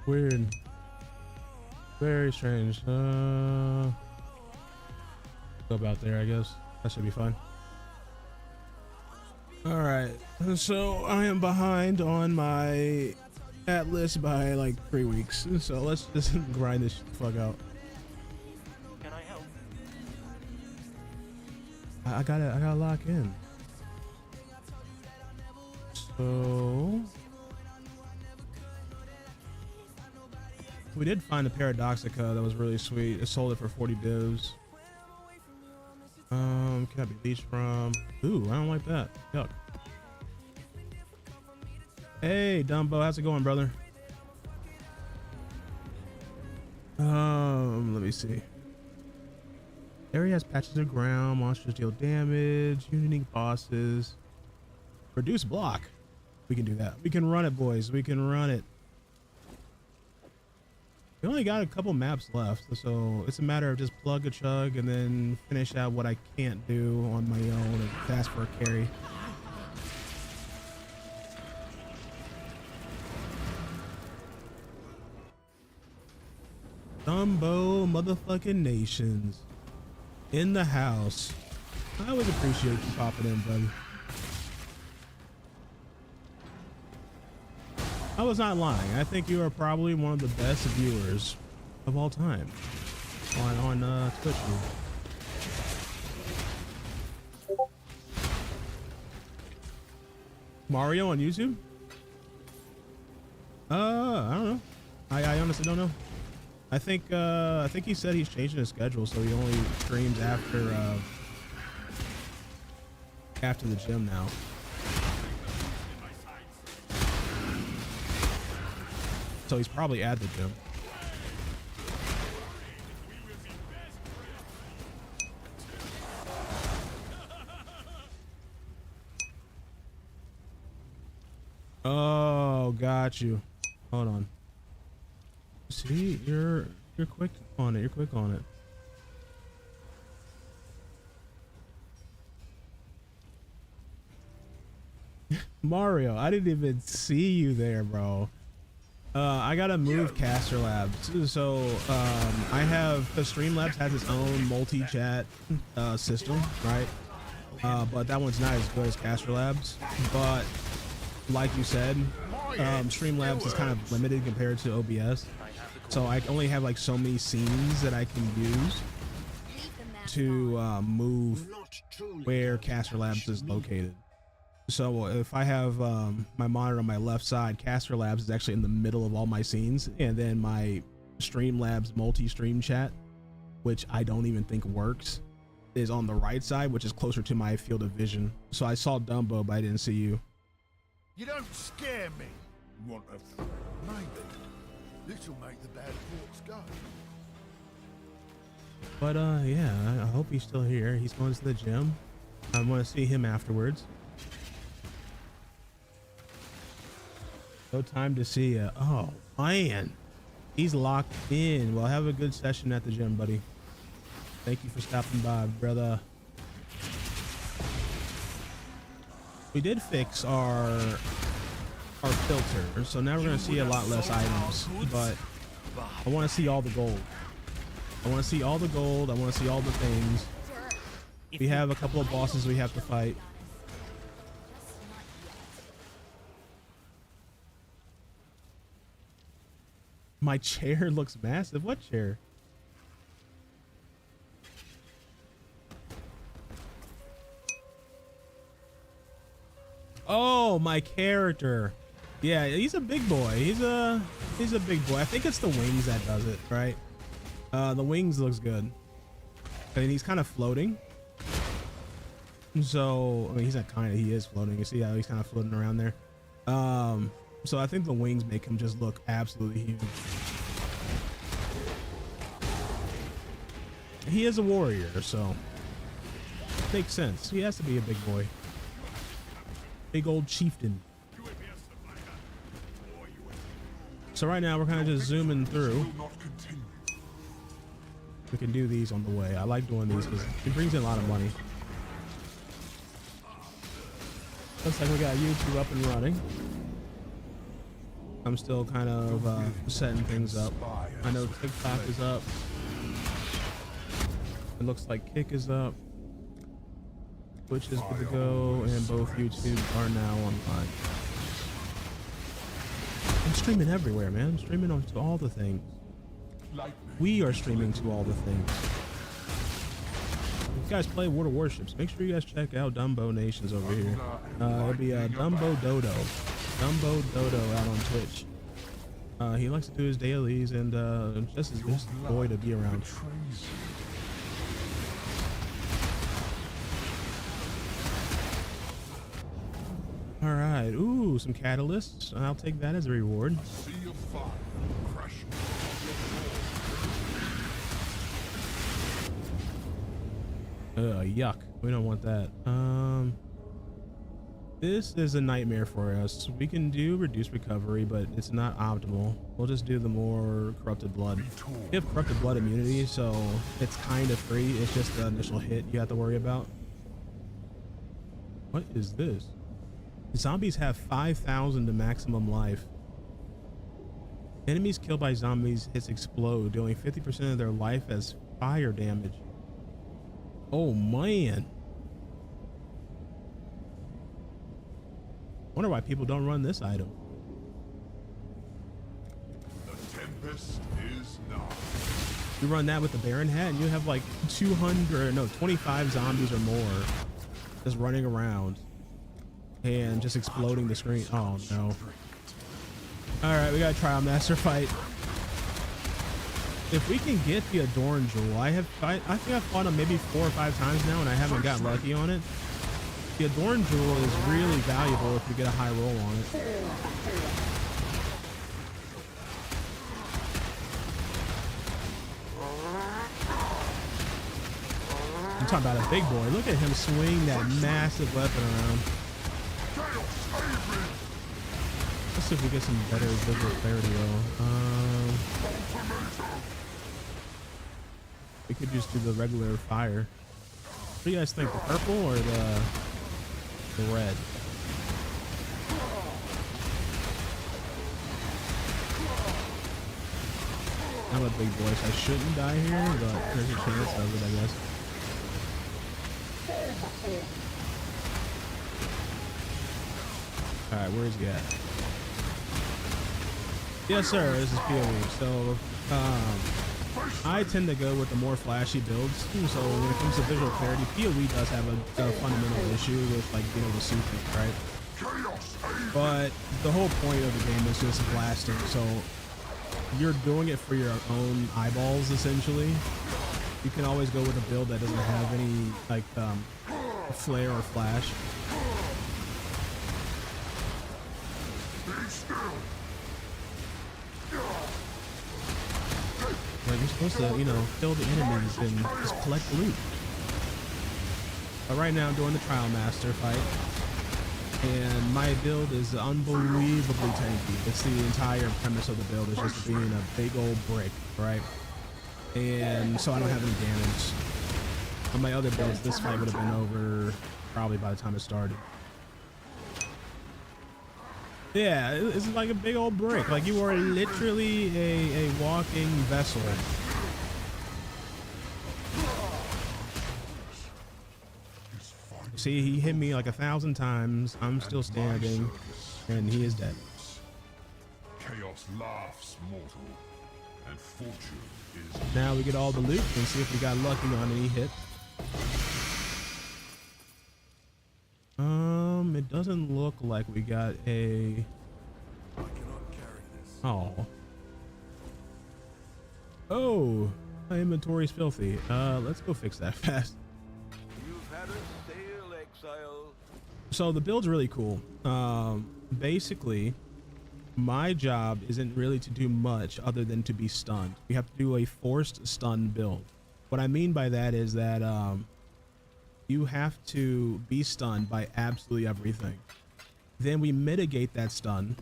Weird. Very strange. Go about there, I guess. That should be fine. Alright, so I am behind on my Atlas by like 3 weeks. So let's just grind this fuck out. Can I help? I gotta lock in. So we did find a Paradoxica that was really sweet. I sold it for 40 divs. Can I be leashed from? Ooh, I don't like that. Yuck. Hey, Dumbo, how's it going, brother? Let me see. Area has patches of ground, monsters deal damage, unique bosses. Reduce block. We can do that. We can run it, boys. We can run it. We only got a couple maps left, so it's a matter of just plug a chug and then finish out what I can't do on my own and fast for a carry. Dumbo motherfucking nations in the house. I always appreciate you popping in, buddy. I was not lying. I think you are probably one of the best viewers of all time on Twitch. Mario on YouTube? I don't know. I honestly don't know. I think he said he's changing his schedule, so he only streams after the gym now. So he's probably at the gym. Oh, got you. Hold on. See, you're quick on it. You're quick on it. Mario, I didn't even see you there, bro. I gotta move Caster Labs. So I have, the Streamlabs has its own multi-chat system, right? But that one's not as good as Caster Labs. But like you said, Streamlabs is kind of limited compared to OBS. So I only have like so many scenes that I can use to move where Caster Labs is located. So if I have my monitor on my left side, Caster Labs is actually in the middle of all my scenes, and then my Streamlabs multi-stream chat, which I don't even think works, is on the right side, which is closer to my field of vision. So I saw Dumbo, but I didn't see you. You don't scare me. Want a maybe. This'll make the bad thoughts go. But yeah, I hope he's still here. He's going to the gym. I want to see him afterwards. No time to see you. Oh man, he's locked in. Well, have a good session at the gym, buddy. Thank you for stopping by, brother. We did fix our filter, so now we're gonna see a lot less items, but I want to see all the gold. I want to see all the gold. I want to see all the things. We have a couple of bosses we have to fight. My chair looks massive. What chair? Oh, my character. Yeah, he's a big boy. He's a big boy. I think it's the wings that does it, right? The wings looks good. And he's kind of floating. So, I mean, he's not kind of, he is floating. You see how he's kind of floating around there. So I think the wings make him just look absolutely huge. He is a warrior, so makes sense. He has to be a big boy. Big old chieftain. So right now we're kind of just zooming through. We can do these on the way. I like doing these because it brings in a lot of money. Looks like we got YouTube up and running. I'm still kind of setting things up. I know TikTok is up. It looks like Kick is up. Twitch is good to go, and both YouTube are now online. I'm streaming everywhere, man. I'm streaming on to all the things. We are streaming to all the things. If you guys play World of Warships, make sure you guys check out Dumbo Nations over here. It'll be Dumbo Dodo. Dumbo Dodo out on Twitch. He likes to do his dailies, and just a boy to be around. All right, ooh, some catalysts. I'll take that as a reward. Yuck. We don't want that. This is a nightmare for us. We can do reduced recovery, but it's not optimal. We'll just do the more corrupted blood. We have corrupted blood immunity, so it's kind of free. It's just the initial hit you have to worry about. What is this? Zombies have 5,000 to maximum life. Enemies killed by zombies hits explode, dealing 50% of their life as fire damage. Oh man. Wonder why people don't run this item. The tempest is nigh. You run that with the Baron hat and you have like 25 zombies or more just running around and just exploding the screen. Oh no. All right, we gotta try a master fight. If we can get the Adorn Jewel, I think I've fought him maybe 4 or 5 times now and I haven't got lucky on it. The Adorn Jewel is really valuable if you get a high roll on it. I'm talking about a big boy. Look at him swing that massive weapon around. Let's see if we get some better visual clarity though. We could just do the regular fire. What do you guys think? The purple or the red? I'm a big boy, so I shouldn't die here, but there's a chance of it, I guess. Alright, where's he at? Yes, sir, this is PoE. So, I tend to go with the more flashy builds. So when it comes to visual clarity, PoE does have a fundamental issue with like being able to see things, right? But the whole point of the game is just blasting. So you're doing it for your own eyeballs, essentially. You can always go with a build that doesn't have any like flare or flash. Like you're supposed to, you know, kill the enemies and just collect loot. But right now I'm doing the Trial Master fight. And my build is unbelievably tanky. It's the entire premise of the build is just being a big old brick, right? And so I don't have any damage. On my other builds, this fight would have been over probably by the time it started. Yeah, it's like a big old brick. Like you are literally a walking vessel. See, he hit me like 1,000 times. I'm still standing, and he is dead. Chaos laughs mortal, and fortune is. Now we get all the loot and see if we got lucky on any hit. It doesn't look like we got a. I cannot carry this. Oh. Oh, my inventory's filthy. Let's go fix that fast. You've had a stale exile. So the build's really cool. Basically, my job isn't really to do much other than to be stunned. We have to do a forced stun build. What I mean by that is that you have to be stunned by absolutely everything. Then we mitigate that stun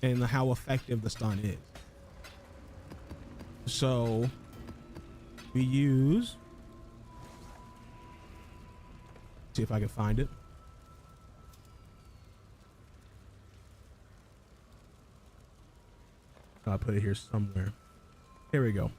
and how effective the stun is. So we use, see if I can find it. I'll put it here somewhere. Here we go.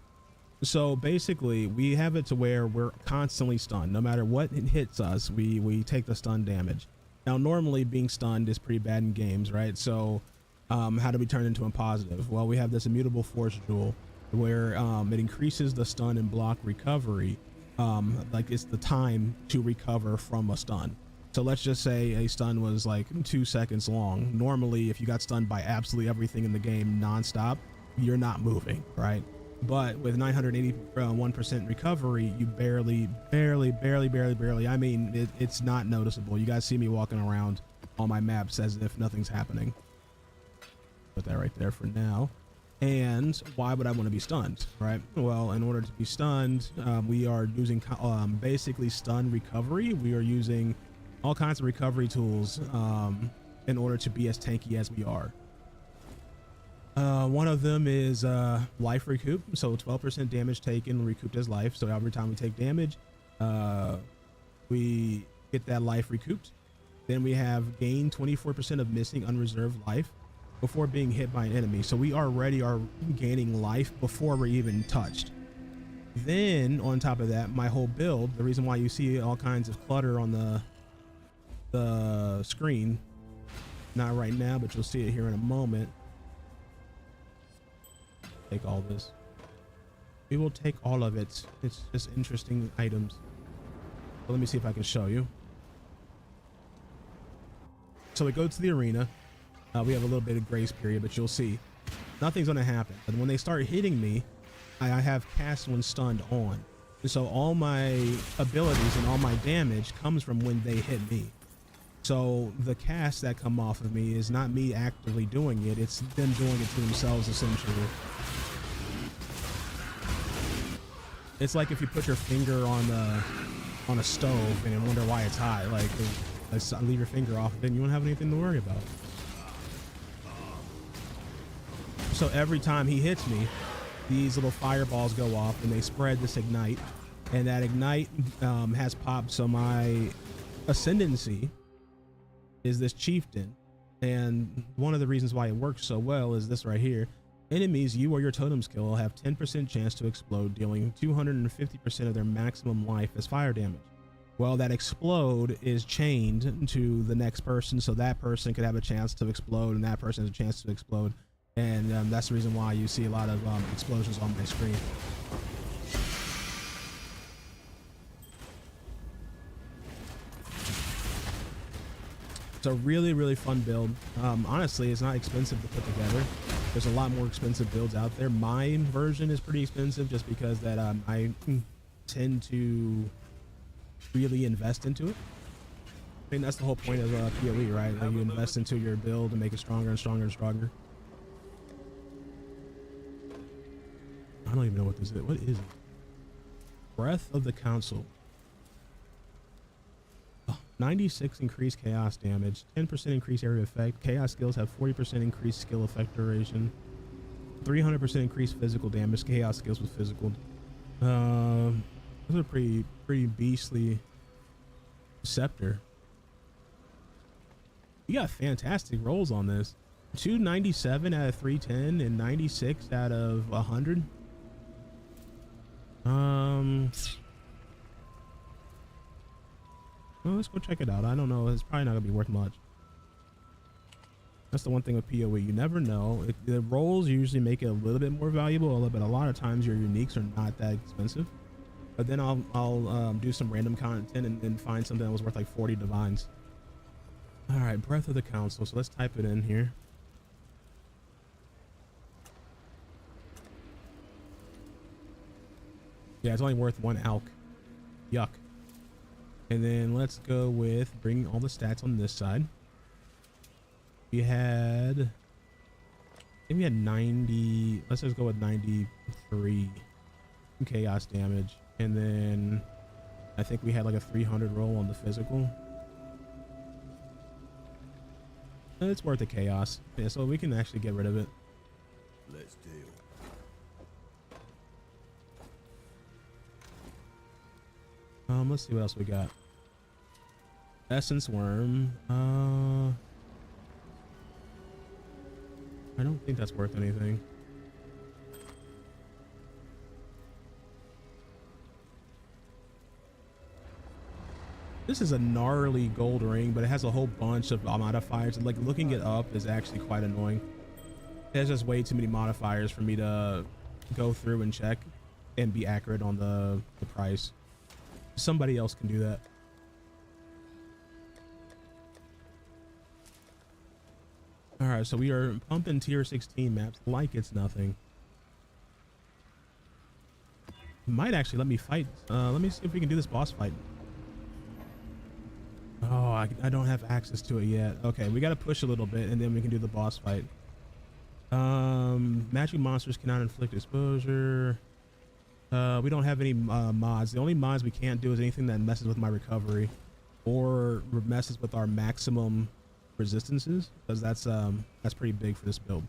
So basically we have it to where we're constantly stunned. No matter what hits us, we take the stun damage. Now normally being stunned is pretty bad in games, right? So how do we turn it into a positive? Well, we have this immutable force jewel where it increases the stun and block recovery. Like it's the time to recover from a stun. So let's just say a stun was like 2 seconds long. Normally, if you got stunned by absolutely everything in the game nonstop, you're not moving, right? But with 981% recovery, you barely, I mean, it's not noticeable. You guys see me walking around on my maps as if nothing's happening. Put that right there for now. And why would I want to be stunned, right? Well, in order to be stunned, we are using basically stun recovery. We are using all kinds of recovery tools in order to be as tanky as we are. One of them is life recoup. So 12% damage taken recouped as life. So every time we take damage, we get that life recouped. Then we have gain 24% of missing unreserved life before being hit by an enemy. So we already are gaining life before we're even touched. Then on top of that, my whole build, the reason why you see all kinds of clutter on the screen, not right now, but you'll see it here in a moment. Take all this. We will take all of it. It's just interesting items. So let me see if I can show you. So we go to the arena. We have a little bit of grace period, but you'll see nothing's going to happen. But when they start hitting me, I have cast when stunned on. And so all my abilities and all my damage comes from when they hit me. So the casts that come off of me is not me actively doing it. It's them doing it to themselves, essentially. It's like if you put your finger on a stove and wonder why it's hot. Like, leave your finger off, then you won't have anything to worry about. So every time he hits me, these little fireballs go off and they spread this ignite, and that ignite has popped. So my ascendancy is this chieftain, and one of the reasons why it works so well is this right here. Enemies you or your totem skill will have 10% chance to explode, dealing 250% of their maximum life as fire damage. Well, that explode is chained to the next person, so that person could have a chance to explode and that person has a chance to explode. And that's the reason why you see a lot of explosions on my screen. It's a really, really fun build. Honestly, it's not expensive to put together. There's a lot more expensive builds out there. My version is pretty expensive just because that I tend to really invest into it. I mean, that's the whole point of PoE, right? Like, you invest into your build and make it stronger and stronger and stronger. I don't even know what this is. What is it? Breath of the Council. 96 increased chaos damage, 10% increased area effect. Chaos skills have 40% increased skill effect duration, 300% increased physical damage. Chaos skills with physical. Those are pretty beastly. Scepter. You got fantastic rolls on this. 297 out of 310 and 96 out of 100. Well, let's go check it out. I don't know. It's probably not gonna be worth much. That's the one thing with PoE. You never know. The rolls usually make it a little bit more valuable, but a lot of times your uniques are not that expensive. But then I'll do some random content and then find something that was worth like 40 divines. All right, Breath of the Council. So let's type it in here. Yeah, it's only worth 1 alk. Yuck. And then let's go with bring all the stats on this side. We had, I think we had 90. Let's just go with 93 chaos damage. And then I think we had like a 300 roll on the physical. It's worth the chaos. Yeah, so we can actually get rid of it. Let's deal. Let's see what else we got. Essence worm. I don't think that's worth anything. This is a gnarly gold ring, but it has a whole bunch of modifiers. Like looking it up is actually quite annoying. There's just way too many modifiers for me to go through and check and be accurate on the price. Somebody else can do that. All right, so we are pumping tier 16 maps like it's nothing. Might actually let me fight. Let me see if we can do this boss fight. Oh, I don't have access to it yet. Okay, we got to push a little bit and then we can do the boss fight. Magic monsters cannot inflict exposure. We don't have any mods. The only mods we can't do is anything that messes with my recovery or messes with our maximum resistances, because that's pretty big for this build.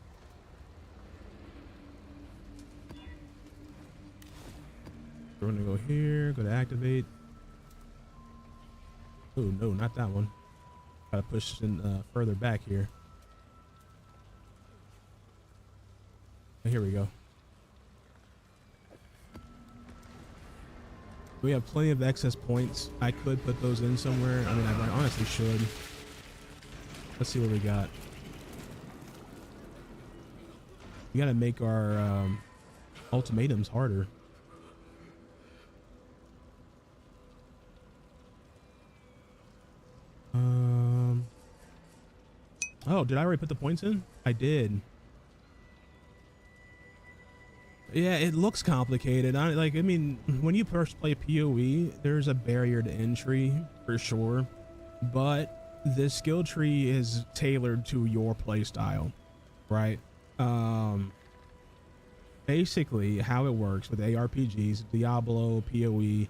We're gonna go here, go to activate. Oh no, not that one. Gotta push in further back here. Here we go. We have plenty of excess points. I could put those in somewhere. I mean, I honestly should. Let's see what we got. We gotta make our ultimatums harder. Oh, did I already put the points in? I did. Yeah, it looks complicated. I mean, when you first play PoE, there's a barrier to entry for sure, but this skill tree is tailored to your play style, right? Basically how it works with ARPGs, Diablo, PoE,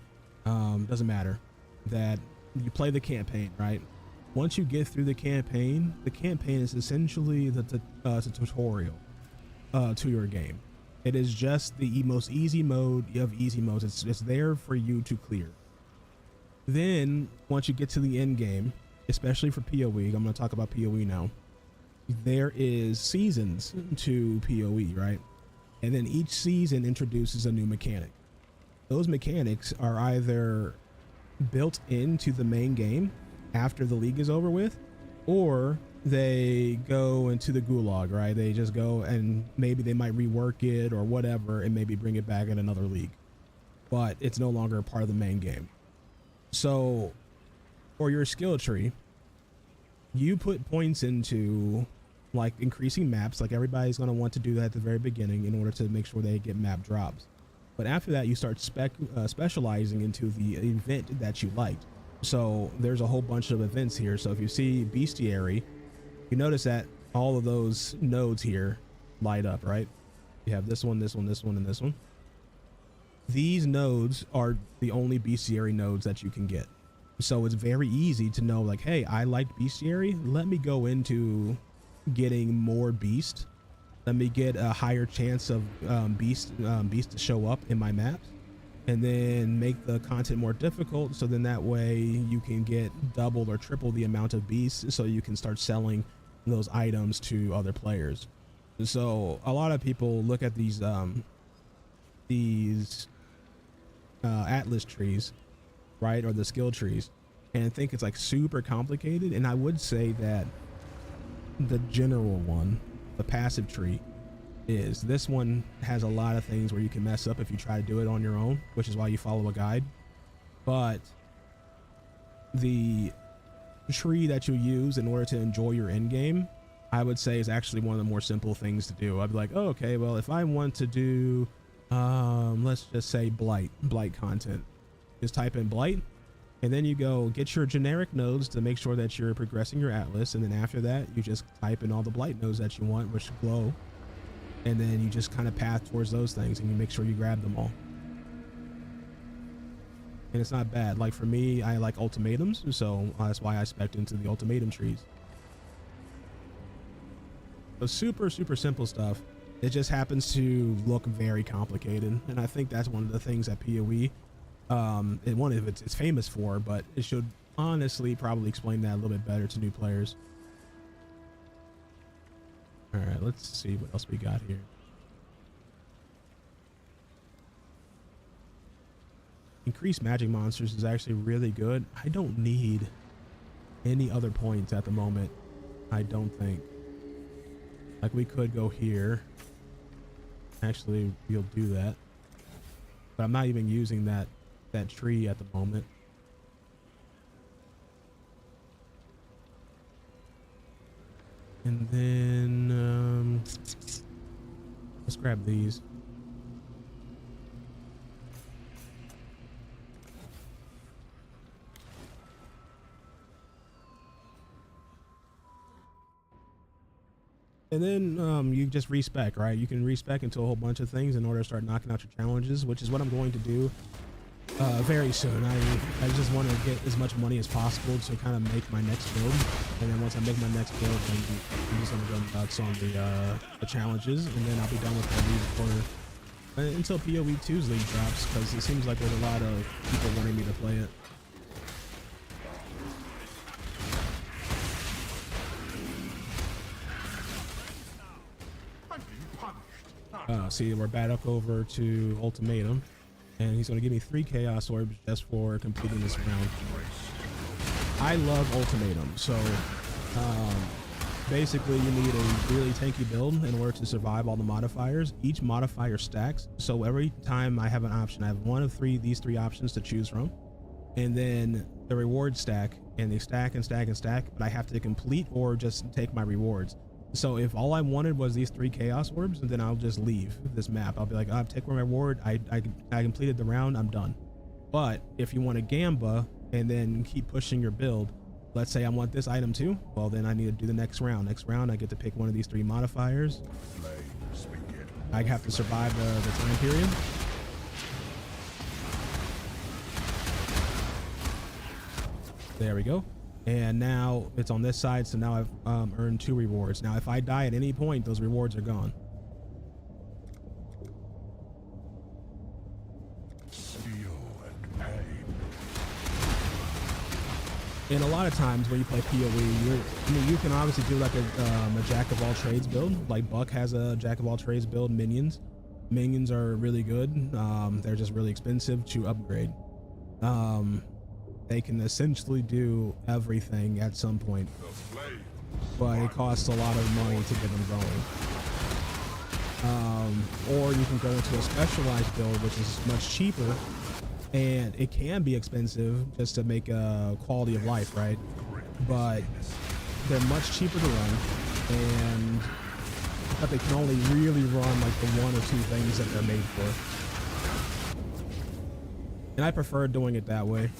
doesn't matter, that you play the campaign, right? Once you get through the campaign is essentially the tutorial to your game. It is just the most easy mode of easy modes. It's there for you to clear. Then once you get to the end game, especially for PoE, I'm going to talk about PoE now. There is seasons to PoE, right? And then each season introduces a new mechanic. Those mechanics are either built into the main game after the league is over with, or they go into the gulag, right? They just go and maybe they might rework it or whatever and maybe bring it back in another league, but it's no longer a part of the main game. So for your skill tree, you put points into like increasing maps. Like everybody's going to want to do that at the very beginning in order to make sure they get map drops. But after that, you start specializing into the event that you liked. So there's a whole bunch of events here. So if you see bestiary, you notice that all of those nodes here light up, right? You have this one, this one, this one, and this one. These nodes are the only bestiary nodes that you can get. So it's very easy to know, like, hey, I like bestiary. Let me go into getting more beast. Let me get a higher chance of beast to show up in my maps, and then make the content more difficult. So then that way you can get double or triple the amount of beasts, so you can start selling those items to other players. So a lot of people look at these atlas trees, right, or the skill trees, and think it's like super complicated. And I would say that the general one, the passive tree, is this one has a lot of things where you can mess up if you try to do it on your own, which is why you follow a guide. But the tree that you use in order to enjoy your end game, I would say, is actually one of the more simple things to do. I'd be like, oh, okay, well, if I want to do let's just say blight content, just type in blight, and then you go get your generic nodes to make sure that you're progressing your atlas, and then after that you just type in all the blight nodes that you want, which glow, and then you just kind of path towards those things and you make sure you grab them all. And it's not bad. Like for me, I like ultimatums, so that's why I spec'd into the ultimatum trees. So super simple stuff. It just happens to look very complicated, and I think that's one of the things that PoE One of it's famous for, but it should honestly probably explain that a little bit better to new players. All right, let's see what else we got here. Increased magic monsters is actually really good. I don't need any other points at the moment. I don't think. Like, we could go here. Actually, we'll do that. But I'm not even using that tree at the moment. And then let's grab these. And then you just respec, right? You can respec into a whole bunch of things in order to start knocking out your challenges, which is what I'm going to do very soon. I just want to get as much money as possible to kind of make my next build, and then once I make my next build, then I'm just gonna go nuts on the challenges, and then I'll be done with the league for until PoE 2's league drops, because it seems like there's a lot of people wanting me to play it. See, we're back over to Ultimatum, and he's going to give me 3 Chaos Orbs just for completing this round. I love Ultimatum, so basically you need a really tanky build in order to survive all the modifiers. Each modifier stacks, so every time I have an option, I have one of these three options to choose from, and then the rewards stack, and they stack and stack and stack, but I have to complete or just take my rewards. So if all I wanted was these 3 Chaos Orbs, then I'll just leave this map. I'll be like, I'll take my reward. I completed the round. I'm done. But if you want to gamba and then keep pushing your build, let's say I want this item too. Well, then I need to do the next round. Next round, I get to pick one of these 3 modifiers. I have to survive the time period. There we go. And now it's on this side, so now I've earned 2 rewards. Now, if I die at any point, those rewards are gone. And a lot of times when you play PoE, you can obviously do like a jack of all trades build. Like Buck has a jack of all trades build. Minions are really good. They're just really expensive to upgrade. They can essentially do everything at some point, but it costs a lot of money to get them going. Or you can go into a specialized build, which is much cheaper, and it can be expensive just to make a quality of life, right? But they're much cheaper to run, but they can only really run like the 1 or 2 things that they're made for. And I prefer doing it that way.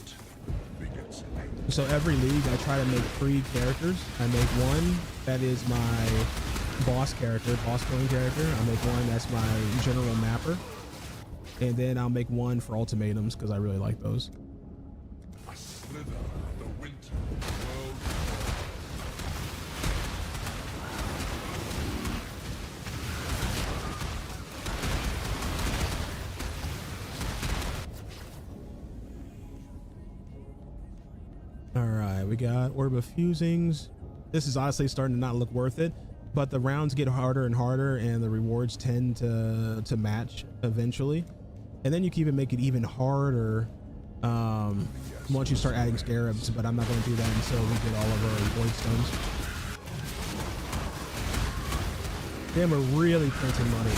So every league, I try to make 3 characters. I make one that is my boss character, boss killing character. I make one that's my general mapper. And then I'll make one for ultimatums because I really like those. Alright, we got Orb of Fusings. This is honestly starting to not look worth it, but the rounds get harder and harder and the rewards tend to match eventually. And then you can even make it even harder once you start adding scarabs, but I'm not going to do that until we get all of our void stones. Damn, we're really printing money.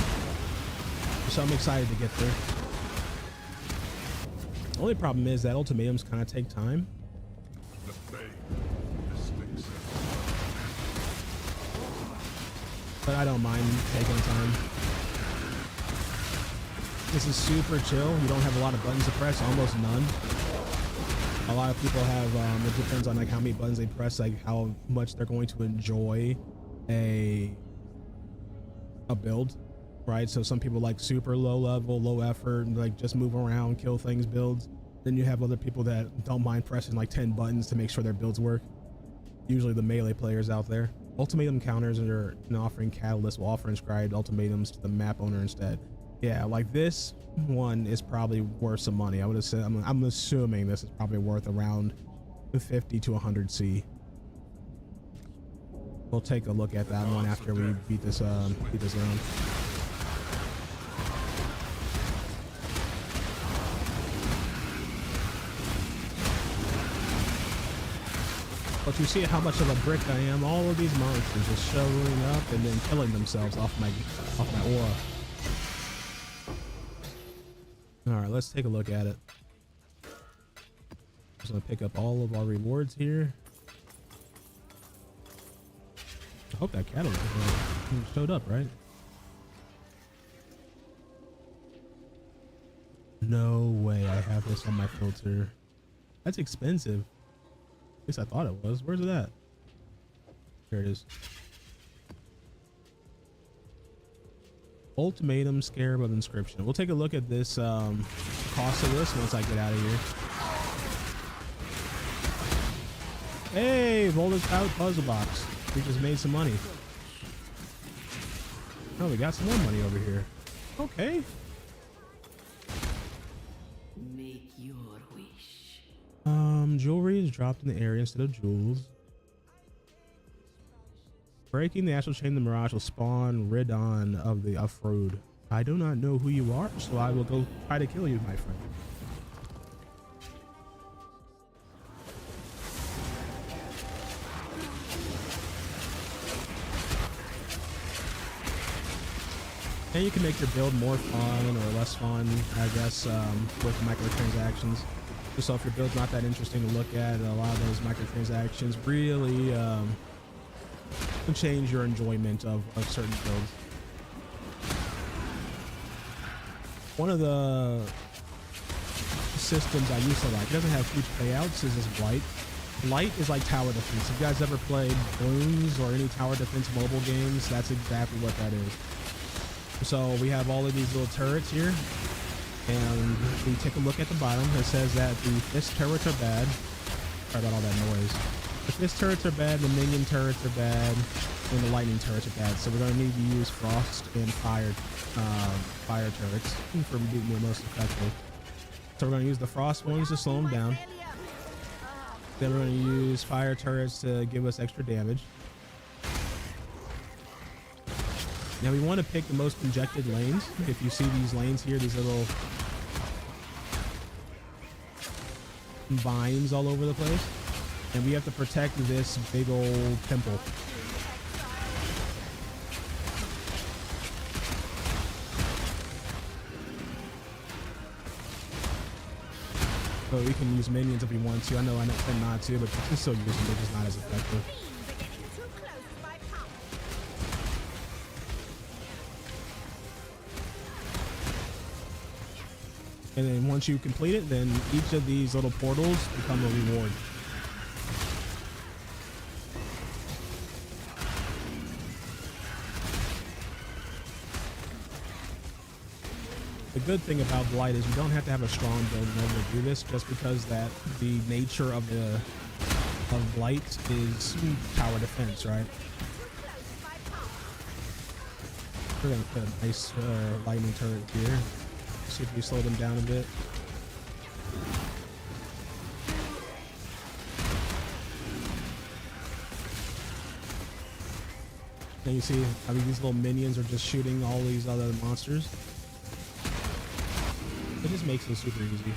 So I'm excited to get there. The only problem is that ultimatums kind of take time. But I don't mind taking time. This is super chill. You don't have a lot of buttons to press, almost none. A lot of people have, it depends on like how many buttons they press, like how much they're going to enjoy a build, right? So some people like super low level, low effort, like just move around, kill things builds. Then you have other people that don't mind pressing like 10 buttons to make sure their builds work. Usually the melee players out there. Ultimatum counters are offering catalyst will offer inscribed ultimatums to the map owner instead. Yeah, like this one is probably worth some money. I would have said, I'm assuming this is probably worth around 50 to 100 C. We'll take a look at that one after we beat this round. But you see how much of a brick I am. All of these monsters just showing up and then killing themselves off my aura. All right, let's take a look at it. Just gonna pick up all of our rewards here. I hope that catalog showed up, right? No way I have this on my filter. That's expensive. At least I thought it was. Where's it at? There it is. Ultimatum Scarab of Inscription. We'll take a look at this cost of this once I get out of here. Hey, Voltage Out Puzzle Box. We just made some money. Oh, we got some more money over here. Okay. Make your wish. Jewelry is dropped in the area instead of jewels. Breaking the astral chain of the mirage will spawn Ridon of the Afroad. I do not know who you are, so I will go try to kill you, my friend. And you can make your build more fun or less fun, I guess, with microtransactions. So if your build's not that interesting to look at, a lot of those microtransactions really can change your enjoyment of certain builds. One of the systems I used to like, it doesn't have huge payouts, is this Blight. Blight is like tower defense. If you guys ever played Bloons or any tower defense mobile games, that's exactly what that is. So we have all of these little turrets here, and we take a look at the bottom. It says that the fist turrets are bad. Sorry about all that noise. The fist turrets are bad, the minion turrets are bad, and the lightning turrets are bad. So we're going to need to use frost and fire turrets for being the most effective. So we're going to use the frost ones to slow them down. Then we're going to use fire turrets to give us extra damage. Now we want to pick the most conjected lanes. If you see these lanes here, these little vines all over the place, and we have to protect this big old temple. So we can use minions if we want to. I know I tend not to, but you can still use them. They're just not as effective. And then once you complete it, then each of these little portals become a reward. The good thing about Blight is you don't have to have a strong build in order to do this, just because that the nature of Blight is tower defense, right? We're gonna put a nice lightning turret here. See if we slow them down a bit. And you see, I mean, these little minions are just shooting all these other monsters. It just makes it super easy.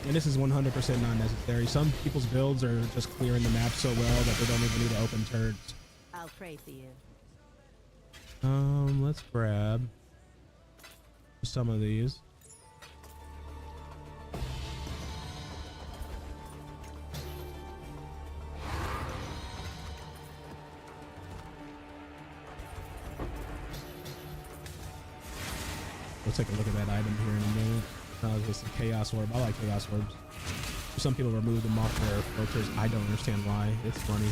And this is 100% not necessary. Some people's builds are just clearing the map so well that they don't even need to open turrets. I'll pray for you. Let's grab some of these. We'll take a look at that item here in a minute. Just a Chaos Orb. I like Chaos Orbs. Some people remove them off their filters. I don't understand why. It's funny.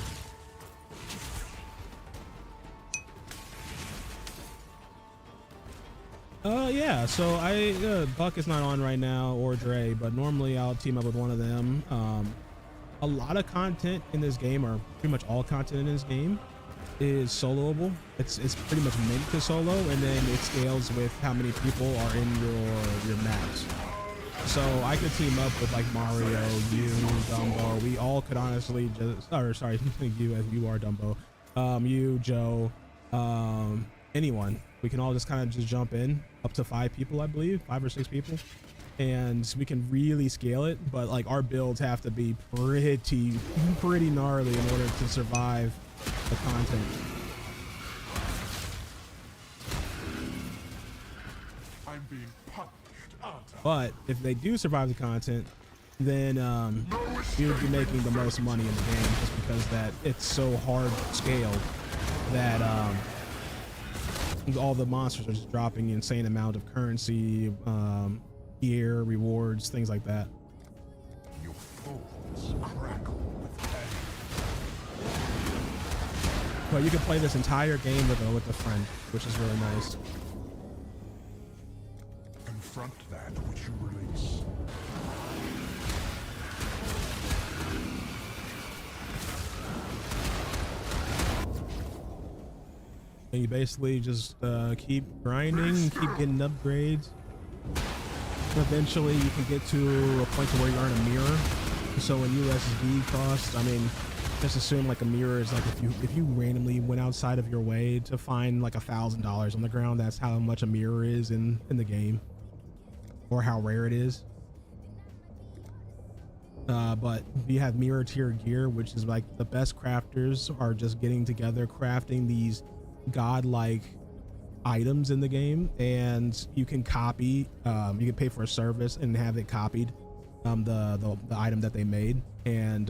Yeah, so Buck is not on right now, or Dre, but normally I'll team up with one of them. A lot of content in this game, or pretty much all content in this game, is soloable. It's pretty much meant to solo, and then it scales with how many people are in your maps. So I could team up with like Mario, you, Dumbo. We all could honestly just, or sorry, you as you are Dumbo, you, Joe, anyone. We can all just kind of just jump in, up to 5 people, I believe, 5 or 6 people, and we can really scale it. But like our builds have to be pretty gnarly in order to survive the content. I'm being punished, aren't I? But if they do survive the content, then you'd be making the most money in the game, just because that it's so hard scaled that all the monsters are just dropping an insane amount of currency, gear, rewards, things like that. Your thoughts crackle with pain. But you can play this entire game with a friend, which is really nice. Confront that which you release. And you basically just keep grinding, keep getting upgrades. Eventually you can get to a point to where you earn a mirror. So in USD cost, I mean, just assume like a mirror is like if you randomly went outside of your way to find like $1,000 on the ground, that's how much a mirror is in the game, or how rare it is. But you have mirror tier gear, which is like the best crafters are just getting together, crafting these godlike items in the game, and you can copy, you can pay for a service and have it copied, the item that they made, and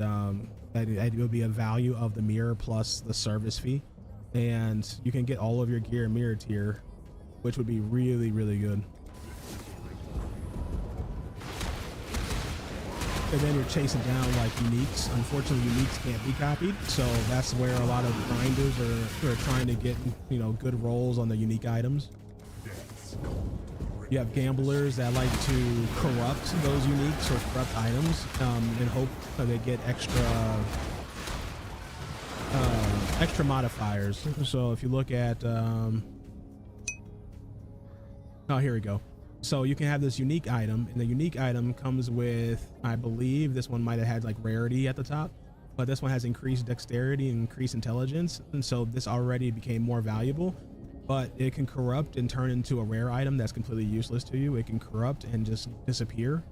that it will be a value of the mirror plus the service fee, and you can get all of your gear mirror tier, which would be really, really good. And then you're chasing down like uniques. Unfortunately, uniques can't be copied, so that's where a lot of grinders are trying to get, you know, good rolls on the unique items. You have gamblers that like to corrupt those uniques or corrupt items in hope that they get extra modifiers. So if you look at oh, here we go. So you can have this unique item, and the unique item comes with, I believe this one might have had like rarity at the top, but this one has increased dexterity and increased intelligence, and so this already became more valuable. But it can corrupt and turn into a rare item that's completely useless to you. It can corrupt and just disappear.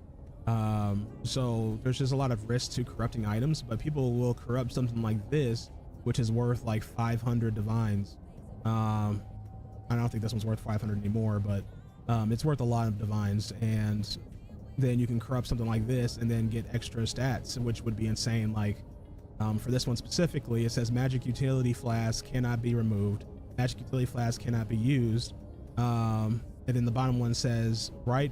So there's just a lot of risk to corrupting items, but people will corrupt something like this, which is worth like 500 divines. I don't think this one's worth 500 anymore, but it's worth a lot of divines. And then you can corrupt something like this and then get extra stats, which would be insane. Like for this one specifically, it says magic utility flask cannot be removed. Magic utility flask cannot be used. And then the bottom one says right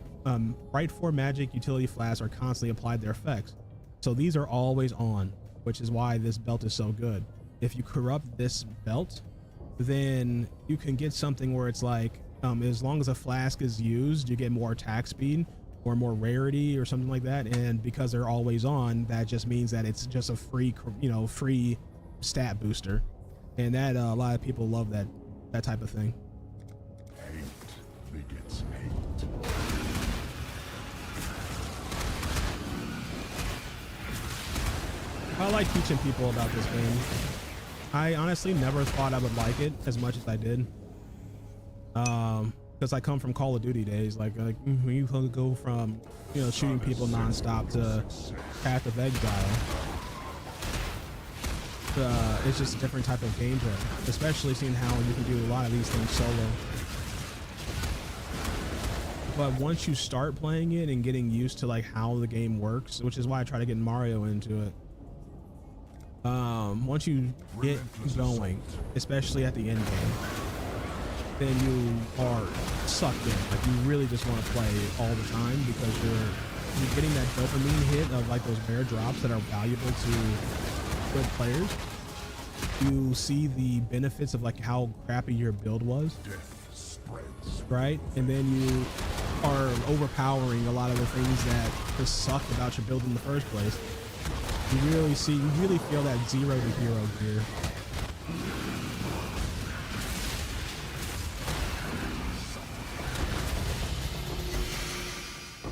for magic utility flasks are constantly applied their effects. So these are always on, which is why this belt is so good. If you corrupt this belt, then you can get something where it's like, as long as a flask is used, you get more attack speed or more rarity or something like that. And because they're always on, that just means that it's just a free, free stat booster. And that a lot of people love that type of thing. Hate begets hate. I like teaching people about this game. I honestly never thought I would like it as much as I did. Because I come from Call of Duty days. Like when you go from, shooting people nonstop to Path of Exile. It's just a different type of gameplay, especially seeing how you can do a lot of these things solo. But once you start playing it and getting used to like how the game works, which is why I try to get Mario into it. Once you get going, especially at the end game, then you are sucked in. Like you really just want to play all the time because you're getting that dopamine hit of like those rare drops that are valuable to good players. You see the benefits of like how crappy your build was, Death spreads. right? And then you are overpowering a lot of the things that just suck about your build in the first place. You really feel that 0 to hero gear.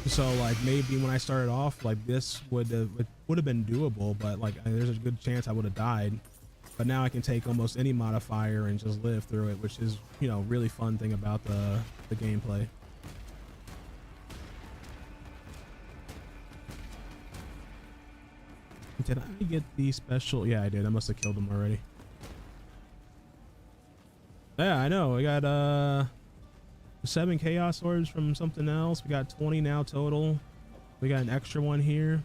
So like maybe when I started off, like this would have been doable, but like there's a good chance I would have died. But now I can take almost any modifier and just live through it, which is, you know, really fun thing about the gameplay. Did I get the special? Yeah, I did. I must have killed him already. Yeah, I know. We got 7 chaos orbs from something else. We got 20 now total. We got an extra one here.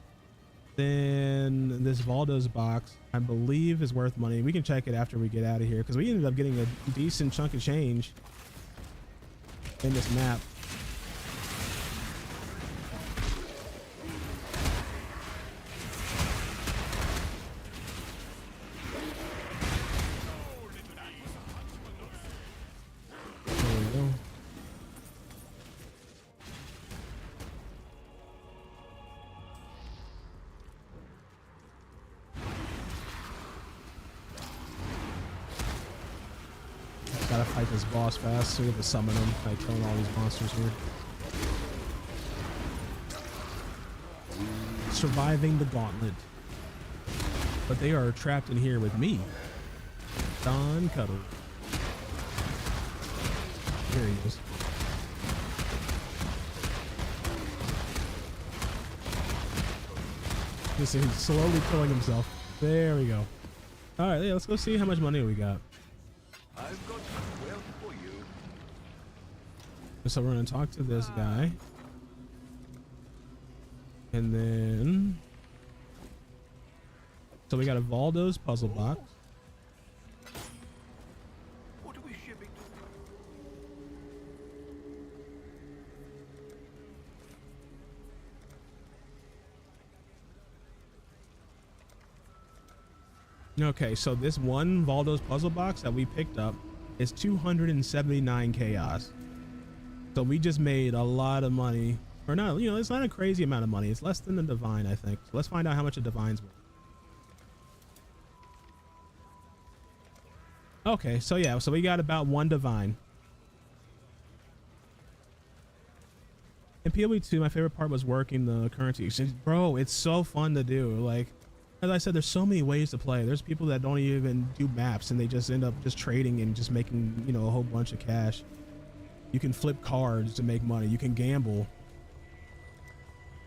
Then this Valdo's box, I believe, is worth money. We can check it after we get out of here because we ended up getting a decent chunk of change in this map. There we go. Gotta fight this boss fast so we have to summon him by killing all these monsters here. Surviving the gauntlet. But they are trapped in here with me, Don Cuddle. There he is. Listen, he's slowly killing himself. There we go. All right, yeah, let's go see how much money we got. I've got some wealth for you. So we're gonna talk to this guy. And then, so we got a Valdo's puzzle box. What are we shipping to? Okay, so this one Valdo's puzzle box that we picked up is 279 chaos. So we just made a lot of money. Or not, you know, it's not a crazy amount of money. It's less than the divine, I think. So let's find out how much a divine's worth. Okay, so yeah, so we got about 1 divine. In PoE2, my favorite part was working the currency exchange. Bro, it's so fun to do. Like, as I said, there's so many ways to play. There's people that don't even do maps and they just end up just trading and just making, you know, a whole bunch of cash. You can flip cards to make money. You can gamble.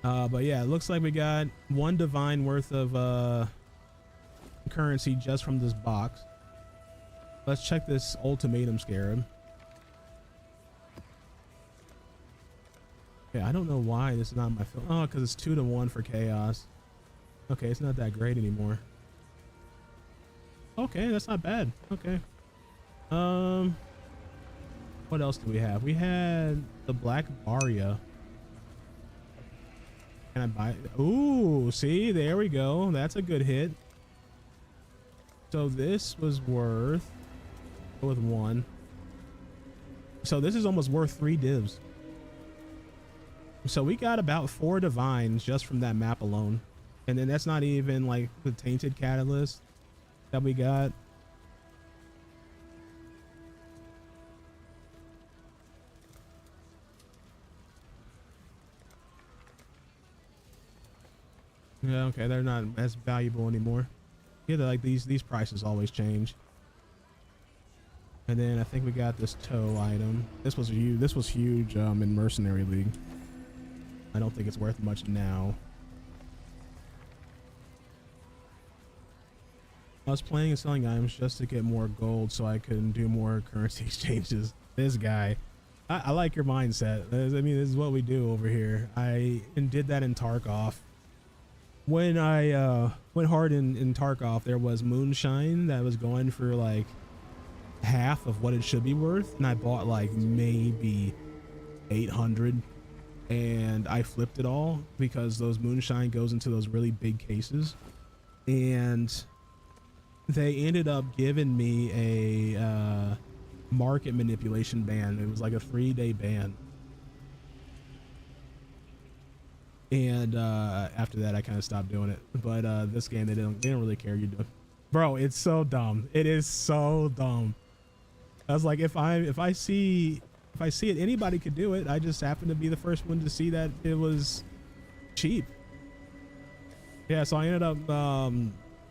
But yeah, it looks like we got 1 divine worth of currency just from this box. Let's check this ultimatum scarab. Okay, I don't know why this is not my film. Oh, because it's 2 to 1 for chaos. Okay, it's not that great anymore. Okay, that's not bad. Okay. What else do we have? We had the Black Baria. Can I buy it? Ooh, see, there we go. That's a good hit. So this was worth, go with 1. So this is almost worth 3 divs. So we got about 4 divines just from that map alone. And then that's not even like the tainted catalyst that we got. Yeah, okay, they're not as valuable anymore. Yeah, they're like these prices always change. And then I think we got this toe item. This was huge. This was huge in Mercenary League. I don't think it's worth much now. I was playing and selling items just to get more gold so I could do more currency exchanges. This guy. I like your mindset. I mean, this is what we do over here. I did that in Tarkov. When I went hard in Tarkov, there was moonshine that was going for like half of what it should be worth, and I bought like maybe 800, and I flipped it all because those moonshine goes into those really big cases, and they ended up giving me a market manipulation ban. It was like a 3-day ban. And after that I kind of stopped doing it. But this game they don't really care you do it. Bro, it's so dumb. It is so dumb. I was like, if I see if I see it, anybody could do it. I just happened to be the first one to see that it was cheap. Yeah, so I ended up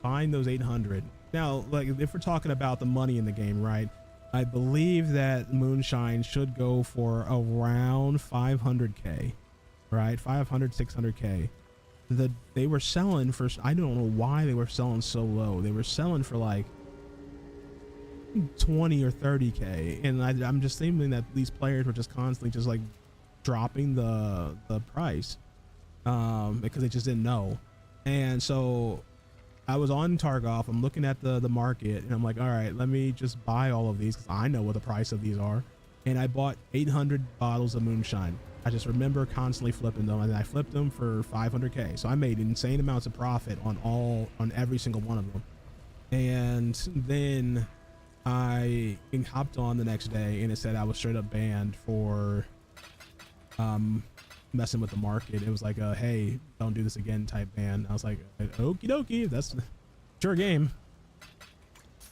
buying those 800. Now, like, if we're talking about the money in the game, right? I believe that Moonshine should go for around 500k, right? 500, 600k. They were selling for, I don't know why they were selling so low. They were selling for like 20 or 30k, and I'm just thinking that these players were just constantly just like dropping the price because they just didn't know. And so I was on Tarkov, I'm looking at the market, and I'm like, all right, let me just buy all of these because I know what the price of these are. And I bought 800 bottles of Moonshine. I just remember constantly flipping them, and I flipped them for 500k. So I made insane amounts of profit on every single one of them. And then I hopped on the next day, and it said I was straight up banned for messing with the market. It was like a, hey, don't do this again type ban. I was like, okie dokie, that's your game.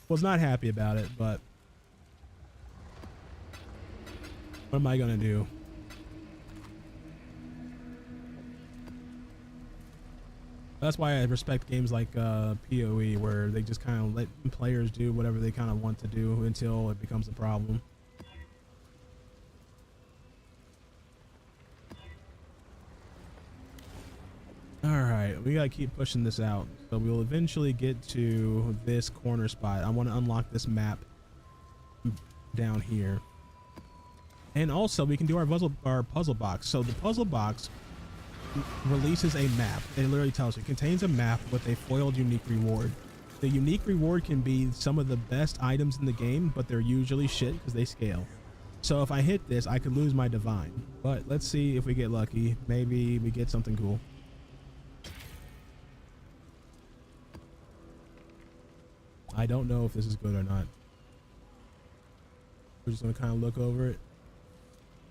Was not happy about it, but what am I gonna do? That's why I respect games like PoE, where they just kind of let players do whatever they kind of want to do until it becomes a problem. All right, we gotta keep pushing this out. So we'll eventually get to this corner spot. I want to unlock this map down here. And also we can do our puzzle box. So the puzzle box releases a map. It literally tells you it contains a map with a foiled unique reward. The unique reward can be some of the best items in the game, but they're usually shit because they scale. So if I hit this, I could lose my divine. But let's see if we get lucky. Maybe we get something cool. I don't know if this is good or not. We're just gonna kind of look over it.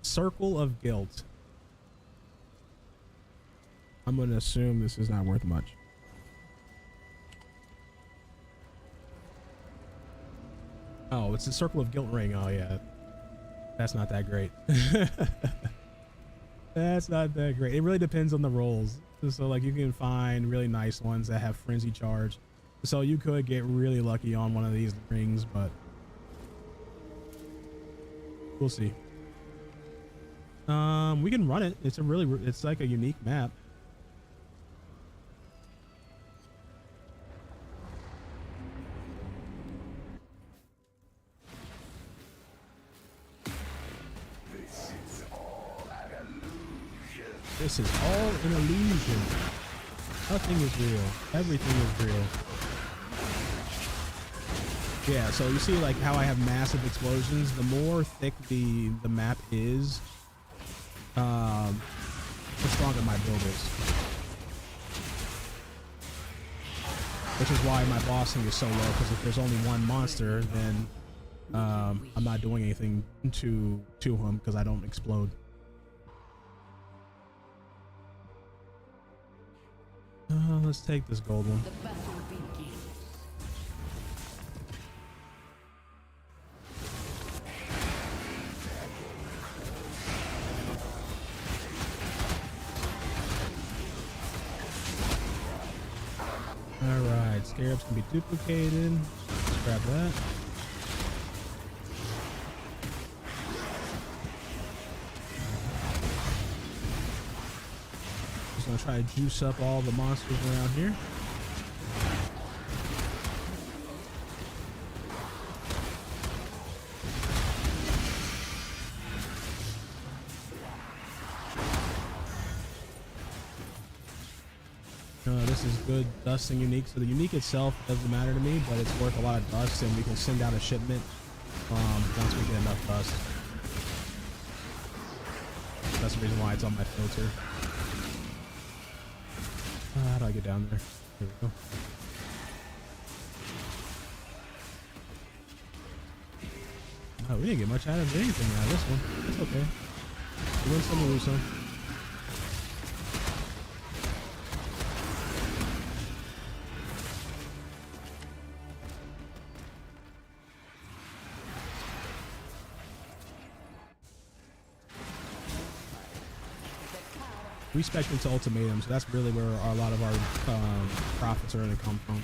Circle of Guilt. I'm gonna assume this is not worth much. Oh, it's a Circle of Guilt ring. Oh yeah, that's not that great. That's not that great. It really depends on the rolls. So like you can find really nice ones that have frenzy charge. So you could get really lucky on one of these rings, but we'll see. We can run it. It's like a unique map. This is all an illusion. Nothing is real. Everything is real. Yeah, so you see like how I have massive explosions. The more thick the map is, the stronger my build is. Which is why my bossing is so low, because if there's only one monster, then I'm not doing anything to him because I don't explode. Let's take this gold one. Alright, scarabs can be duplicated. Let's grab that. Just gonna try to juice up all the monsters around here. This is good dust and unique. So the unique itself doesn't matter to me, but it's worth a lot of dust, and we can send out a shipment once we get enough dust. That's the reason why it's on my filter. How do I get down there? Here we go. Oh, we didn't get much out of anything out of this one. It's okay. We win some, we lose some. We spec into ultimatum, so that's really where a lot of our profits are going to come from.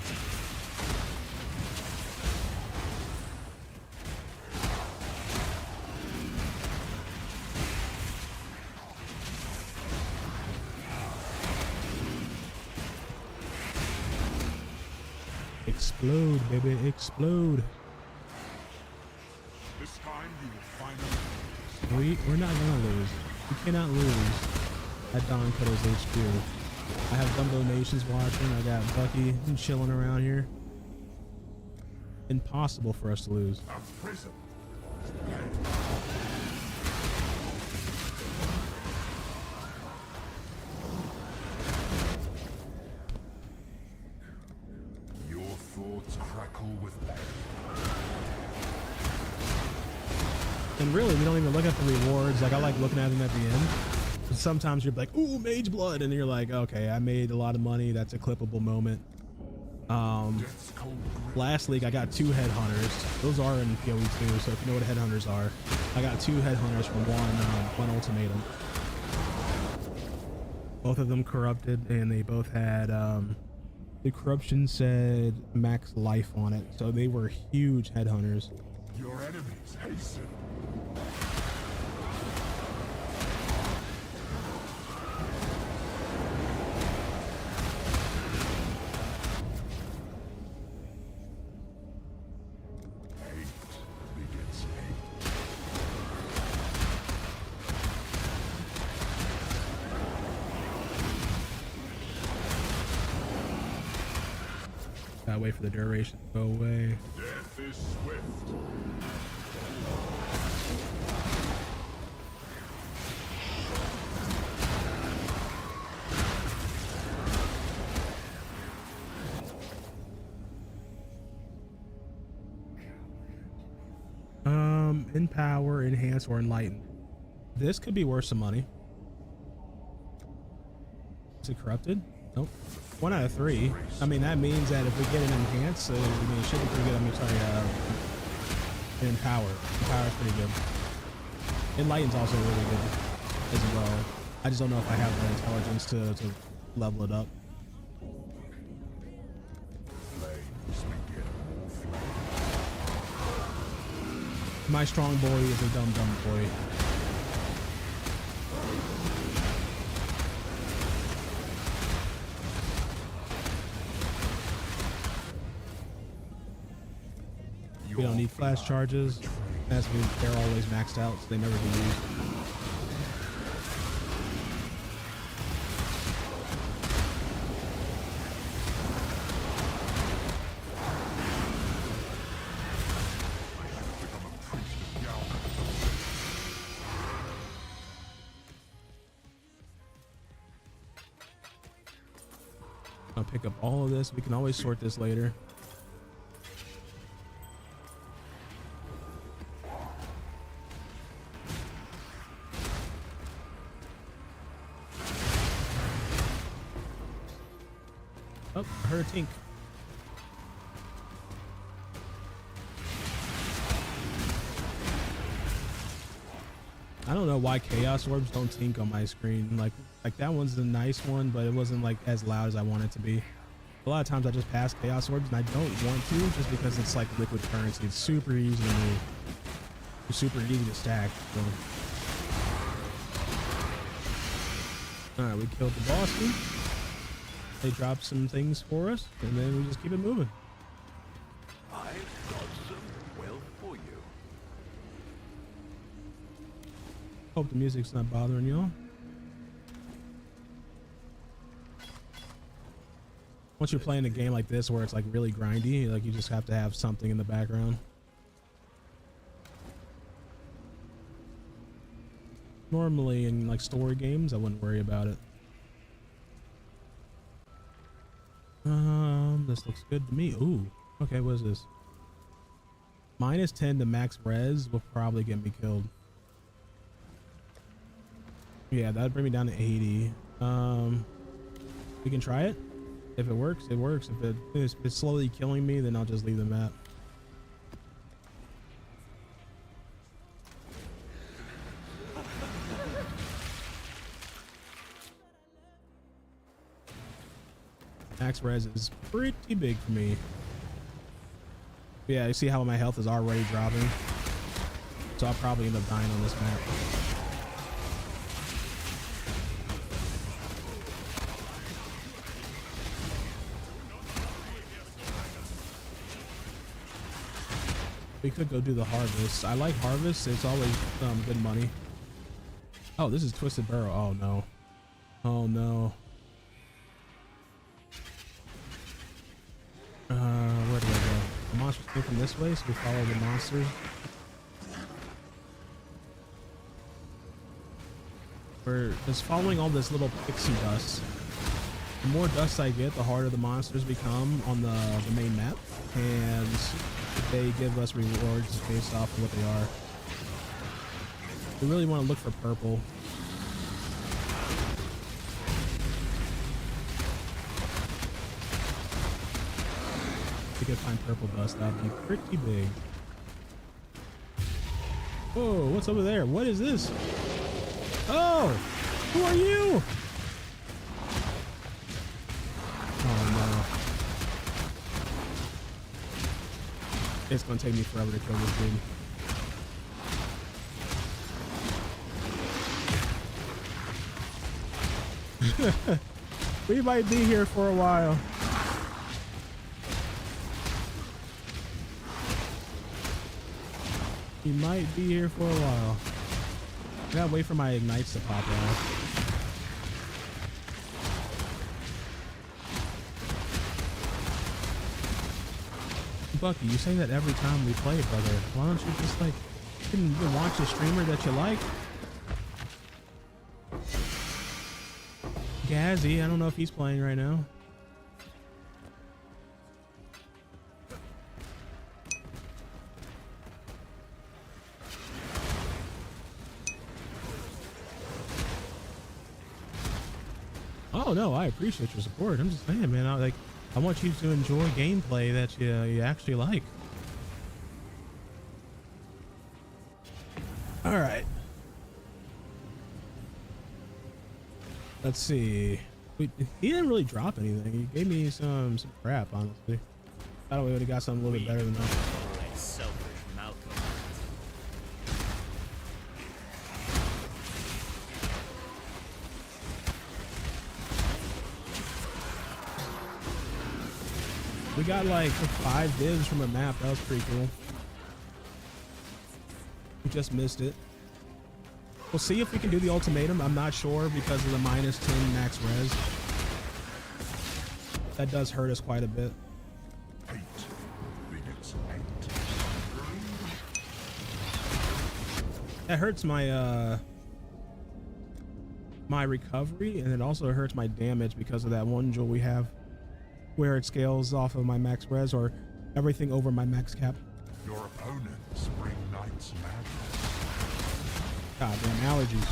Explode, baby, explode. This time you will finally. We're not gonna lose. We cannot lose at Don Cuddle's HQ. I have Dumbo Nations watching. I got Bucky chilling around here. Impossible for us to lose. A prison. Your thoughts crackle with pain. And really, we don't even look at the rewards. Like, I like looking at them at the end. But sometimes you're like, ooh, Mage Blood. And you're like, okay, I made a lot of money. That's a clippable moment. Death's cold grip. Last league, I got 2 headhunters. Those are in PoE too, so if you know what headhunters are. I got 2 headhunters from one ultimatum. Both of them corrupted, and they both had, the corruption said max life on it. So they were huge headhunters. Your enemies hasten. Hate begets hate. Gotta wait for the duration to go away. Death is swift. Empower, enhance, or enlighten. This could be worth some money. Is it corrupted? Nope. 1 out of 3. I mean, that means that if we get an enhance, I mean, it should be pretty good. I mean, sorry, an empower. Empower is pretty good. Enlighten's also really good as well. I just don't know if I have the intelligence to level it up. Flames beget more flame. My strong boy is a dumb boy. We don't need flash charges. As they're always maxed out, so they never get used. I'll pick up all of this. We can always sort this later. Oh, I heard a tink. I don't know why chaos orbs don't tink on my screen. Like that one's the nice one, but it wasn't like as loud as I want it to be. A lot of times I just pass chaos orbs and I don't want to, just because it's like liquid currency. It's super easy to move. It's super easy to stack. So. All right, we killed the boss dude. They dropped some things for us, and then we just keep it moving. I've got some wealth for you. Hope the music's not bothering y'all. Once you're playing a game like this where it's like really grindy, like you just have to have something in the background. Normally in like story games, I wouldn't worry about it. This looks good to me. Ooh, okay, what is this? -10 to max res will probably get me killed. Yeah, that'd bring me down to 80. We can try it. If it works, it works. If it's slowly killing me, then I'll just leave the map. Max res is pretty big for me. Yeah, you see how my health is already dropping. So I'll probably end up dying on this map. We could go do the harvest. I like harvest. It's always good money. Oh, this is Twisted Burrow. Oh no. Oh no. Where do I go? The monsters came from this way, so we follow the monsters. We're just following all this little pixie dust. The more dust I get, the harder the monsters become on the main map, and they give us rewards based off of what they are. We really want to look for purple. If we could find purple dust, that'd be pretty big. Whoa, what's over there? What is this? Oh, who are you? Oh no. It's gonna take me forever to kill this dude. We might be here for a while. He might be here for a while. I gotta wait for my ignites to pop off. Bucky, you say that every time we play, brother. Why don't you just like watch a streamer that you like? Gazzy, I don't know if he's playing right now. Oh no, I appreciate your support. I'm just saying, man. I want you to enjoy gameplay that you actually like. All right. Let's see. He didn't really drop anything. He gave me some crap, honestly. I thought we would have got something a little bit better than that. We got like 5 divs from a map. That was pretty cool. We just missed it. We'll see if we can do the ultimatum. I'm not sure because of the -10 max res. That does hurt us quite a bit. 8 minutes 8. That hurts my my recovery, and it also hurts my damage because of that one jewel we have, where it scales off of my max res or everything over my max cap. Your opponents bring Knight's madness. Goddamn allergies.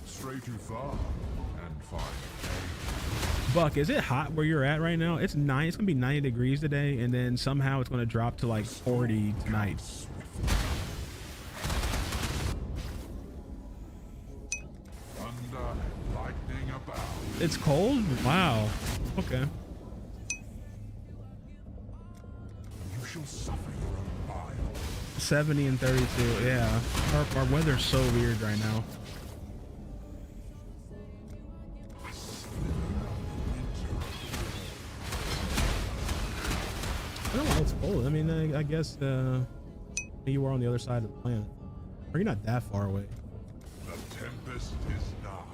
Stray too far and find pain. Buck, is it hot where you're at right now? It's gonna be 90 degrees today, and then somehow it's gonna drop to like 40 tonight. Thunder and lightning about. It's cold? Wow. Okay. You shall suffer your own bile. 70 and 32. Yeah. Our weather's so weird right now. I don't know why it's cold. I mean, I guess you were on the other side of the planet. Or you're not that far away. The tempest is nigh.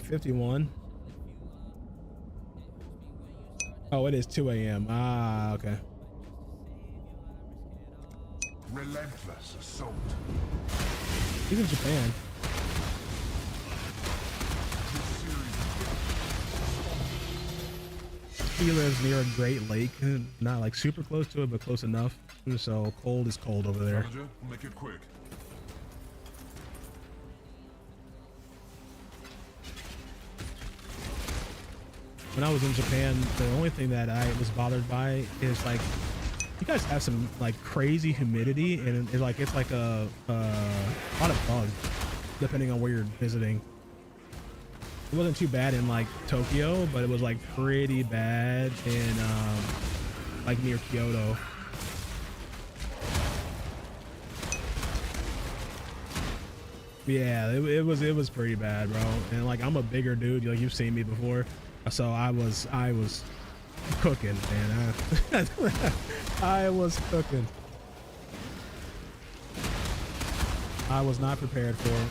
$51. Oh, it is 2 a.m. Ah, okay. Relentless assault. He's in Japan. He lives near a great lake, not like super close to it, but close enough. So cold is cold over there. Manager, make it quick. When I was in Japan, the only thing that I was bothered by is like You guys have some like crazy humidity, and it's like a lot of bugs, depending on where you're visiting. It wasn't too bad in like Tokyo, but it was like pretty bad in like near Kyoto. Yeah, it was pretty bad, bro. And like I'm a bigger dude, like you've seen me before, so I was cooking, man. I was cooking. I was not prepared for it.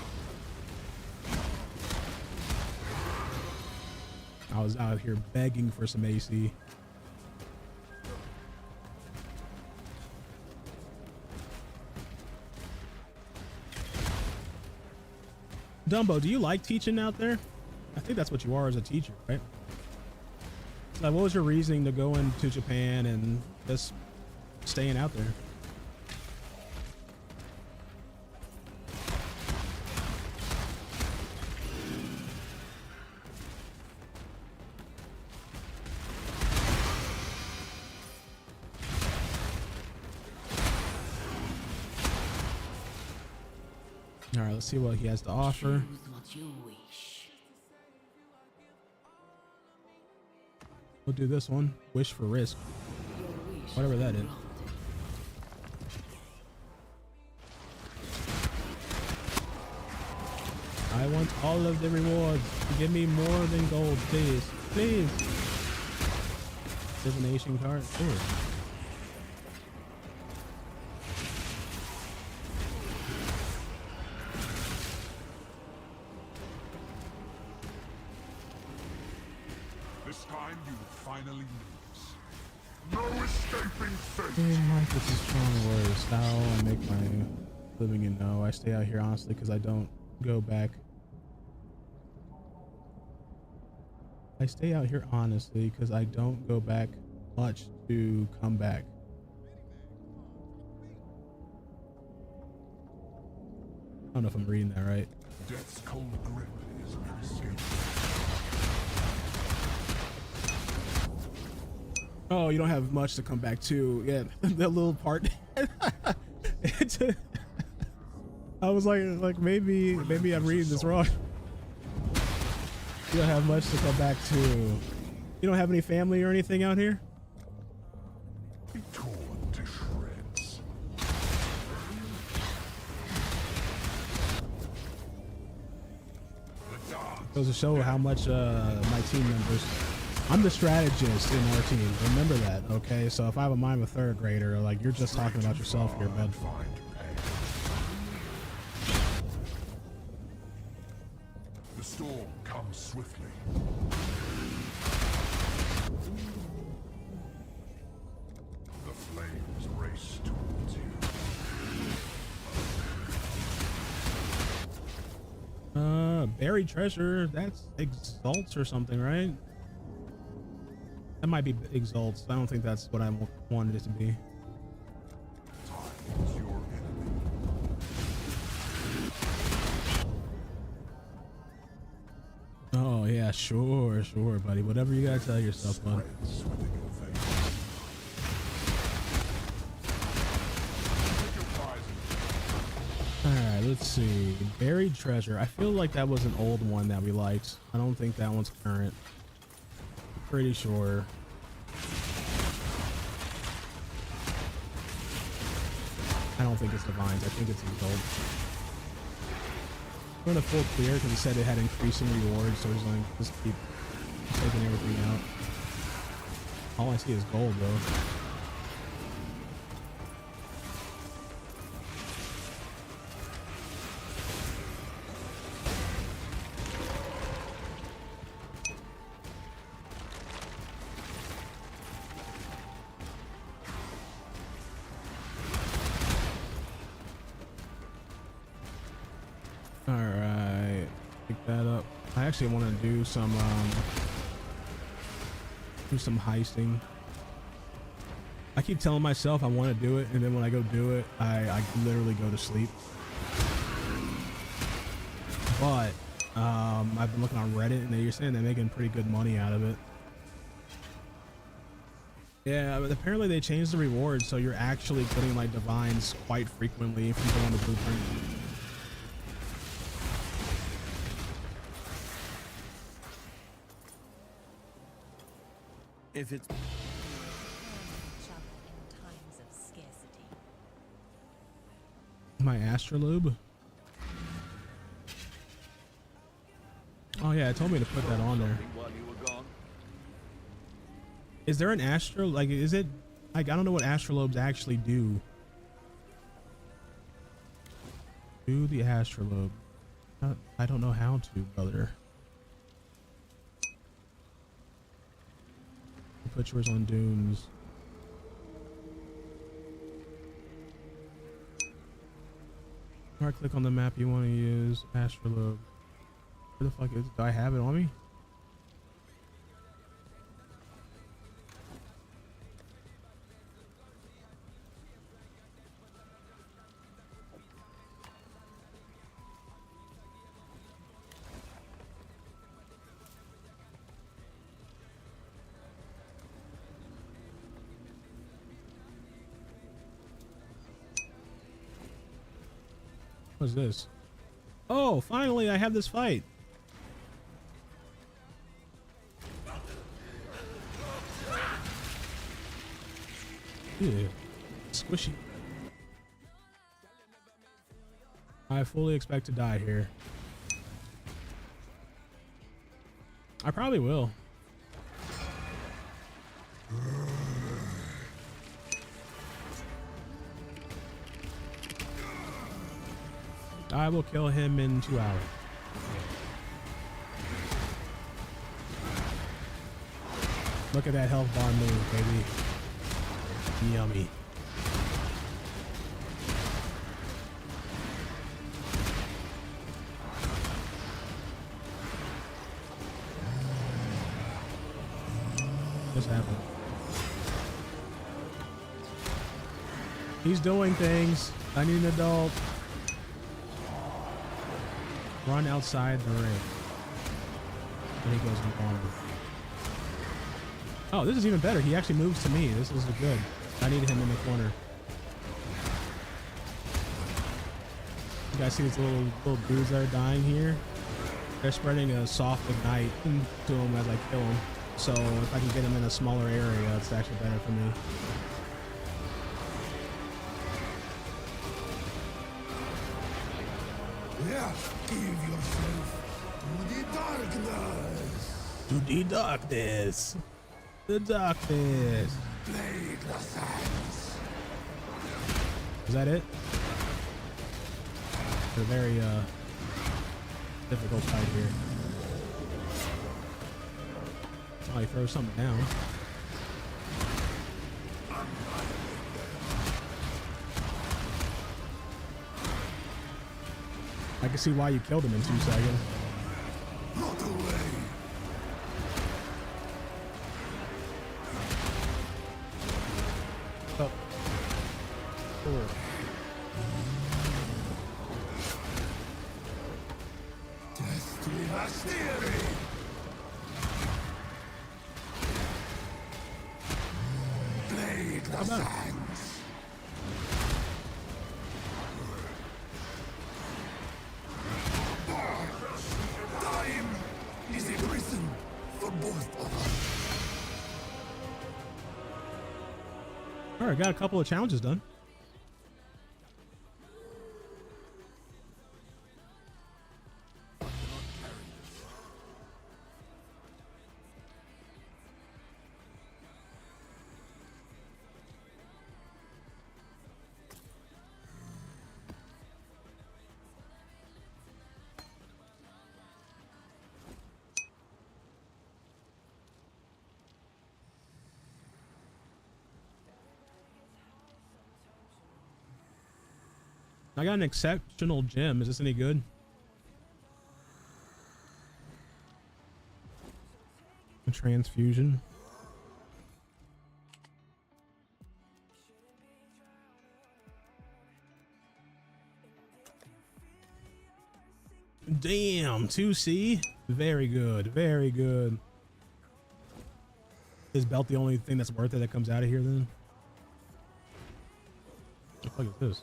I was out here begging for some AC. Dumbo, do you like teaching out there? I think that's what you are as a teacher, right? Like, what was your reasoning to go into Japan and just staying out there? All right, let's see what he has to offer. Choose what you wish. We'll do this one. Wish for risk. Your wish Whatever that is. granted. I want all of the rewards. Give me more than gold, please. Please. Divination card? Sure. This time you will finally lose. No escaping fate. Life is a strong words. How I make my living in no. I stay out here honestly because I don't go back. I stay out here honestly because I don't go back much to come back. I don't know if I'm reading that right. Death's cold grip is unescapable. Oh, you don't have much to come back to. Yeah, that little part. I was like maybe I'm reading this wrong. You don't have much to come back to. You don't have any family or anything out here? Be torn to shreds. The dark Goes to show how much my team members. I'm the strategist in our team. Remember that, okay? So if I have a mind of a third grader, like you're just talking about yourself here, bud. find pain. The storm comes swiftly. The flames race towards you. Buried treasure. That's exalts or something, right? That might be exalts. I don't think that's what I wanted it to be. Time is your enemy. Oh yeah, sure, buddy. Whatever you gotta tell yourself, bud. Spreads within your veins. Take your prize. All right, let's see. Buried treasure. I feel like that was an old one that we liked. I don't think that one's current. Pretty sure. I don't think it's divines. I think it's exalt. I'm gonna full clear because it said it had increasing rewards, so he's going to just keep taking everything out. All I see is gold, though. All right, pick that up. I actually want to do some heisting. I keep telling myself I want to do it, and then when I go do it, I literally go to sleep. But I've been looking on Reddit, and they're saying they're making pretty good money out of it. Yeah, but apparently they changed the rewards, so you're actually getting like divines quite frequently if you go on the blueprint. If it's Each other in times of scarcity. My astrolabe. Oh yeah, it told me to put that on there. while you were gone, Is there an astro? Like, is it? Like, I don't know what astrolabes actually do. Do the astrolabe? I don't know how to, brother. Put yours on dunes. Right click on the map you want to use. Astrolabe. Where the fuck is it? Do I have it on me? What's this? Oh, finally I have this fight. Ew. Squishy. I fully expect to die here. I probably will. I will kill him in 2 hours. Look at that health bar move, baby. Yummy. What's happening? He's doing things. I need an adult. Run outside the ring. And he goes in the corner. Oh, this is even better. He actually moves to me. This is good. I need him in the corner. You guys see these little dudes that are dying here? They're spreading a soft ignite to them as I kill them. So if I can get them in a smaller area, it's actually better for me. Yeah, give yourself to the darkness. To the darkness. The darkness. Blade the sands. Is that it? It's a very difficult fight here. Oh, he throws something down. I can see why you killed him in 2 seconds. Not away. Oh. Forward. Death to Vastiri. Blade the sands. Time is a prison for both of us. All right, got a couple of challenges done. I got an exceptional gem. Is this any good? A transfusion. Damn, 2C. Very good. Very good. Is belt the only thing that's worth it that comes out of here then? What the fuck is this?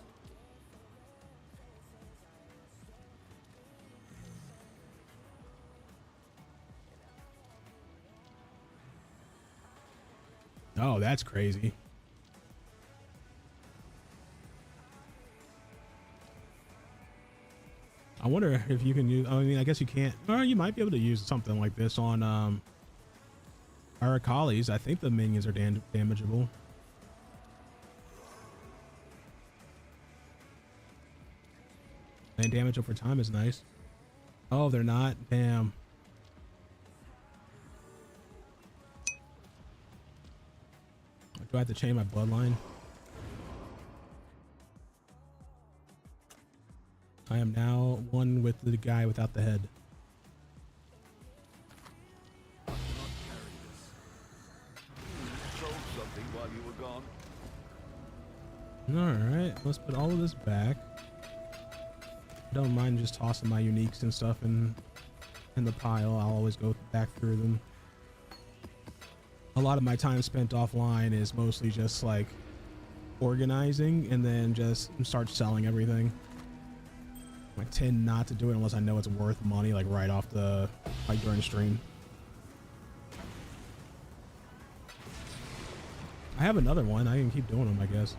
Oh, that's crazy. I wonder if you can use, I mean, I guess you can't, or you might be able to use something like this on Arakalis. I think the minions are damageable. And damage over time is nice. Oh, they're not? Damn. Do I have to change my bloodline? I am now one with the guy without the head. Sold something while you were gone. Alright, let's put all of this back. Don't mind just tossing my uniques and stuff in the pile. I'll always go back through them. A lot of my time spent offline is mostly just like organizing and then just start selling everything. I tend not to do it unless I know it's worth money, like right off the, like during the stream. I have another one. I can keep doing them, I guess.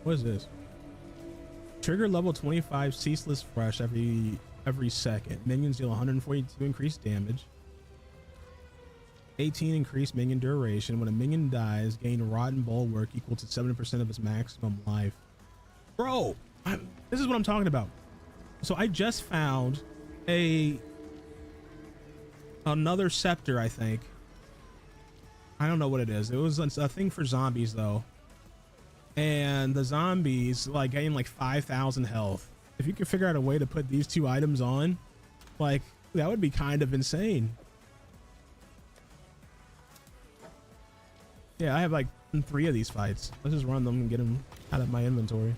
What is this? Trigger level 25 ceaseless fresh every second. Minions deal 142 increased damage. 18 increased minion duration. When a minion dies, gain rotten bulwark equal to 7% of its maximum life. Bro, this is what I'm talking about. So I just found another scepter, I think. I don't know what it is. It was a thing for zombies though. And the zombies like gain like 5,000 health. If you could figure out a way to put these two items on, like that would be kind of insane. Yeah, I have like 3 of these fights. Let's just run them and get them out of my inventory.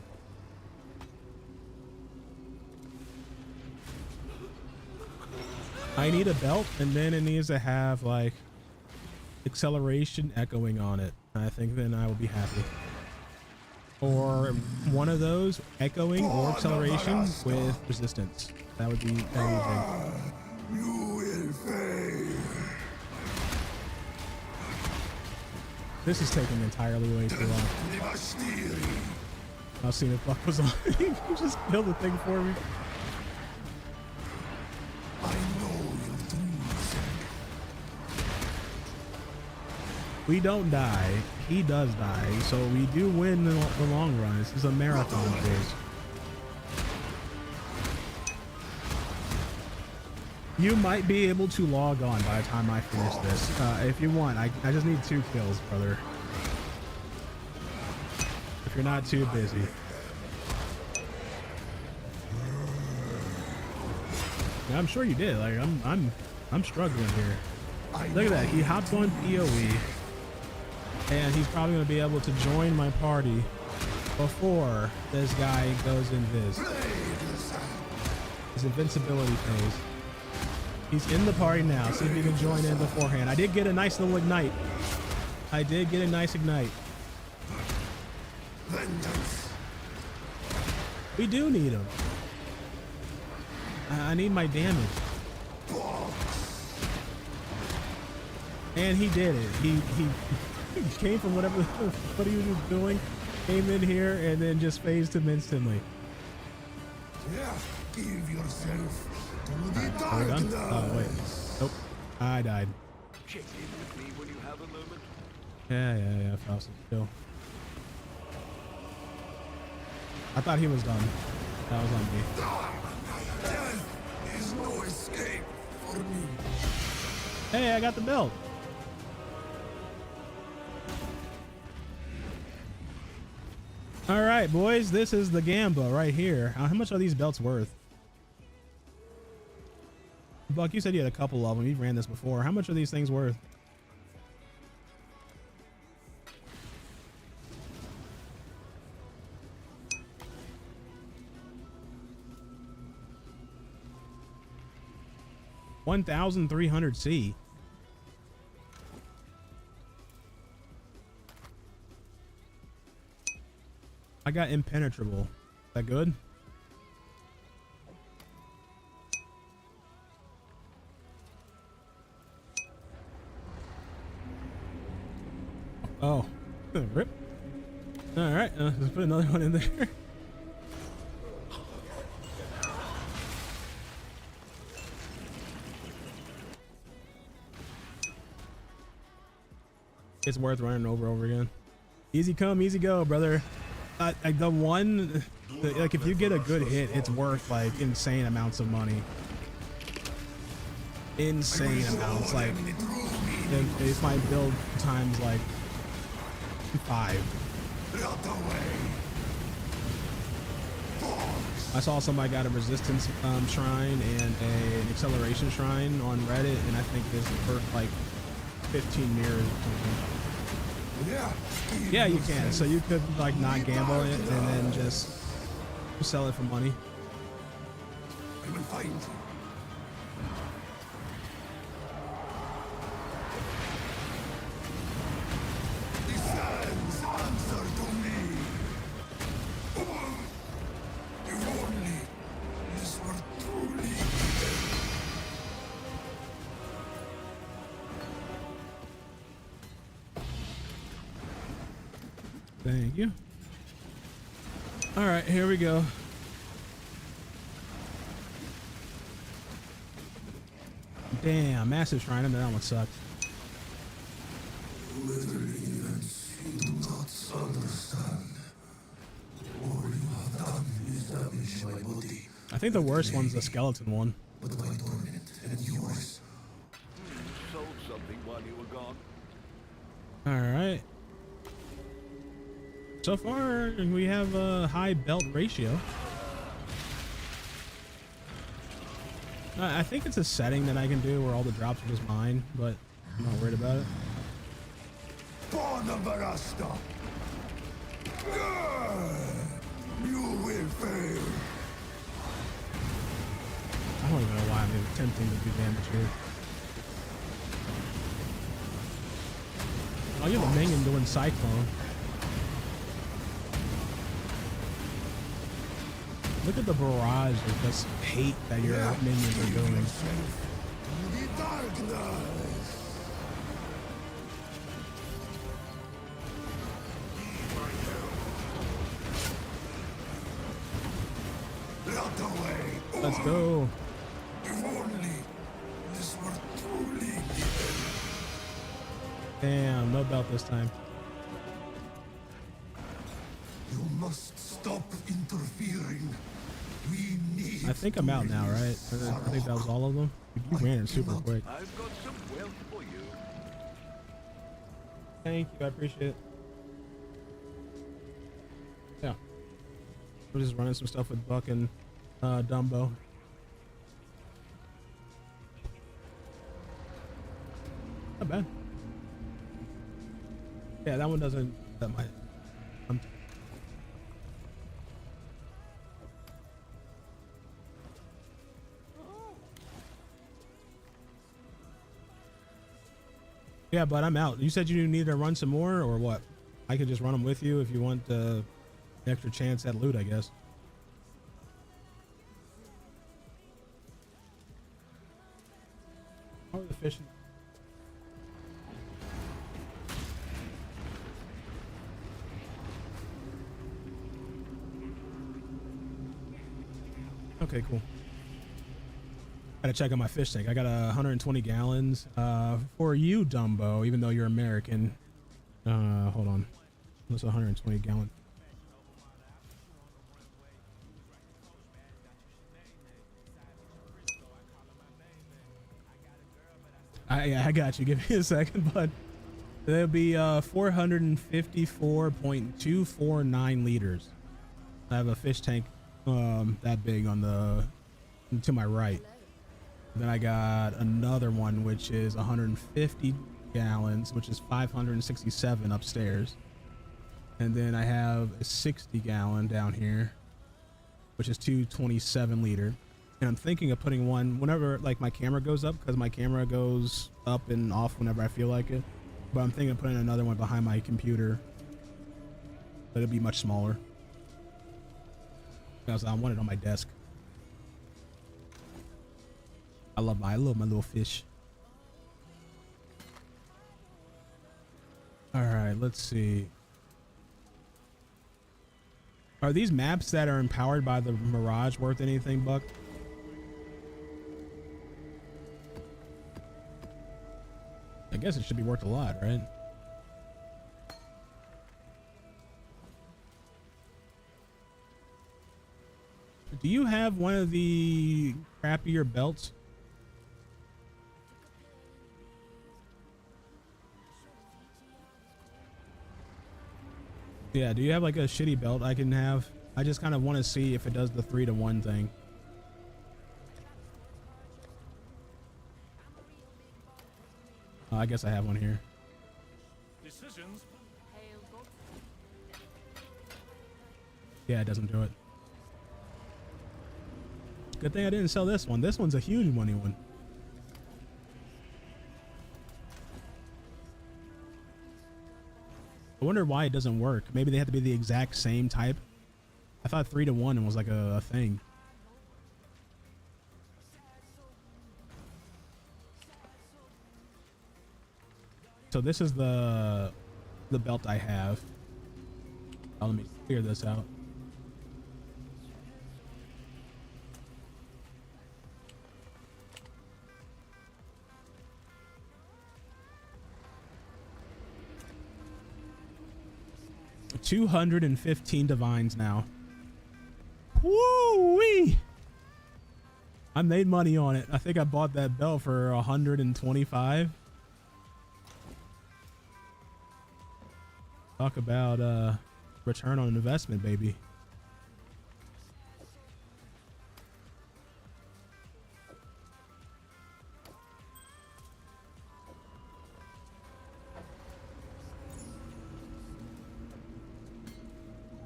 I need a belt, and then it needs to have like acceleration echoing on it. I think then I will be happy. Or one of those, echoing or acceleration with resistance. That would be amazing. You will fail. This is taking entirely way too long. I've seen if Buck was on. You just kill the thing for me. I know your dreams. We don't die. He does die. So we do win in the long run. This is a marathon race. You might be able to log on by the time I finish this. If you want, I just need 2 kills, brother. If you're not too busy. Yeah, I'm sure you did. Like I'm struggling here. Look at that. He hops on PoE, and he's probably gonna be able to join my party before this guy goes invis. His invincibility phase. He's in the party now. See if he can join in beforehand. I did get a nice little ignite. I did get a nice ignite. We do need him. I need my damage. And he did it. He came from whatever what he was doing, came in here and then just phased him instantly. Yeah, give yourself to the Are we done? Oh wait. Nope. I died. Check in with me when you have a moment. Yeah, Faust, chill. I thought he was done. That was on me. Death is no escape for me. Hey, I got the belt. All right, boys, this is the Gamba right here. How much are these belts worth? Buck, you said you had a couple of them. You ran this before. How much are these things worth? $1,300 C. I got impenetrable. Is that good? Oh, rip. All right, let's put another one in there. It's worth running over again. Easy come, easy go, brother. Like the one, like if you get a good hit, it's worth like insane amounts of money. Insane amounts. Like if my build times like 5. I saw somebody got a resistance shrine and an acceleration shrine on Reddit, and I think this is worth like 15 mirrors or something. Yeah, you can. So you could like not gamble it and then just sell it for money. I will find you. The sands answer to me. If only this were truly given. Thank you. All right, here we go. Damn, massive shrine. I mean, that one sucked. Little events you do not understand. All you have done is damage my body, I think the worst one's the skeleton one. but my torment and yours. Sold something while you were gone. All right. So far, we have a high belt ratio. I think it's a setting that I can do where all the drops are just mine, but I'm not worried about it. Born of Barasta! You will fail! I don't even know why I'm attempting to do damage here. Oh, you have a minion doing Cyclone. Look at the barrage of just hate that your minions are doing. The darkness! Out the way! Let's go. If only this were truly given. Damn, no belt this time. You must stop interfering. We need. I think I'm out now, right? I think that was all of them. You ran it super quick. I've got some wealth for you. Thank you, I appreciate it. Yeah. We're just running some stuff with Buck and Dumbo. Not bad. Yeah, that one doesn't. That might. Yeah, but I'm out. You said you need to run some more, or what? I could just run them with you if you want the extra chance at loot, I guess. How are the fishing? Okay, cool. Gotta check on my fish tank. I got 120 gallons. For you, Dumbo, even though you're American. Hold on. That's 120 gallon. I got you. Give me a second, bud. There'll be 454.249 liters. I have a fish tank that big on the to my right. Then I got another one which is 150 gallons, which is 567 upstairs. And then I have a 60 gallon down here, which is 227 liter. And I'm thinking of putting one whenever like my camera goes up, because my camera goes up and off whenever I feel like it. But I'm thinking of putting another one behind my computer. But it'll be much smaller. Because I want it on my desk. I love my little fish. All right, let's see. Are these maps that are empowered by the Mirage worth anything, Buck? I guess it should be worth a lot, right? Do you have one of the crappier belts? Yeah, do you have like a shitty belt I can have? I just kind of want to see if it does the 3-to-1 thing. I guess I have one here. Decisions. Yeah, it doesn't do it. Good thing I didn't sell this one. This one's a huge money one. I wonder why it doesn't work. Maybe they have to be the exact same type. I thought 3-to-1 was like a thing. So this is the belt I have. Oh, let me clear this out. $215 divines now. Woo-wee! I made money on it. I think I bought that belt for 125. Talk about return on investment, baby.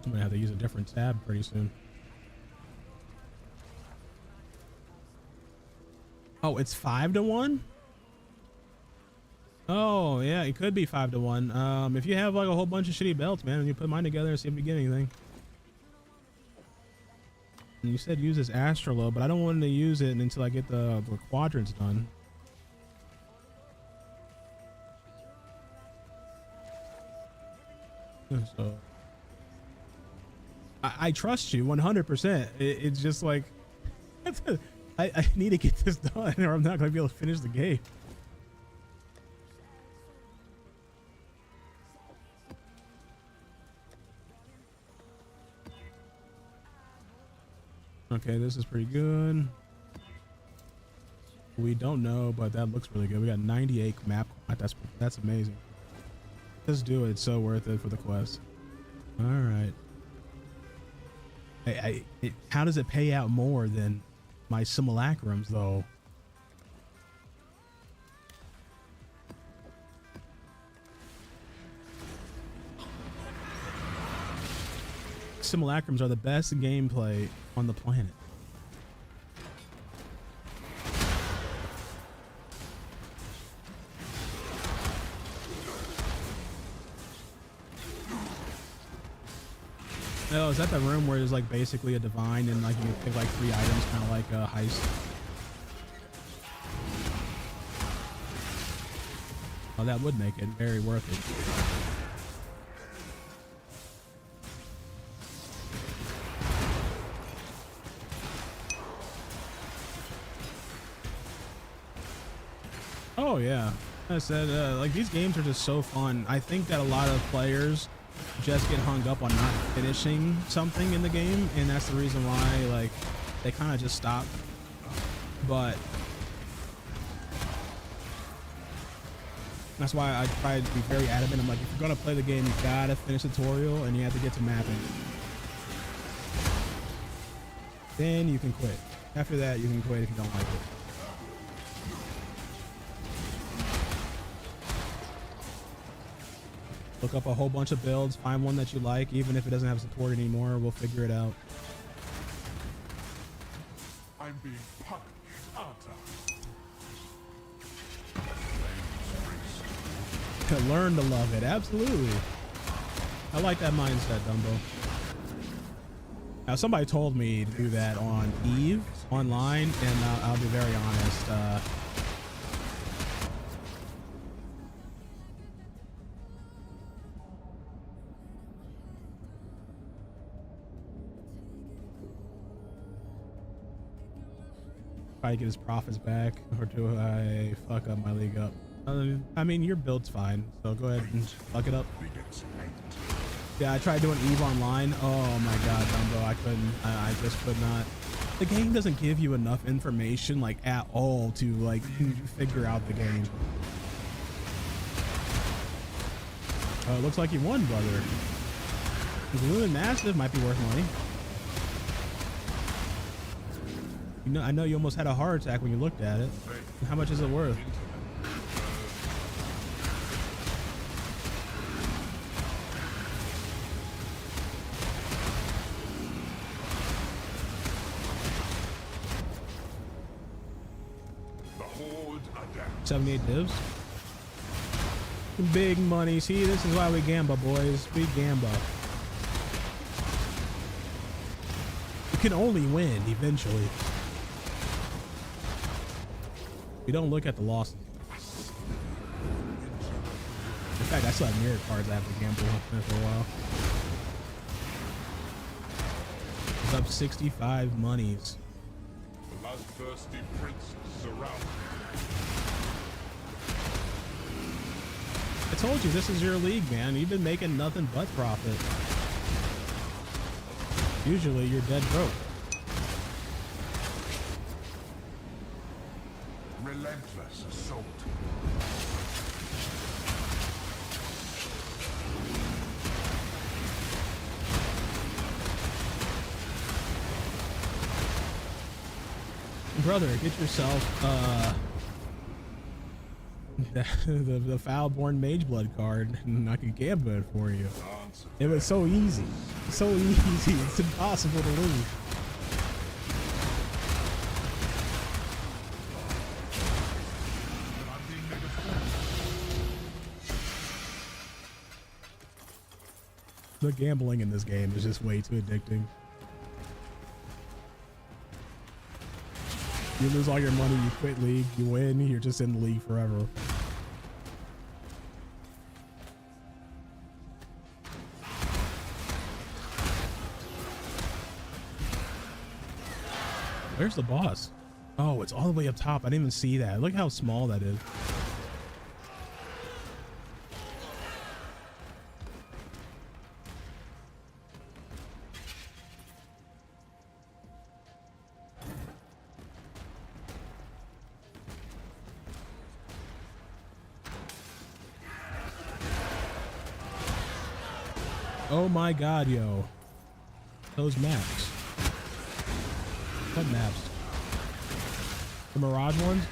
I'm gonna have to use a different tab pretty soon. Oh, it's 5-to-1? Oh, yeah, it could be 5-to-1. If you have like a whole bunch of shitty belts, man, and you put mine together and see if you get anything. And you said use this Astrolo, but I don't want to use it until I get the quadrants done. So I trust you 100%. It's just like I need to get this done or I'm not going to be able to finish the game. Okay, this is pretty good. We don't know, but that looks really good. We got 98 map. That's amazing. Let's do it. It's so worth it for the quest. All right. How does it pay out more than my simulacrums, though? Simulacrums are the best gameplay on the planet. Oh, is that the room where there's like basically a divine and like you can pick like 3 items, kind of like a heist? Oh, that would make it very worth it. Oh yeah, I said like these games are just so fun. I think that a lot of players just get hung up on not finishing something in the game, and that's the reason why like they kind of just stop. But that's why I try to be very adamant. I'm like, if you're gonna play the game, you gotta finish the tutorial and you have to get to mapping. Then you can quit. After that, you can quit if you don't like it. Look up a whole bunch of builds, find one that you like, even if it doesn't have support anymore, we'll figure it out. I'm being punished, aren't I? Learn to love it, absolutely. I like that mindset, Dumbo. Now, somebody told me to do that on Eve online, and I'll be very honest. Probably get his profits back, or do I fuck up my league up? I mean, your build's fine, so go ahead and fuck it up. Yeah, I tried doing Eve online. Oh my god, Dumbo, I couldn't. I just could not. The game doesn't give you enough information, like, at all to, like, figure out the game. Oh, it looks like you won, brother. Lumen Massive might be worth money. You know, I know you almost had a heart attack when you looked at it. How much is it worth? The horde adapt. 78 divs. Big money. See, this is why we gamble, boys. We gamble. You can only win eventually. We don't look at the losses. In fact, I still have mirror cards I have to gamble for a while. It's up 65 monies. Bloodthirsty princes surround. I told you, this is your league, man. You've been making nothing but profit. Usually you're dead broke. Relentless assault. Brother, get yourself the Foulborn Mageblade card, and I could gamble it for you. It was so easy. So easy. It's impossible to lose. The gambling in this game is just way too addicting. You lose all your money, you quit league, you win, you're just in the league forever. Where's the boss? Oh, it's all the way up top. I didn't even see that. Look how small that is. Oh my god, yo. Those maps. What maps? The Mirage ones?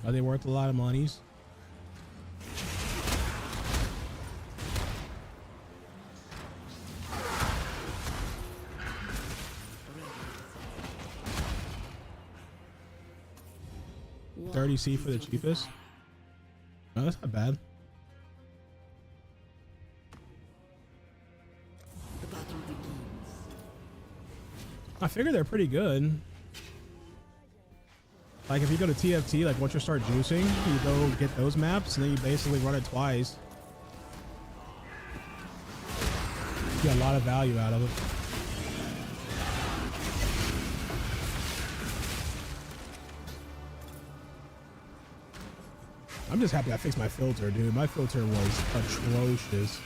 Are they worth a lot of monies? $30C for the cheapest? No, that's not bad. The battle begins. I figure they're pretty good. Like if you go to TFT, like once you start juicing, you go get those maps and then you basically run it twice. You get a lot of value out of it. I'm just happy I fixed my filter, dude. My filter was atrocious.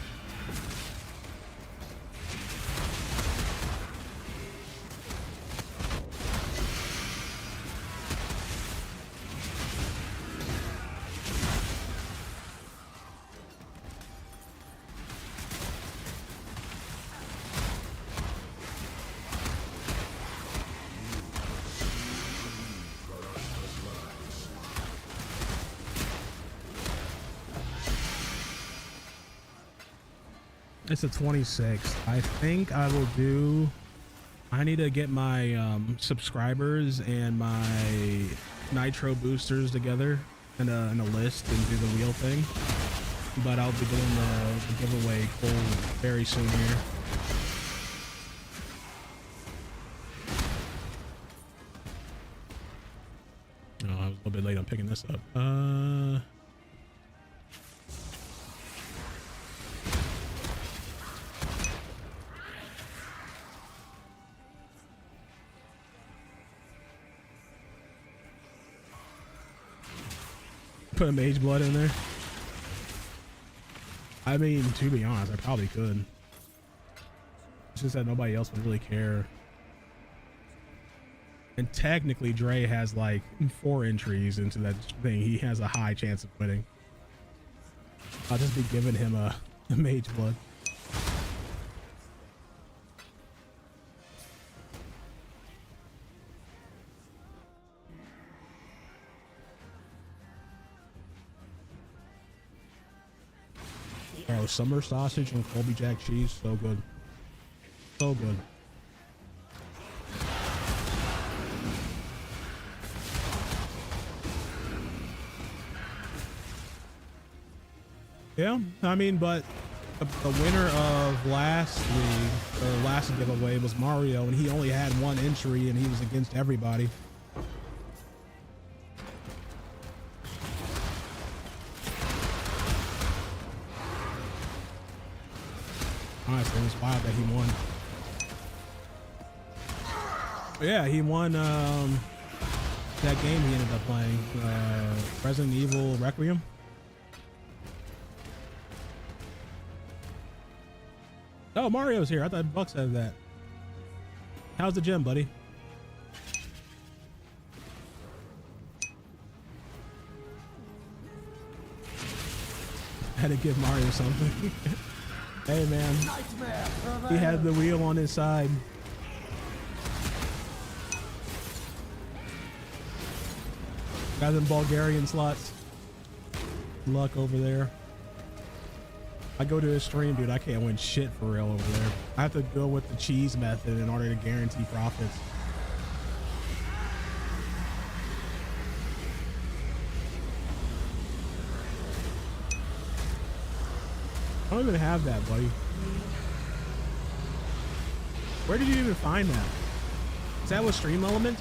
It's the 26th. I think I will do. I need to get my subscribers and my nitro boosters together in a list and do the wheel thing. but I'll be doing the giveaway goal very soon here. Oh, I was a little bit late on picking this up. Put a mage blood in there. I mean, to be honest, I probably could. It's just that nobody else would really care. And technically, Dre has like 4 entries into that thing. He has a high chance of winning. I'll just be giving him a mage blood. Oh, summer sausage and Colby Jack cheese, so good. So good. Yeah, I mean, but the winner of last league, or last giveaway, was Mario, and he only had 1 entry, and he was against everybody. Honestly, it was wild that he won. But yeah, he won that game he ended up playing, Resident Evil Requiem. Oh, Mario's here. I thought Buck said that. How's the gym, buddy? Had to give Mario something. Hey, man. He had the wheel on his side. Got them Bulgarian slots. Luck over there. I go to a stream, dude. I can't win shit for real over there. I have to go with the cheese method in order to guarantee profits. I don't even have that, buddy. Where did you even find that? Is that with Stream Element?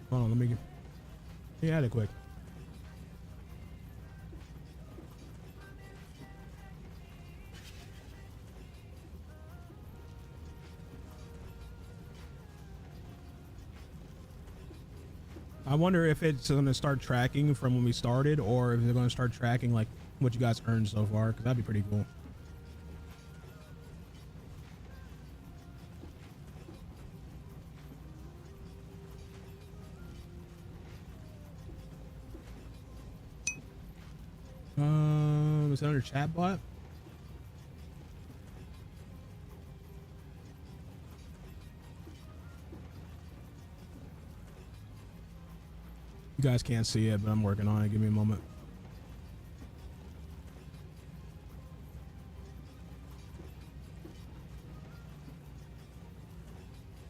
Hold on, let me get. He had it quick. I wonder if it's going to start tracking from when we started, or if they're going to start tracking like what you guys earned so far, because that'd be pretty cool. Is it under chat bot? You guys can't see it, but I'm working on it. Give me a moment.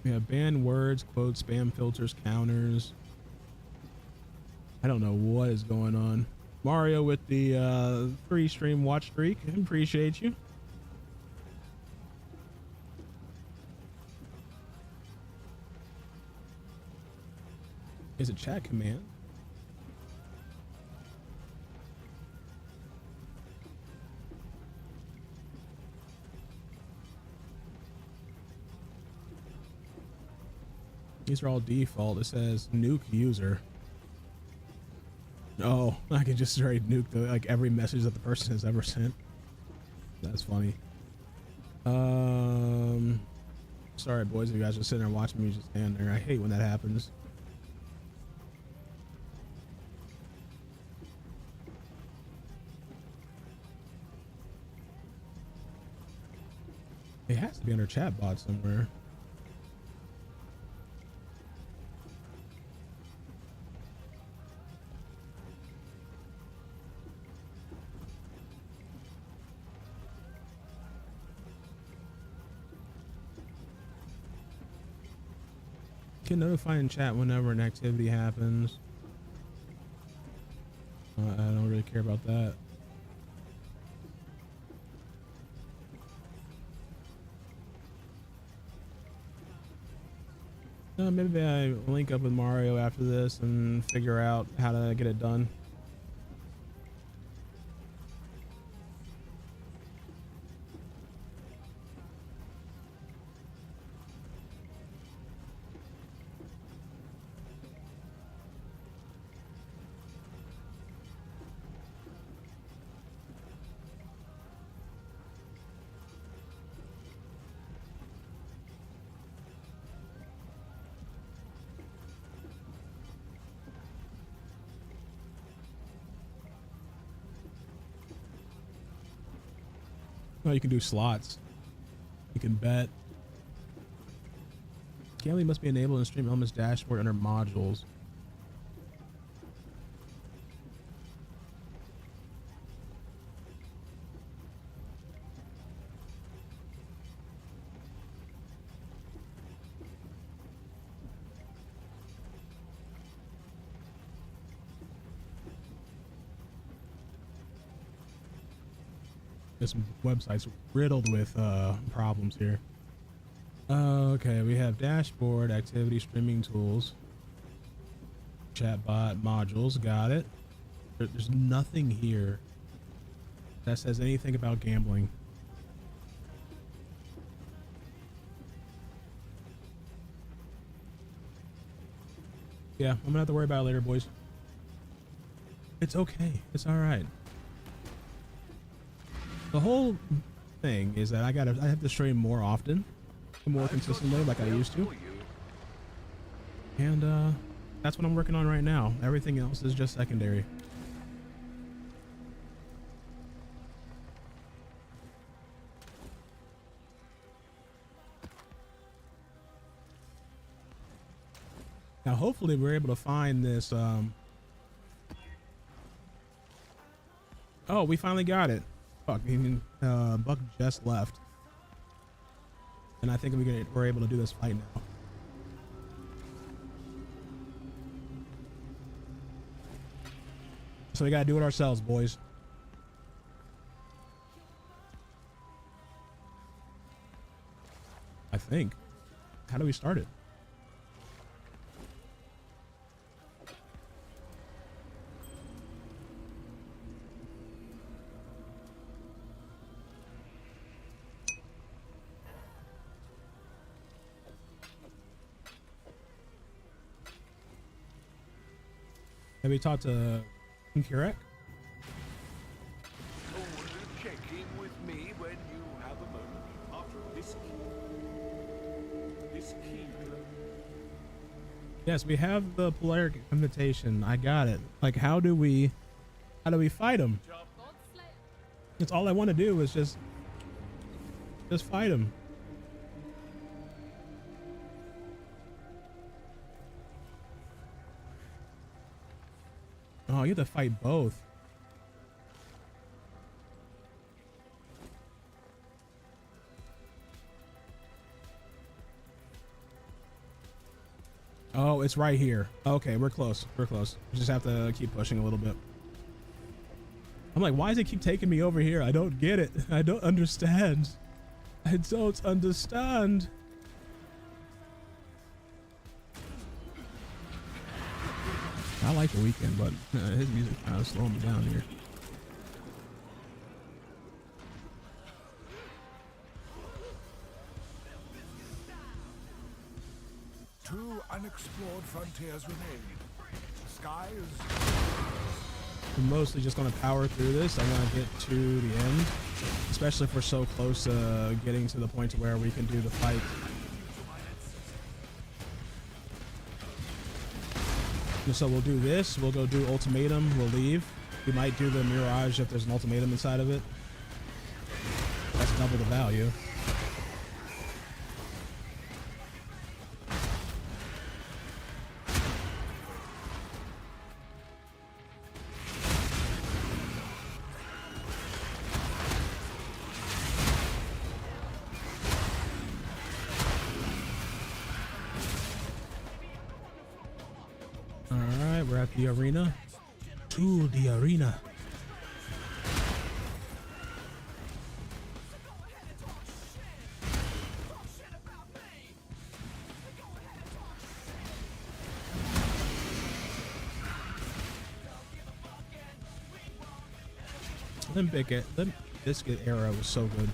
We have banned words, quotes, spam filters, counters. I don't know what is going on. Mario with the free stream watch streak. Appreciate you. Is it chat command? These are all default. It says nuke user. Oh, I can just straight nuke the, like every message that the person has ever sent. That's funny. Sorry, boys, if you guys are sitting there watching me just stand there. I hate when that happens. It has to be under chat bot somewhere. Get notified in chat whenever an activity happens. I don't really care about that. Maybe I link up with Mario after this and figure out how to get it done. Oh, you can do slots. You can bet. Gambling must be enabled in Stream Elements dashboard under modules. This website's riddled with problems here. Okay, we have dashboard, activity, streaming tools, chatbot, modules. Got it. There's nothing here that says anything about gambling. Yeah, I'm gonna have to worry about it later, boys. It's okay. It's all right. The whole thing is that I have to stream more often, more consistently, like I used to. And that's what I'm working on right now. Everything else is just secondary. Now, hopefully we're able to find this. Oh, we finally got it. Fuck, Buck just left. And I think we're able to do this fight now. So we gotta do it ourselves, boys. I think. How do we start it? Have we talked to Kirek? Check in with me when you have a moment. After this key. Yes, we have the Polaric invitation. I got it. Like, how do we fight him? It's all I want to do is just fight him. Oh, you have to fight both. Oh, it's right here. Okay, we're close. We're close. We just have to keep pushing a little bit. I'm like, why does it keep taking me over here? I don't get it. I don't understand. I don't understand. I like The Weeknd, but his music kind of slowing me down here. Two unexplored frontiers remain. The sky is... I'm mostly just going to power through this. I want to get to the end, especially if we're so close to getting to the point where we can do the fight. So we'll do this. We'll go do ultimatum. We'll leave. We might do the Mirage if there's an ultimatum inside of it. That's double the value. we're at the arena. To the arena. Limp Biscuit era was so good.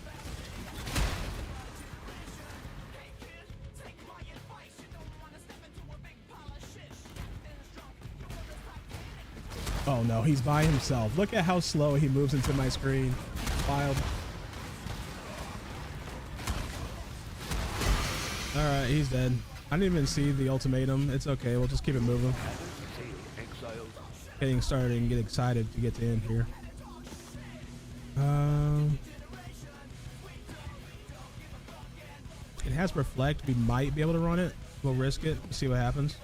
Oh no, he's by himself. Look at how slow he moves into my screen. Wild. Alright, he's dead. I didn't even see the ultimatum. It's okay, we'll just keep it moving. Getting started and get excited to get to end here. It has reflect. We might be able to run it. We'll risk it. See what happens.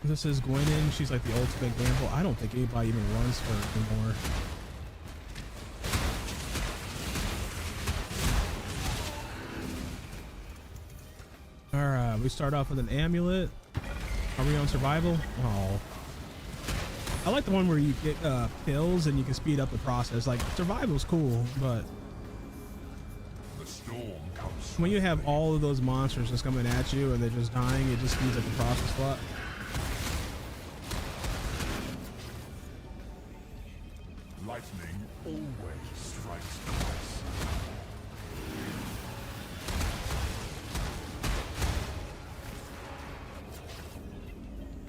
This is Gwenin. She's like the ultimate gamble. I don't think anybody even runs her anymore. Alright, we start off with an amulet. Are we on survival? Oh. I like the one where you get pills and you can speed up the process. Like, survival's cool, but The storm comes. when you have all of those monsters just coming at you and they're just dying, it just speeds up the process a lot. Lightning always strikes twice.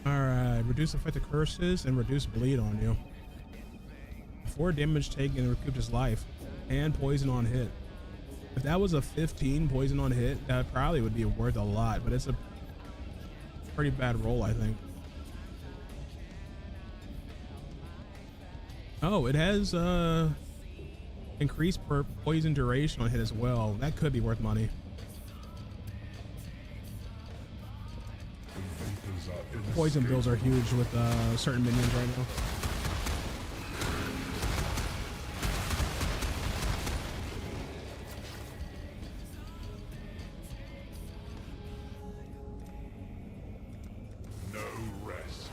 Alright, reduce effect of curses and reduce bleed on you. 4 damage taken and recoup his life. And poison on hit. If that was a 15 poison on hit, that probably would be worth a lot, but it's a pretty bad roll, I think. Oh, it has increased per poison duration on hit as well. That could be worth money. The vapors are Poison bills are huge with certain minions right now. no rest.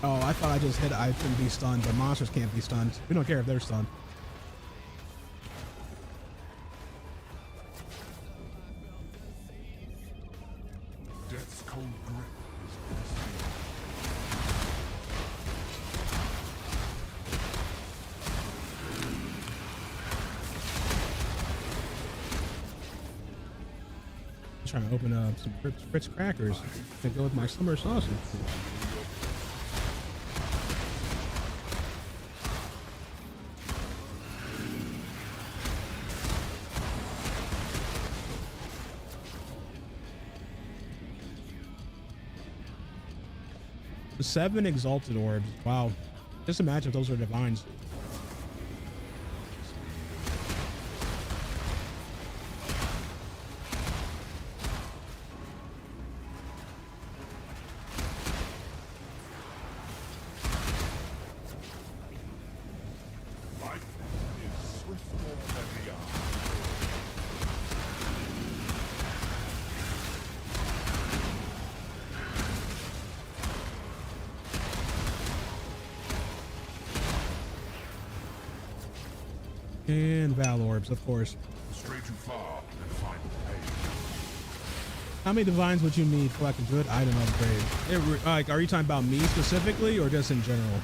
Oh, I thought I just hit I couldn't be stunned, but monsters can't be stunned. We don't care if they're stunned. Death's cold grip is blessed. I'm trying to open up some Fritz crackers to go with my summer sausage. The 7 exalted orbs. Wow. Just imagine if those are divines. Lightning is swifter than the eye. And Val orbs, of course. Stray too far and find pain. How many divines would you need for like a good item upgrade? Like, are you talking about me specifically or just in general?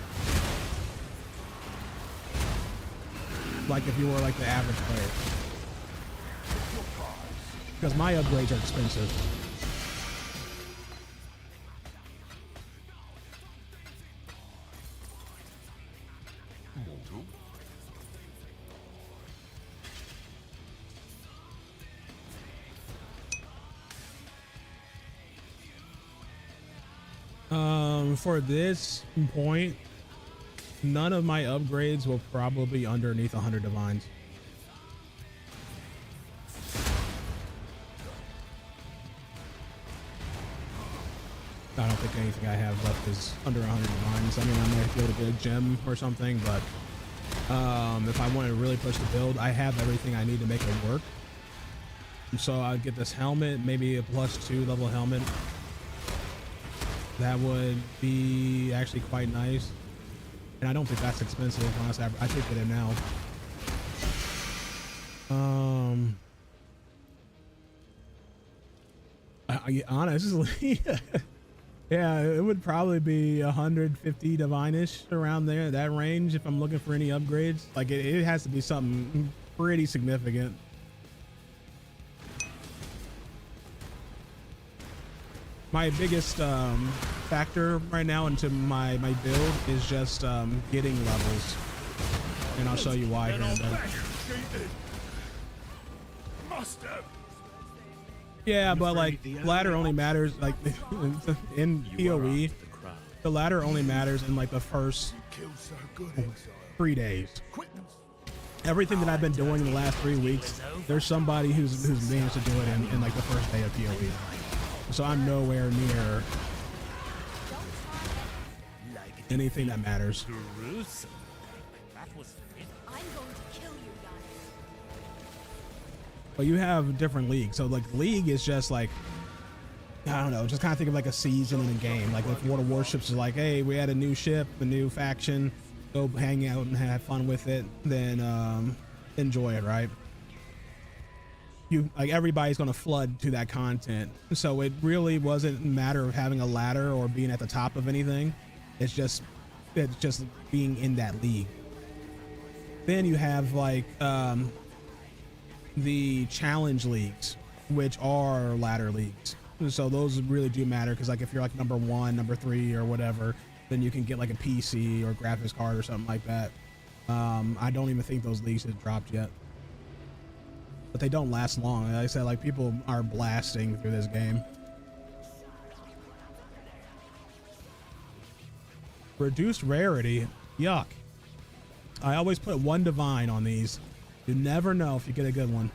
Like if you were like the average player? Because my upgrades are expensive. Mortal. For this point, none of my upgrades will probably be underneath 100 divines. I don't think anything I have left is under 100 divines. I mean, I might be able to get a gem or something, but if I want to really push the build, I have everything I need to make it work. So I'd get this helmet, maybe a +2 level helmet. That would be actually quite nice. And I don't think that's expensive, honestly. I could get it now. Honestly, yeah, it would probably be 150 divine-ish around there, that range, if I'm looking for any upgrades. Like, it has to be something pretty significant. My biggest factor right now into my build is just getting levels, and I'll show you why here in a minute. Must have. Yeah, but like ladder only matters like in PoE. The ladder only matters in like the first Kill so good, exile. 3 days. Quick. Everything that I've been doing in the last 3 weeks, there's somebody who's managed to do it in like the first day of PoE. So I'm nowhere near anything that matters. Gruesome. That was fit. I'm going to kill you guys. But you have different leagues. So like league is just like, I don't know, just kind of think of like a season in a game. Like World of Warships is like, hey, we had a new ship, a new faction, go hang out and have fun with it, then enjoy it, right? You like everybody's gonna flood to that content. So it really wasn't a matter of having a ladder or being at the top of anything. It's just being in that league. Then you have like the challenge leagues, which are ladder leagues. So those really do matter because like if you're like number 1, number 3 or whatever, then you can get like a PC or graphics card or something like that. I don't even think those leagues have dropped yet, but they don't last long. Like I said, like people are blasting through this game. Reduced rarity, yuck. I always put 1 divine on these. You never know if you get a good one.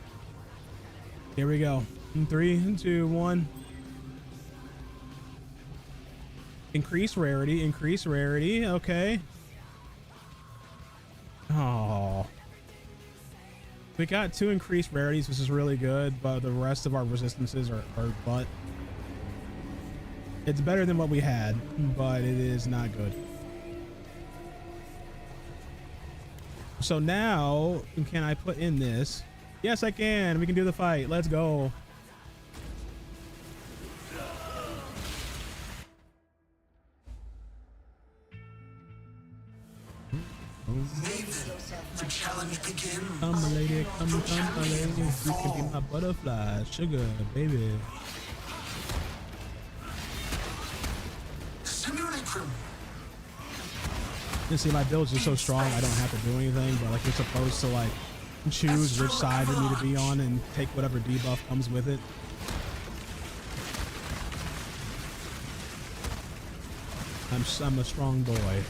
Here we go. 3, 2, 1. Increase rarity, okay. Oh. We got 2 increased rarities, which is really good, but the rest of our resistances are butt. It's better than what we had, but it is not good. So now, can I put in this? Yes, I can. We can do the fight. Let's go. The challenge begins. Come, lady, come, lady. You can be my butterfly, sugar, baby. Simulacrum. You see, my builds are so strong, I don't have to do anything, but like you're supposed to like choose which side you need to be on and take whatever debuff comes with it. I'm a strong boy.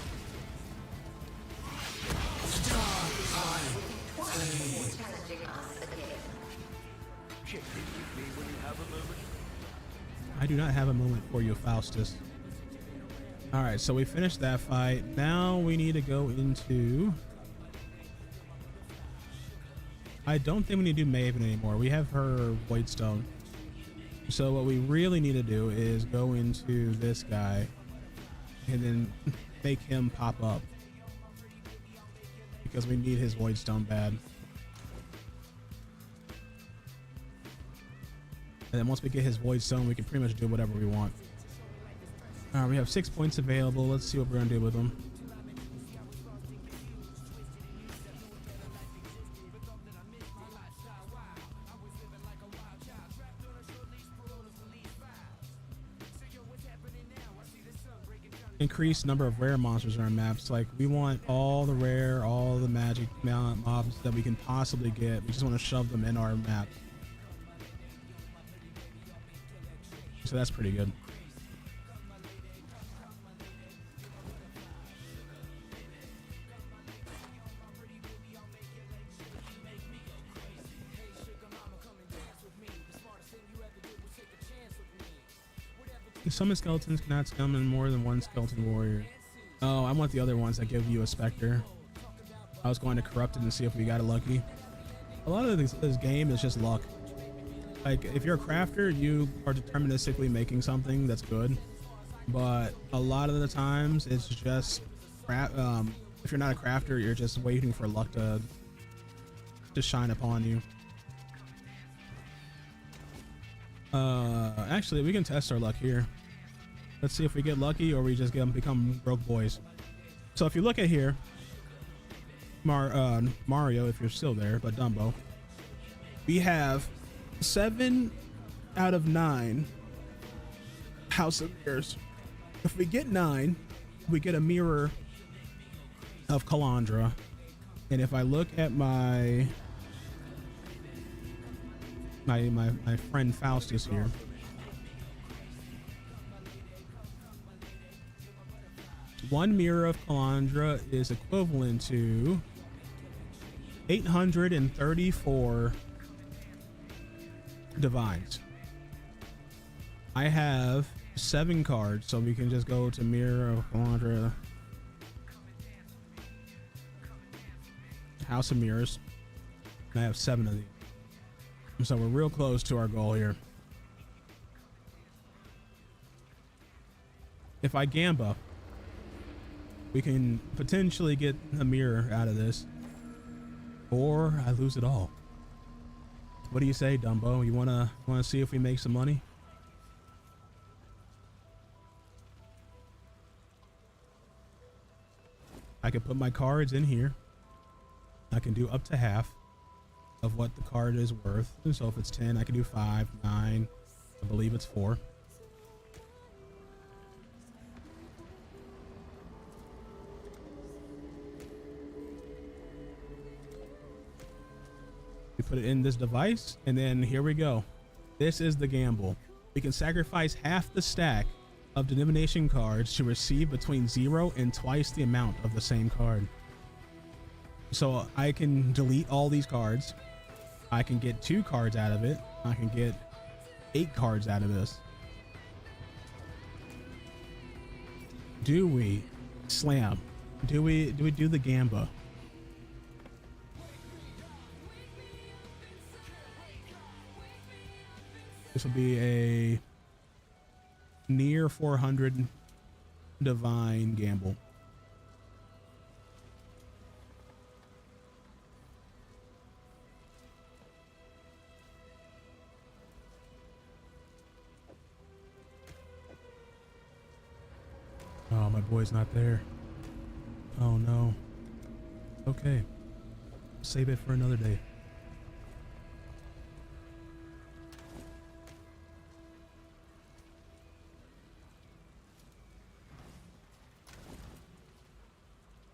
I do not have a moment for you, Faustus. All right, so we finished that fight. Now we need to go into... I don't think we need to do Maven anymore. We have her Voidstone. So what we really need to do is go into this guy and then make him pop up, because we need his Voidstone bad. And then once we get his Voidstone, we can pretty much do whatever we want. All right, we have 6 points available. Let's see what we're gonna do with them. Increase number of rare monsters on our maps. Like, we want all the rare, all the magic mobs that we can possibly get. We just want to shove them in our map. So that's pretty good. Summon skeletons cannot summon more than one skeleton warrior. Oh, I want the other ones that give you a specter. I was going to corrupt it and see if we got it lucky. A lot of this game is just luck. Like, if you're a crafter, you are deterministically making something that's good. But a lot of the times, it's just if you're not a crafter, you're just waiting for luck to shine upon you. Actually, we can test our luck here. Let's see if we get lucky or we just become broke boys. So if you look at here, Mario, if you're still there, but Dumbo, we have 7 out of 9 House of Mirrors. If we get 9, we get a mirror of Calandra. And if I look at my friend Faustus here, one mirror of Calandra is equivalent to 834 divines. I have 7 cards, so we can just go to Mirror of Calandra, House of Mirrors. I have 7 of these, so we're real close to our goal here. If I Gamba, we can potentially get a mirror out of this, or I lose it all. What do you say, Dumbo? You wanna see if we make some money? I can put my cards in here. I can do up to half of what the card is worth. So if it's 10, I can do 5, 9, I believe it's 4. We put it in this device, and then here we go. This is the gamble. We can sacrifice half the stack of divination cards to receive between 0 and twice the amount of the same card. So I can delete all these cards. I can get 2 cards out of it. I can get 8 cards out of this. Do we slam? Do we do the Gamba? This will be a near 400 divine gamble. Oh, my boy's not there. Oh no. Okay. Save it for another day.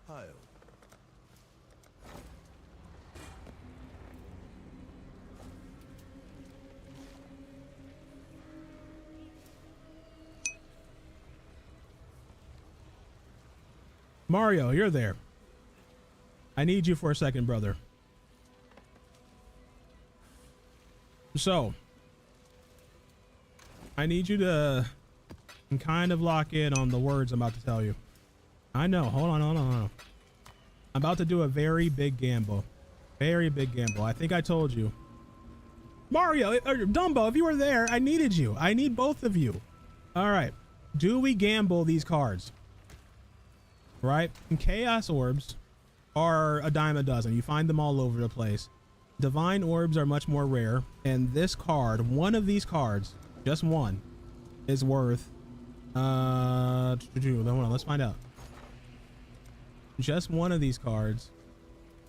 Hail. Mario, you're there. I need you for a second, brother. So, I need you to kind of lock in on the words I'm about to tell you. I know. Hold on. I'm about to do a very big gamble. Very big gamble. I think I told you. Mario, or Dumbo, if you were there, I needed you. I need both of you. All right. Do we gamble these cards? Right? And Chaos Orbs are a dime a dozen. You find them all over the place. Divine Orbs are much more rare. And this card, one of these cards, just one, is worth... hold on, let's find out. Just one of these cards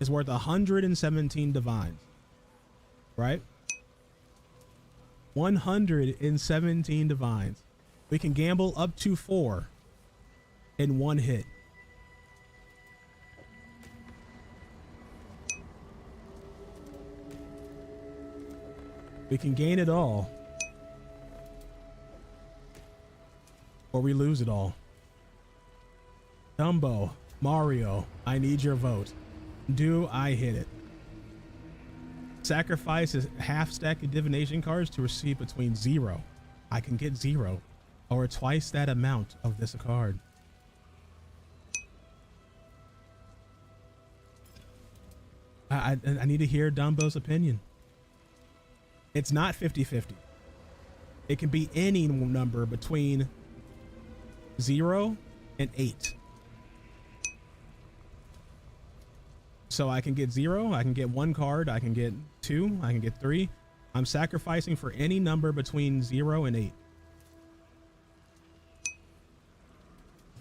is worth 117 divines. Right? 117 divines. We can gamble up to 4 in one hit. We can gain it all, or we lose it all. Dumbo, Mario, I need your vote. Do I hit it? Sacrifice a half stack of divination cards to receive between 0. I can get 0. or twice that amount of this card. I need to hear Dumbo's opinion. It's not 50-50. It can be any number between 0 and 8. So I can get 0, I can get 1 card, I can get 2, I can get 3. I'm sacrificing for any number between 0 and 8.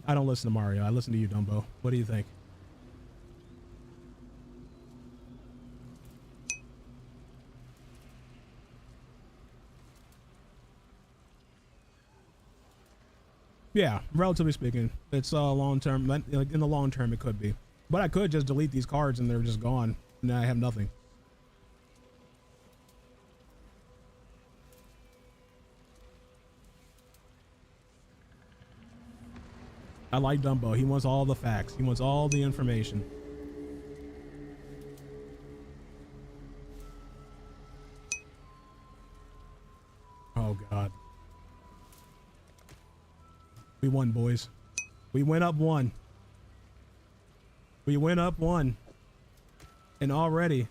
I don't listen to Mario. I listen to you, Dumbo. What do you think? Yeah, relatively speaking, it's long term. Like in the long term, it could be, but I could just delete these cards and they're just gone. Now I have nothing. I like Dumbo. He wants all the facts. He wants all the information. Oh God. We won, boys. We went up 1. We went up 1. And already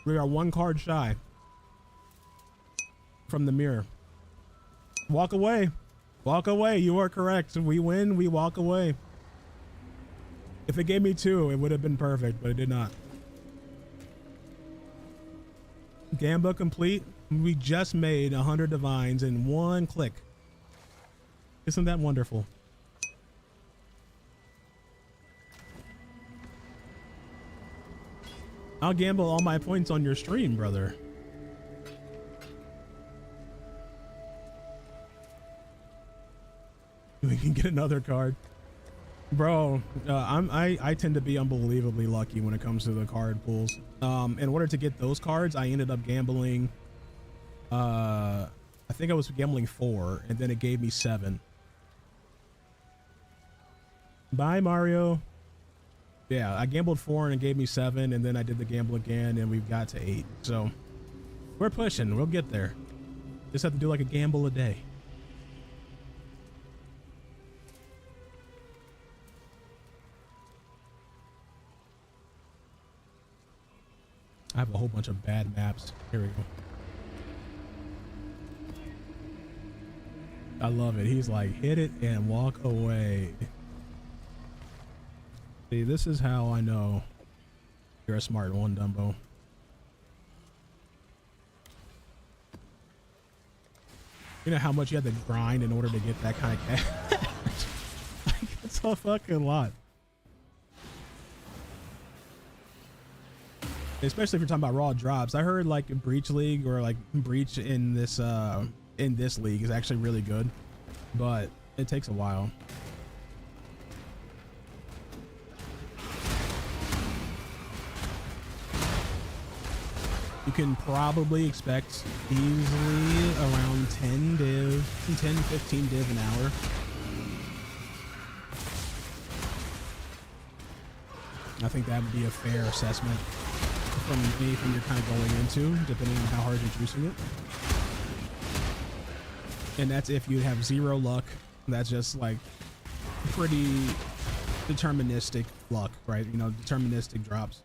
we are 1 card shy from the mirror. Walk away. Walk away. You are correct. We win. We walk away. If it gave me 2, it would have been perfect, but it did not. Gamba complete. We just made 100 divines in 1 click. Isn't that wonderful? I'll gamble all my points on your stream, brother. We can get another card. Bro, I tend to be unbelievably lucky when it comes to the card pools. In order to get those cards, I ended up gambling, I think I was gambling 4, and then it gave me 7. Bye, Mario. Yeah, I gambled 4 and it gave me 7, and then I did the gamble again and we've got to 8. So we're pushing. We'll get there. Just have to do like a gamble a day. I have a whole bunch of bad maps. Here we go. I love it. He's like, hit it and walk away. See, this is how I know you're a smart one, Dumbo. You know how much you have to grind in order to get that kind of cash? Like, it's a fucking lot. Especially if you're talking about raw drops. I heard like Breach League or like Breach in this league is actually really good, but it takes a while. You can probably expect easily around 10, 15 div an hour. I think that would be a fair assessment from anything you're kind of going into, depending on how hard you're juicing it. And that's if you have 0 luck. That's just like pretty deterministic luck, right? You know, deterministic drops.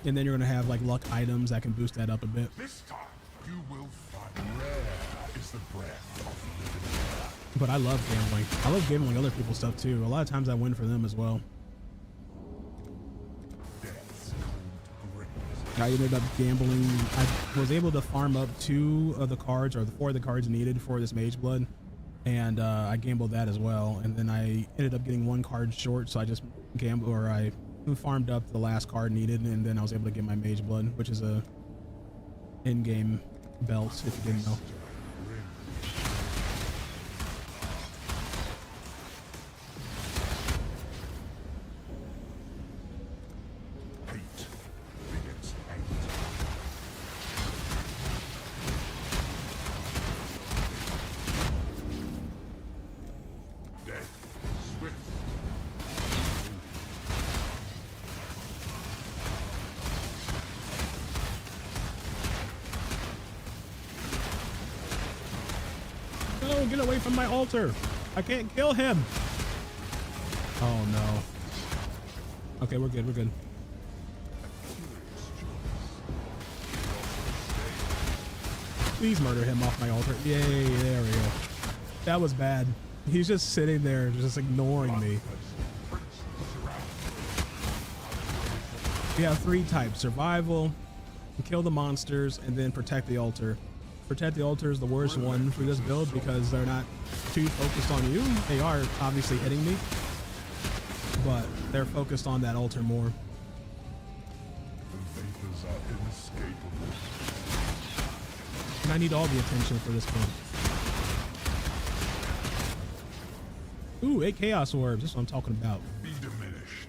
And then you're going to have like luck items that can boost that up a bit. This time you will find rare is the breath of living. But I love gambling. I love gambling other people's stuff too. A lot of times I win for them as well. Death's cold grip. I ended up gambling. I was able to farm up 2 of the cards, or the 4 of the cards needed for this Mage Blood. And I gambled that as well. And then I ended up getting 1 card short, so I just gambled, or I farmed up the last card needed, and then I was able to get my Mage Blood, which is a in-game belt, if you didn't know. Hate begets hate. Death swift. No, get away from my altar. I can't kill him. Oh no. Okay, we're good. We're good. Please murder him off my altar. Yay, there we go. That was bad. He's just sitting there, just ignoring me. We have 3 types: survival, kill the monsters, and then protect the altar. Protect the altar is the worst one for this build because they're not too focused on you. They are obviously hitting me, but they're focused on that altar more. The vapors are inescapable. And I need all the attention for this one. Ooh, 8 chaos orbs. That's what I'm talking about. Be diminished.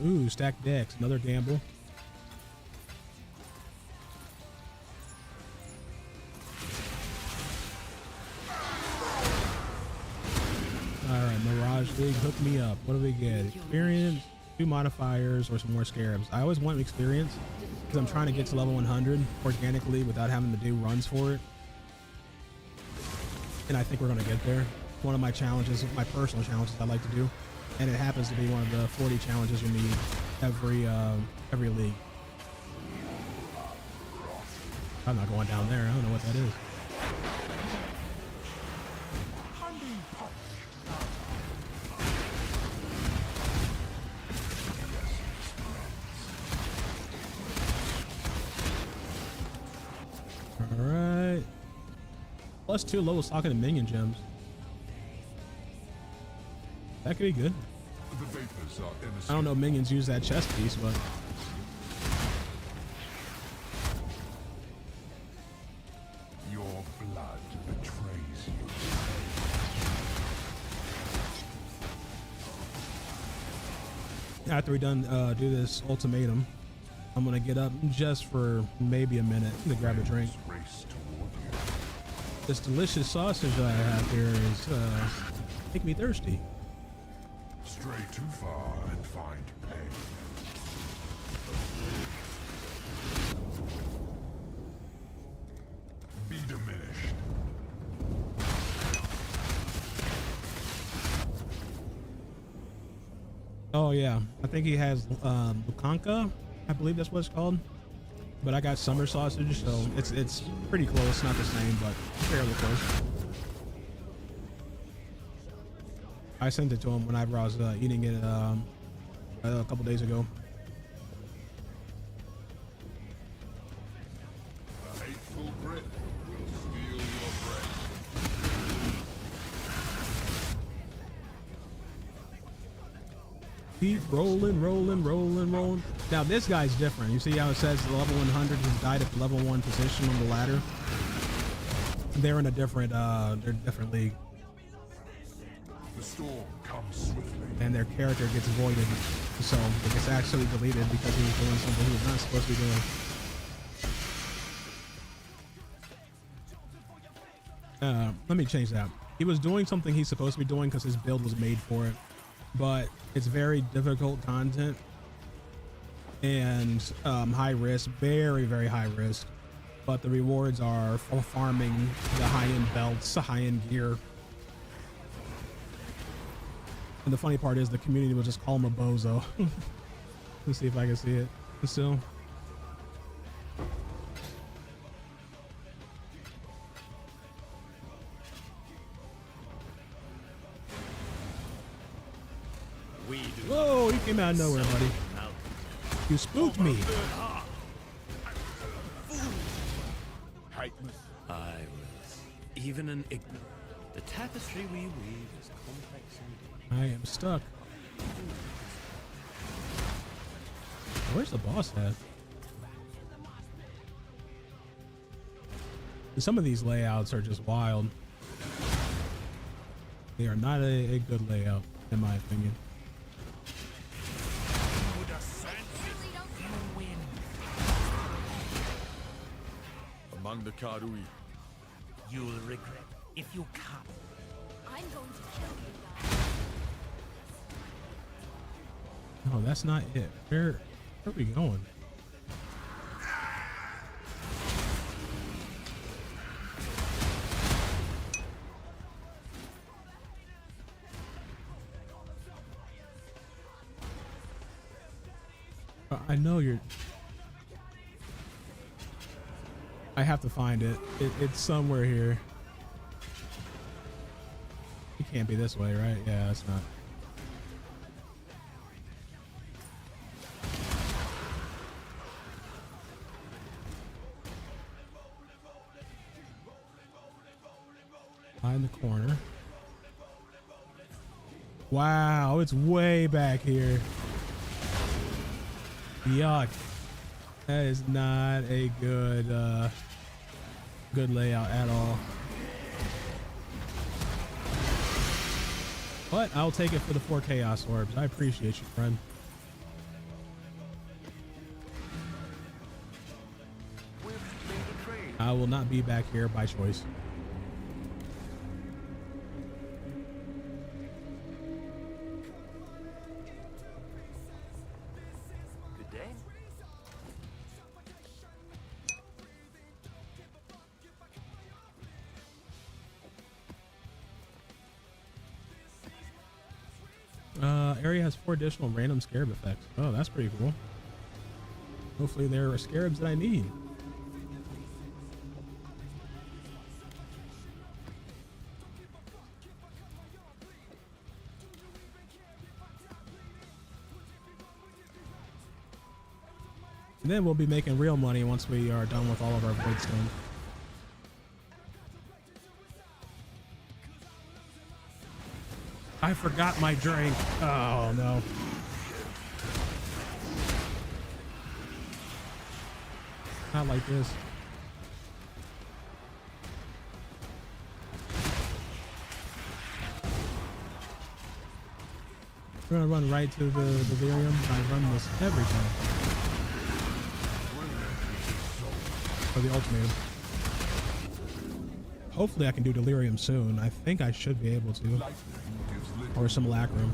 Ooh, stacked decks. Another gamble. Alright, Mirage League, hook me up. What do we get? Experience, 2 modifiers, or some more scarabs. I always want experience because I'm trying to get to level 100 organically without having to do runs for it. And I think we're going to get there. One of my challenges, my personal challenges I like to do. And it happens to be one of the 40 challenges you need every league. I'm not going down there. I don't know what that is. All right. +2 level socket and minion gems. That could be good. The vapors are I don't know if minions use that chest piece, but your blood betrays you. after we do this ultimatum, I'm gonna get up just for maybe a minute to grab a drink. Race toward you. This delicious sausage that I have here is make me thirsty. Stray too far and find pain. Be diminished. Oh yeah, I think he has Lukanka, I believe that's what it's called. But I got summer sausage, so it's pretty close, not the same, but fairly close. I sent it to him whenever I was eating it a couple days ago. A hateful Brit will steal your breath. Keep rolling, rolling, rolling, rolling. Now this guy's different. You see how it says the level 100 has died at the level 1 position on the ladder? They're in a different, they're different league. The storm comes swiftly. And their character gets voided, so it gets actually deleted because he was doing something he was not supposed to be doing. Let me change that. He was doing something he's supposed to be doing because his build was made for it, but it's very difficult content and high risk, very, very high risk. But the rewards are for farming the high-end belts, the high-end gear. And the funny part is the community will just call him a bozo. Let's see if I can see it still. Whoa, he came out of nowhere, buddy. You spooked me. I was even an ignorant. The tapestry we weave is complex indeed. I am stuck. Where's the boss at? Some of these layouts are just wild. They are not a good layout, in my opinion. Among the Karui. You'll regret if you come. I I'm going to kill you guys. No, that's not it. Where are we going? I know you're... I have to find it. It's somewhere here. It can't be this way, right? Yeah, it's not. Behind the corner. Wow, it's way back here. Yuck. That is not a good good layout at all. But I'll take it for the 4 Chaos Orbs. I appreciate you, friend. We've made a trade. I will not be back here by choice. Good day. Area has 4 additional random scarab effects. Oh, that's pretty cool. Hopefully there are scarabs that I need. And then we'll be making real money once we are done with all of our voidstone. I forgot my drink. Oh no. Not like this. We're gonna run right to the delirium. I run this every time. For the ultimatum. Hopefully I can do delirium soon. I think I should be able to. Or some lacrum.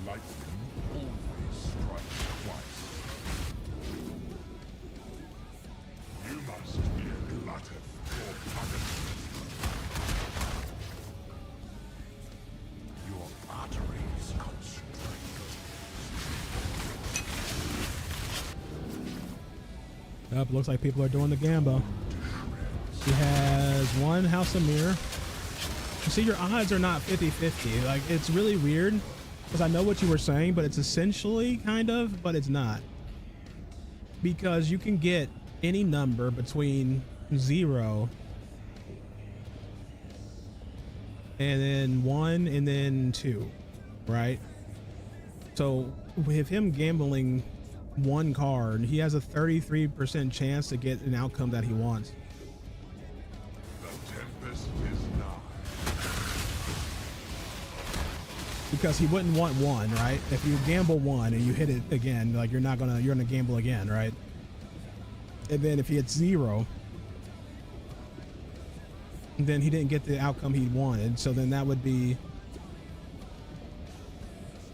Lightning always strikes twice. You must be a glutton for punishment. Your arteries constrict. Up, looks like people are doing the Gamba. He has 1 House of Mirror. You see, your odds are not 50-50. Like, it's really weird because I know what you were saying, but it's essentially kind of, but it's not. Because you can get any number between 0 and then 1 and then 2, right? So with him gambling 1 card, he has a 33% chance to get an outcome that he wants. Because he wouldn't want 1, right? If you gamble 1 and you hit it again, like you're gonna gamble again, right? And then if he hits 0, then he didn't get the outcome he wanted. So then that would be,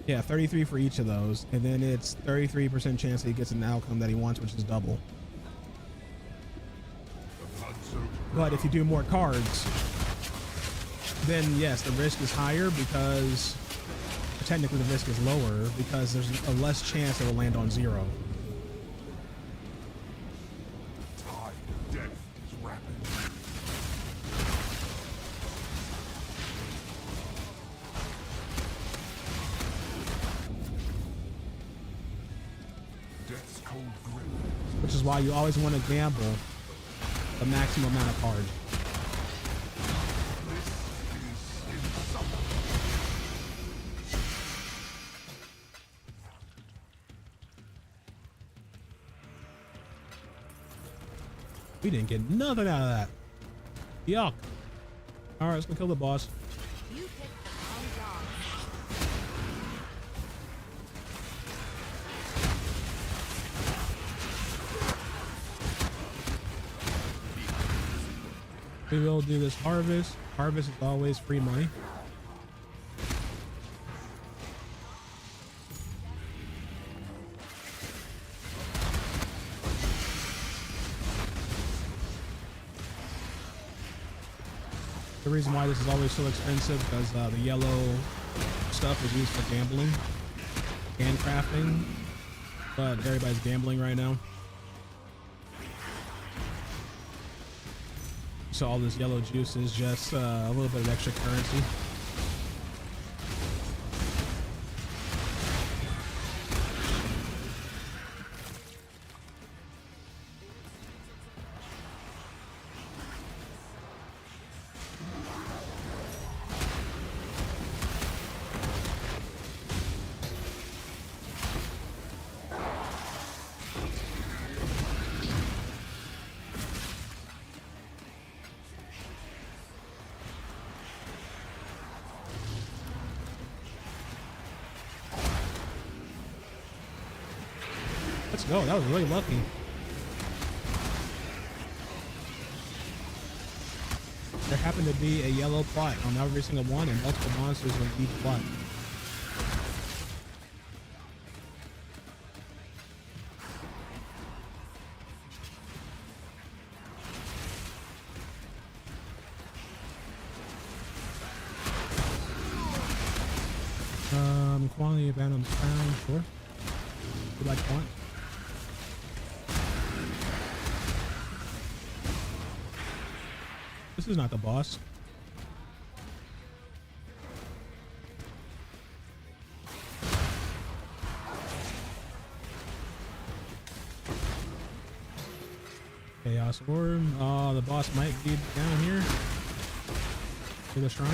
yeah, 33 for each of those. And then it's 33% chance that he gets an outcome that he wants, which is double. But if you do more cards, then yes, the risk is higher because technically the risk is lower because there's a less chance it will land on 0. Death is rapid. Death's cold grip. Which is why you always want to gamble the maximum amount of cards. We didn't get nothing out of that. Yuck. All right, let's go kill the boss. You picked the wrong dog. We will do this harvest. Harvest is always free money. The reason why this is always so expensive because the yellow stuff is used for gambling and crafting, but everybody's gambling right now. So all this yellow juice is just a little bit of extra currency. Let's go. That was really lucky. There happened to be a yellow plot on every single one and multiple monsters on each plot. Quantity of atoms found, sure. You like quant? This is not the boss. Chaos Orb. Oh, the boss might be down here. To the shrine.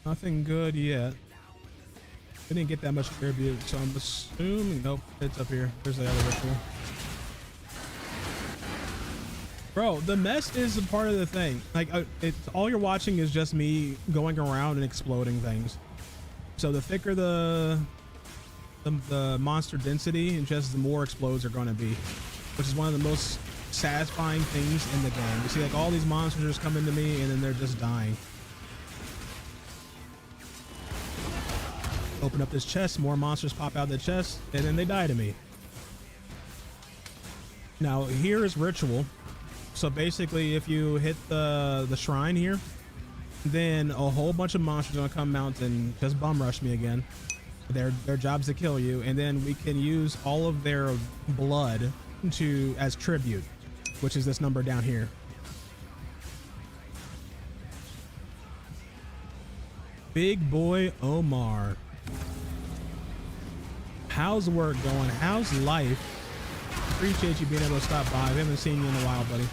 Nothing good yet. We didn't get that much tribute, so I'm assuming nope, it's up here. There's the other ritual. Bro, the mess is a part of the thing. Like, it's all you're watching is just me going around and exploding things. So the thicker the monster density, and just the more explodes are going to be, which is one of the most satisfying things in the game. You see, like all these monsters just come into me, and then they're just dying. Open up this chest, more monsters pop out of the chest, and then they die to me. Now here is ritual. So basically if you hit the shrine here, then a whole bunch of monsters are gonna come out and just bum rush me again. Their job's to kill you, and then we can use all of their blood as tribute, which is this number down here. Big boy Omar. How's work going? How's life? Appreciate you being able to stop by. We haven't seen you in a while, buddy.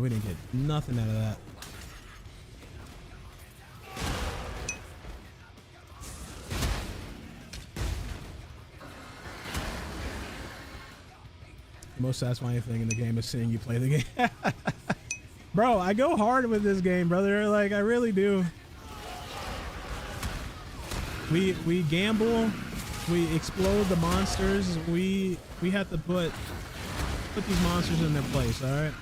We didn't get nothing out of that. The most satisfying thing in the game is seeing you play the game. Bro, I go hard with this game, brother. Like, I really do. We gamble, we explode the monsters. We have to put these monsters in their place, all right?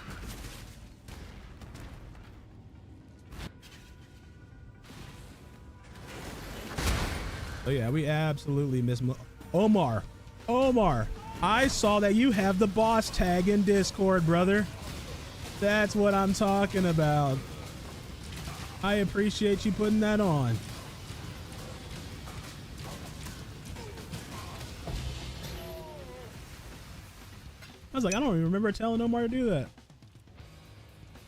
Oh yeah, we absolutely miss Omar. Omar, I saw that you have the boss tag in Discord, brother. That's what I'm talking about. I appreciate you putting that on. I was like, I don't even remember telling Omar to do that.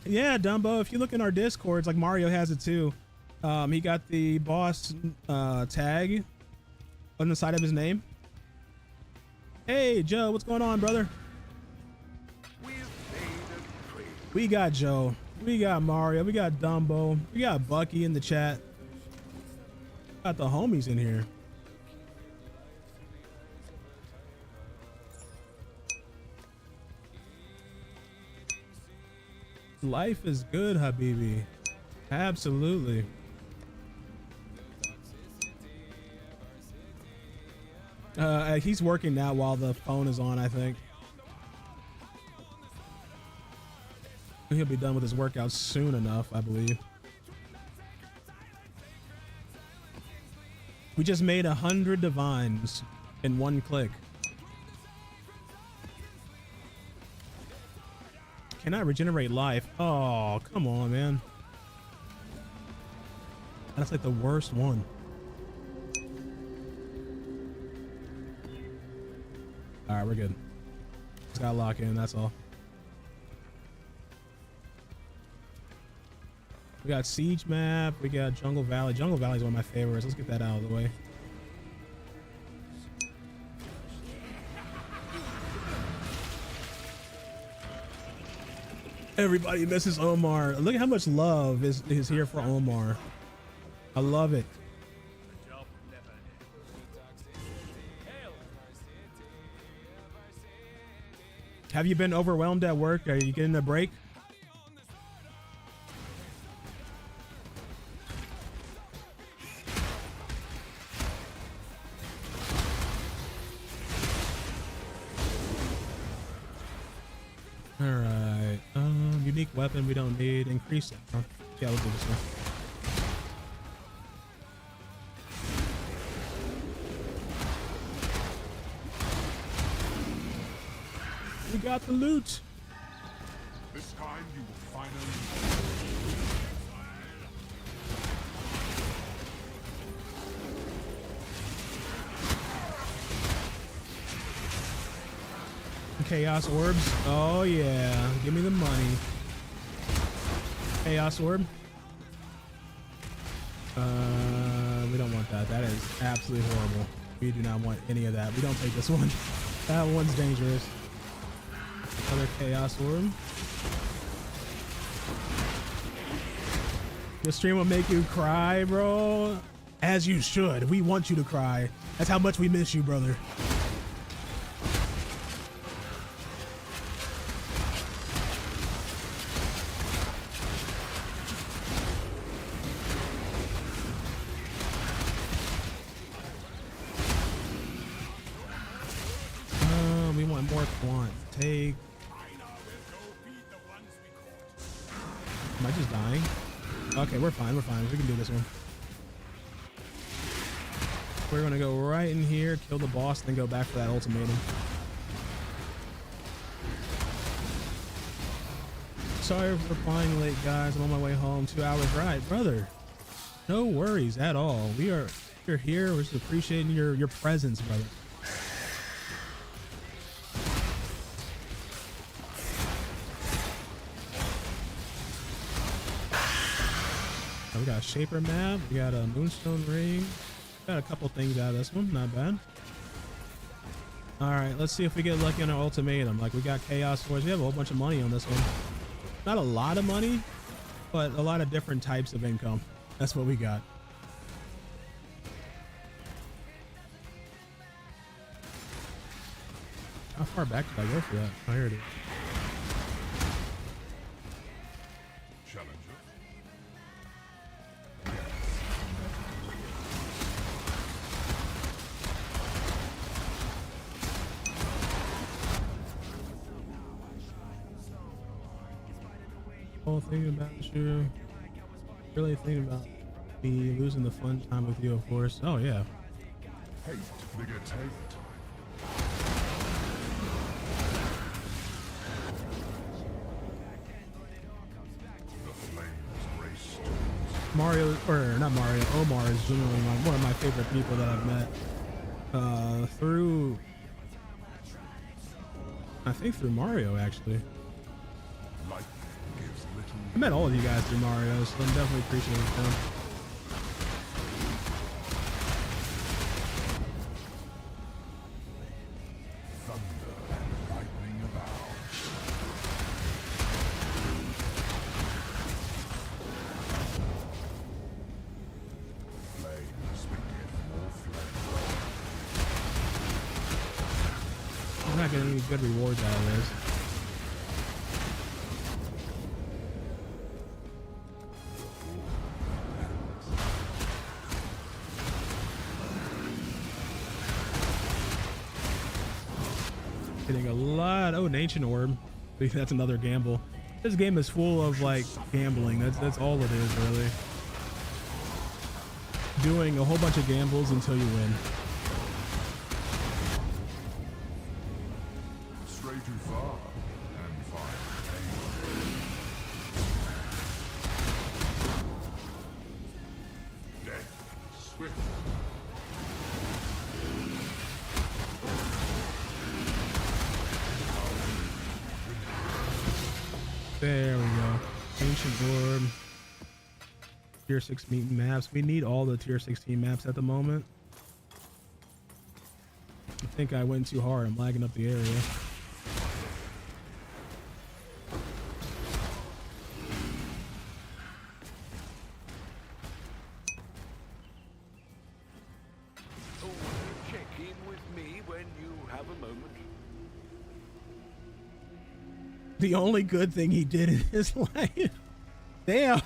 Yeah, Dumbo, if you look in our Discords, like Mario has it too. He got the boss tag on the side of his name. Hey, Joe, what's going on, brother? We got Joe. We got Mario. We got Dumbo. We got Bucky in the chat. Got the homies in here. Life is good, Habibi. Absolutely. He's working now while the phone is on, I think. He'll be done with his workout soon enough, I believe. We just made 100 divines in one click. Cannot regenerate life. Oh, come on, man. That's like the worst one. All right, we're good. Just gotta lock in, that's all. We got Siege map, we got Jungle Valley. Jungle Valley is one of my favorites. Let's get that out of the way. Everybody misses Omar. Look at how much love is here for Omar. I love it. Have you been overwhelmed at work? Are you getting a break? All right. Unique weapon we don't need. Increase. Yeah, we'll do this one. We got the loot. This time you will finally. Chaos orbs. Oh yeah, give me the money. Chaos orb. We don't want that. That is absolutely horrible. We do not want any of that. We don't take this one. That one's dangerous. Another chaos orb. This stream will make you cry, bro. As you should. We want you to cry. That's how much we miss you, brother. We want more quant. Take. Am I just dying? Okay, we're fine. We're fine. We can do this one. We're gonna go right in here, kill the boss, then go back for that ultimatum. Sorry for replying late, guys. I'm on my way home. 2 hours ride, brother. No worries at all. You're here. We're just appreciating your presence, brother. We got a Shaper map. We got a Moonstone ring. Got a couple things out of this one. Not bad. All right, let's see if we get lucky on our ultimatum. Like, we got Chaos Force. We have a whole bunch of money on this one. Not a lot of money, but a lot of different types of income. That's what we got. How far back did I go for that? Oh, here it is. Challenger. Whole thing about you. Really thinking about me losing the fun time with you, of course. Oh yeah. Hate begets hate. The flames race. Mario, or not Mario, Omar is generally one of my favorite people that I've met. I think through Mario, actually. Life gives little. I met all of you guys through Mario, so I'm definitely appreciating them. I'm not getting any good rewards out of this. Getting a lot. Oh, an ancient orb. That's another gamble. This game is full of like gambling. That's all it is, really. Doing a whole bunch of gambles until you win. Stray too far and find pain. Death swift. There we go. Ancient orb. Tier 6 meat maps. We need all the tier 16 maps at the moment. I think I went too hard. I'm lagging up the area. Check in with me when you have a moment. The only good thing he did in his life. Damn.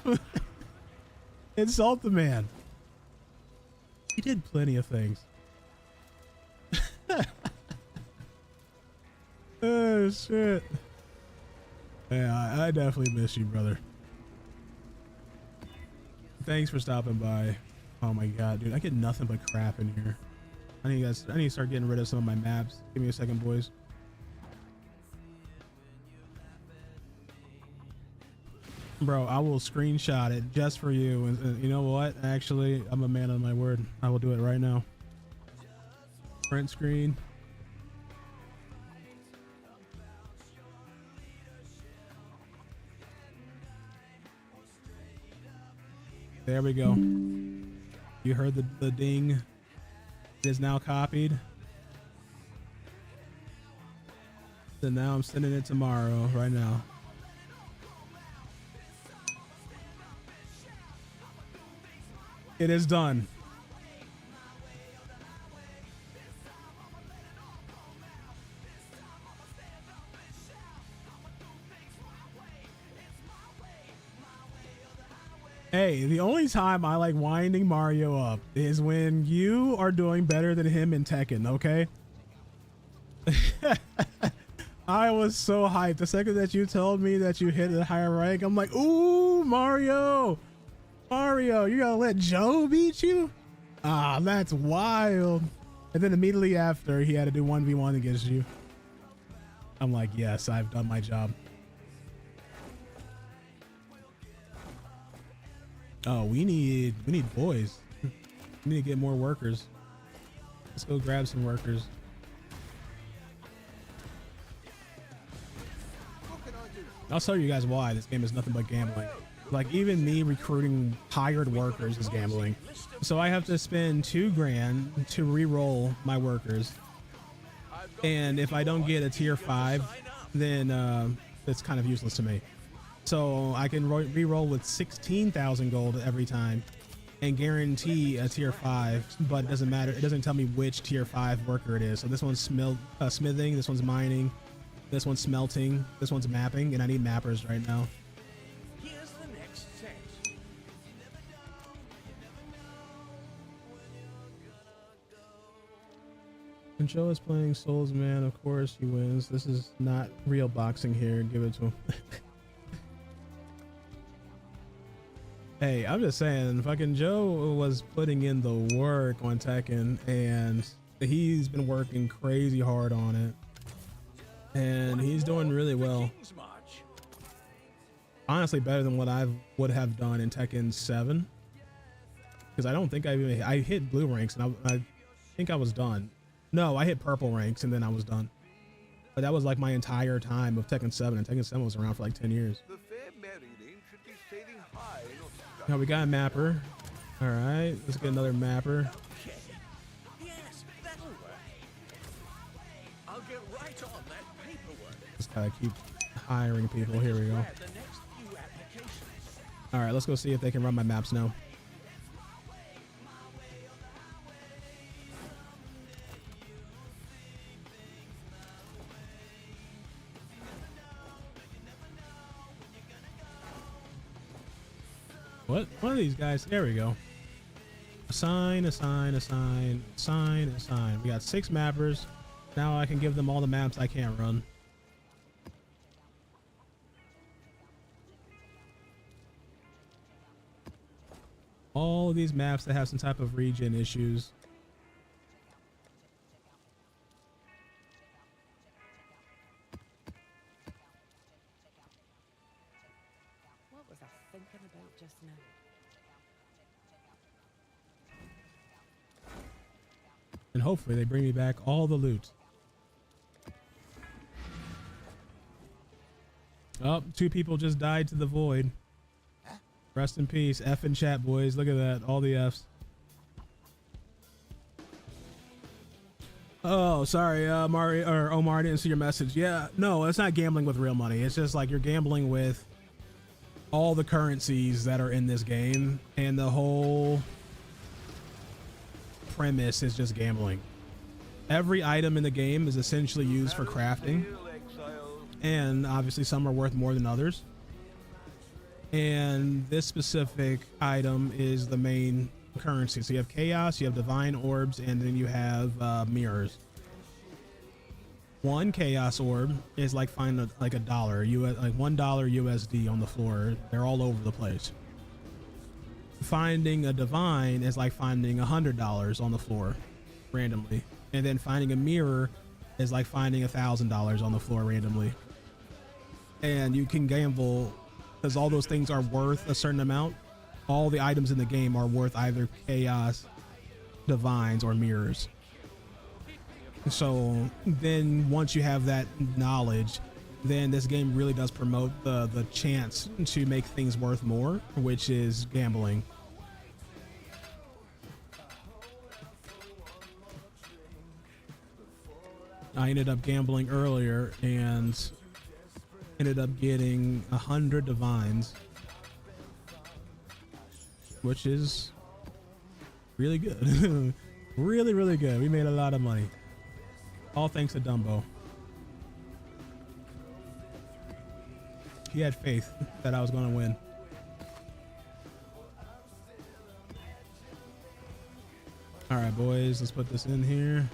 Insult the man. He did plenty of things. Oh shit. Yeah, I definitely miss you, brother. Thanks for stopping by. Oh my god, dude, I get nothing but crap in here. I need to start getting rid of some of my maps. Give me a second, boys. Bro, I will screenshot it just for you. And you know what? Actually, I'm a man of my word. I will do it right now. Print screen. There we go. You heard the ding. It is now copied. So now I'm sending it tomorrow, right now. It is done. Hey, the only time I like winding Mario up is when you are doing better than him in Tekken, okay? I was so hyped. The second that you told me that you hit a higher rank, I'm like, ooh, Mario! Mario, you gonna let Joe beat you? Ah, that's wild. And then immediately after, he had to do 1v1 against you. I'm like, yes, I've done my job. Oh, we need boys. We need to get more workers. Let's go grab some workers. I'll tell you guys why this game is nothing but gambling. Like, even me recruiting hired workers is gambling. So I have to spend $2 grand to re-roll my workers. And if I don't get a tier 5, then it's kind of useless to me. So I can re-roll with 16,000 gold every time and guarantee a tier 5, but it doesn't matter. It doesn't tell me which tier 5 worker it is. So this one's smithing, this one's mining, this one's smelting, this one's mapping, and I need mappers right now. When Joe is playing Souls Man, of course he wins. This is not real boxing here. Give it to him. Hey, I'm just saying, fucking Joe was putting in the work on Tekken, and he's been working crazy hard on it. And he's doing really well. Honestly, better than what I would have done in Tekken 7. Because I don't think I hit blue ranks, and I think I was done. No, I hit purple ranks and then I was done. But that was like my entire time of Tekken 7, and Tekken 7 was around for like 10 years. The fair Merryling should be sailing high, not Now we got a mapper. All right, let's get another mapper. Yes, that'll work. I'll get right on that paperwork. Just gotta keep hiring people. Here we go. The next few applications. All right, let's go see if they can run my maps now. What? One of these guys. There we go. Assign, assign, assign, assign, assign. We got 6 mappers. Now I can give them all the maps I can't run. All of these maps that have some type of regen issues. What was I thinking about just now? And hopefully they bring me back all the loot. Oh, 2 people just died to the void. Rest in peace. F in chat, boys. Look at that. All the Fs. Oh, sorry, Mario or Omar, I didn't see your message. Yeah, no, it's not gambling with real money. It's just like you're gambling with all the currencies that are in this game, and the whole premise is just gambling. Every item in the game is essentially used for crafting, and obviously some are worth more than others. And this specific item is the main currency. So you have chaos, you have divine orbs, and then you have mirrors. 1 chaos orb is like finding like $1 like $1 USD on the floor. They're all over the place. Finding a divine is like finding $100 on the floor randomly, and then finding a mirror is like finding $1,000 on the floor randomly. And you can gamble because all those things are worth a certain amount. All the items in the game are worth either chaos, divines, or mirrors. So then once you have that knowledge, then this game really does promote the chance to make things worth more, which is gambling. I ended up gambling earlier and ended up getting 100 divines, which is really good. really, really good. We made a lot of money. All thanks to Dumbo. He had faith that I was going to win. All right, boys, let's put this in here.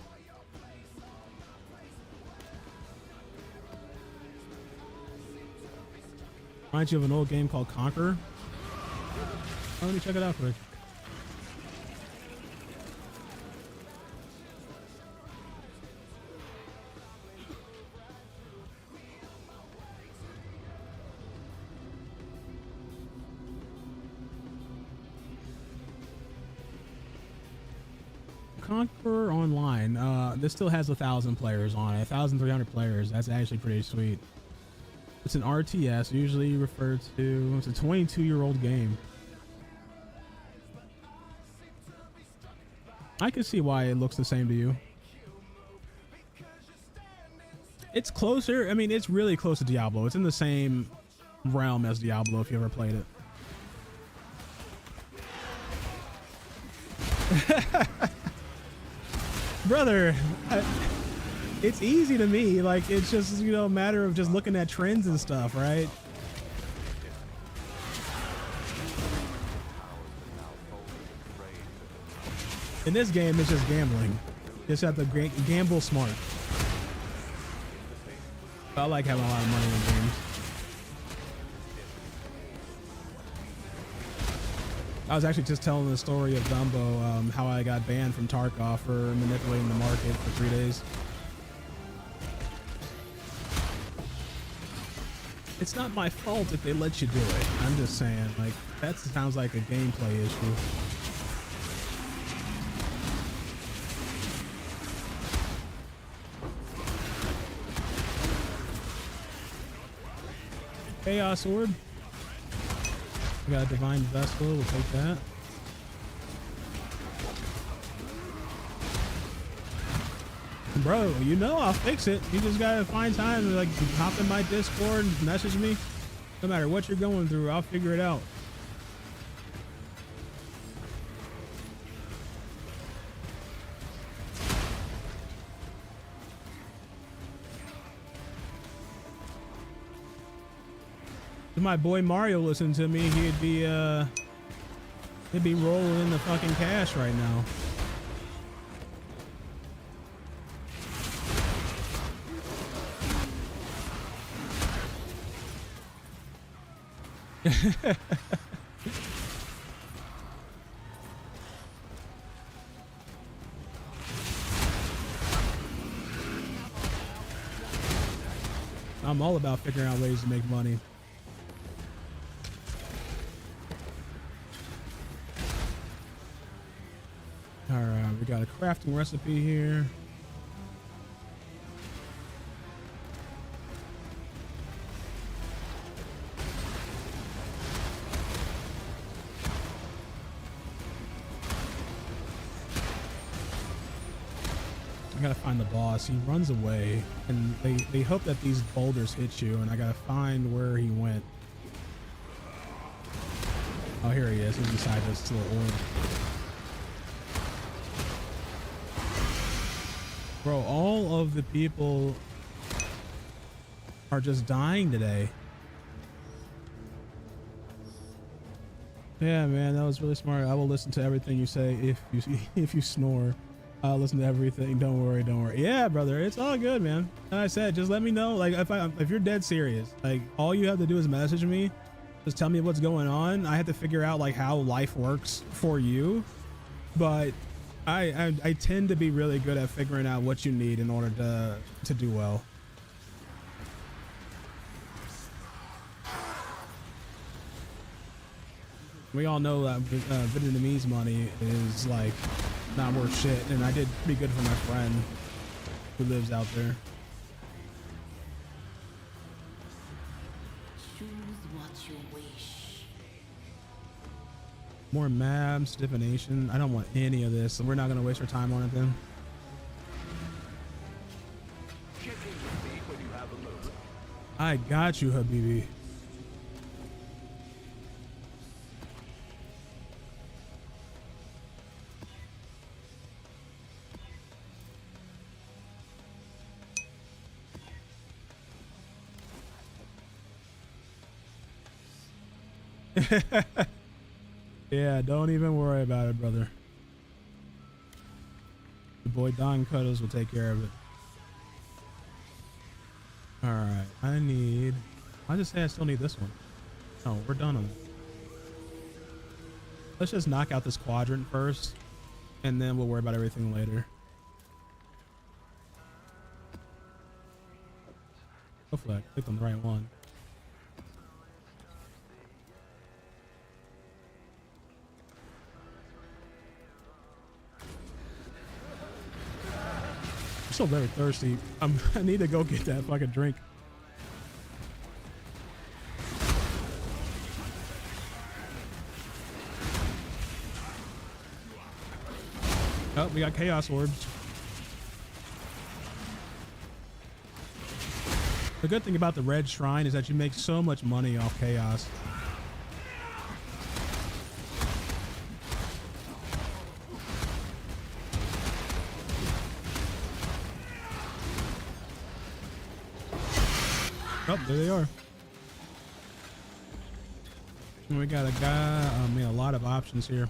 Reminds you of an old game called Conqueror. Oh, let me check it out quick. Conqueror Online. This still has 1,000 players on it. 1,300 players. That's actually pretty sweet. It's an RTS, usually referred to. It's a 22-year-old game. I can see why it looks the same to you. It's closer. I mean, it's really close to Diablo. It's in the same realm as Diablo if you ever played it. Brother, it's easy to me. Like, it's just, you know, a matter of just looking at trends and stuff, right? In this game, it's just gambling. You just have to gamble smart. I like having a lot of money in games. I was actually just telling the story of Dumbo, how I got banned from Tarkov for manipulating the market for 3 days. It's not my fault if they let you do it. I'm just saying, like, that sounds like a gameplay issue. Chaos Orb. We got a Divine Vessel, we'll take that. Bro, you know I'll fix it. You just gotta find time to, like, hop in my Discord and message me. No matter what you're going through, I'll figure it out. If my boy Mario listened to me, he'd be They'd be rolling in the fucking cash right now. I'm all about figuring out ways to make money. All right, we got a crafting recipe here. I gotta find the boss. He runs away, and they hope that these boulders hit you, and I gotta find where he went. Oh, here he is. He's beside this little orb. Bro, all of the people are just dying today. Yeah, man, that was really smart. I will listen to everything you say if you snore. I'll listen to everything. Don't worry, don't worry. Yeah, brother, it's all good, man. Like I said, just let me know. Like if you're dead serious, like all you have to do is message me. Just tell me what's going on. I have to figure out like how life works for you, but I tend to be really good at figuring out what you need in order to do well. We all know that Vietnamese money is like not worth shit, and I did pretty good for my friend who lives out there. Choose what you wish. More maps, divination. I don't want any of this, so we're not gonna waste our time on it then. Check in with me when you have a moment. I got you, Habibi. Yeah, don't even worry about it, brother. The boy Don Cuddles will take care of it. All right, I just say I still need this one. Oh, we're done on it. Let's just knock out this quadrant first, and then we'll worry about everything later. Hopefully I clicked on the right one. I'm still very thirsty. I need to go get that fucking drink. Oh, we got chaos orbs. The good thing about the red shrine is that you make so much money off chaos. Oh, there they are. And we got a lot of options here.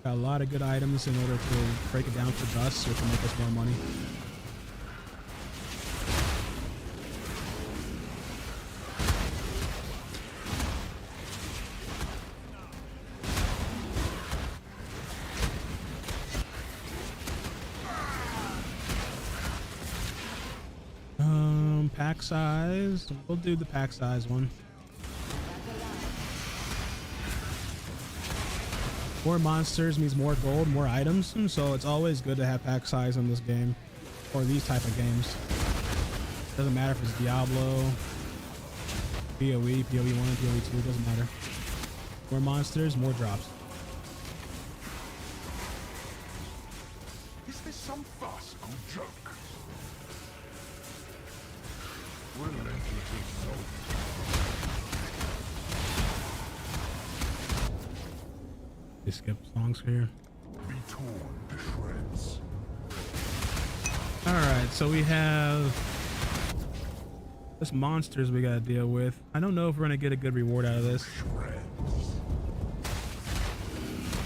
Got a lot of good items in order to break it down for dust, which will make us more money. Pack size. We'll do the pack size one. More monsters means more gold, more items, so it's always good to have pack size in this game, or these type of games. Doesn't matter if it's Diablo, PoE, PoE 1, PoE 2, doesn't matter. More monsters, more drops. Is this some farcical joke? Relentless assault. They skip songs here. Be torn to shreds. Alright, so we have this monsters we gotta deal with. I don't know if we're gonna get a good reward out of this. Shreds.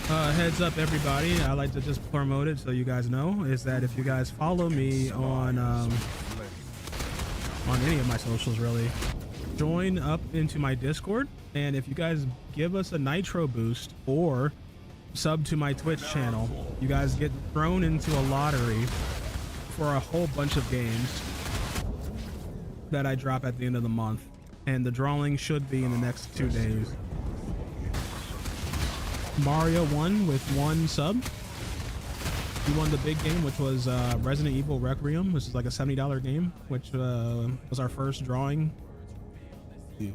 Heads up, everybody. I like to just promote it so you guys know. Is that if you guys follow me on any of my socials, really, join up into my Discord, and if you guys give us a nitro boost or sub to my Twitch channel, you guys get thrown into a lottery for a whole bunch of games that I drop at the end of the month, and the drawing should be in the next 2 days. Mario won with 1 sub. He won the big game, which was Resident Evil Requiem, which is like a $70 game, which was our first drawing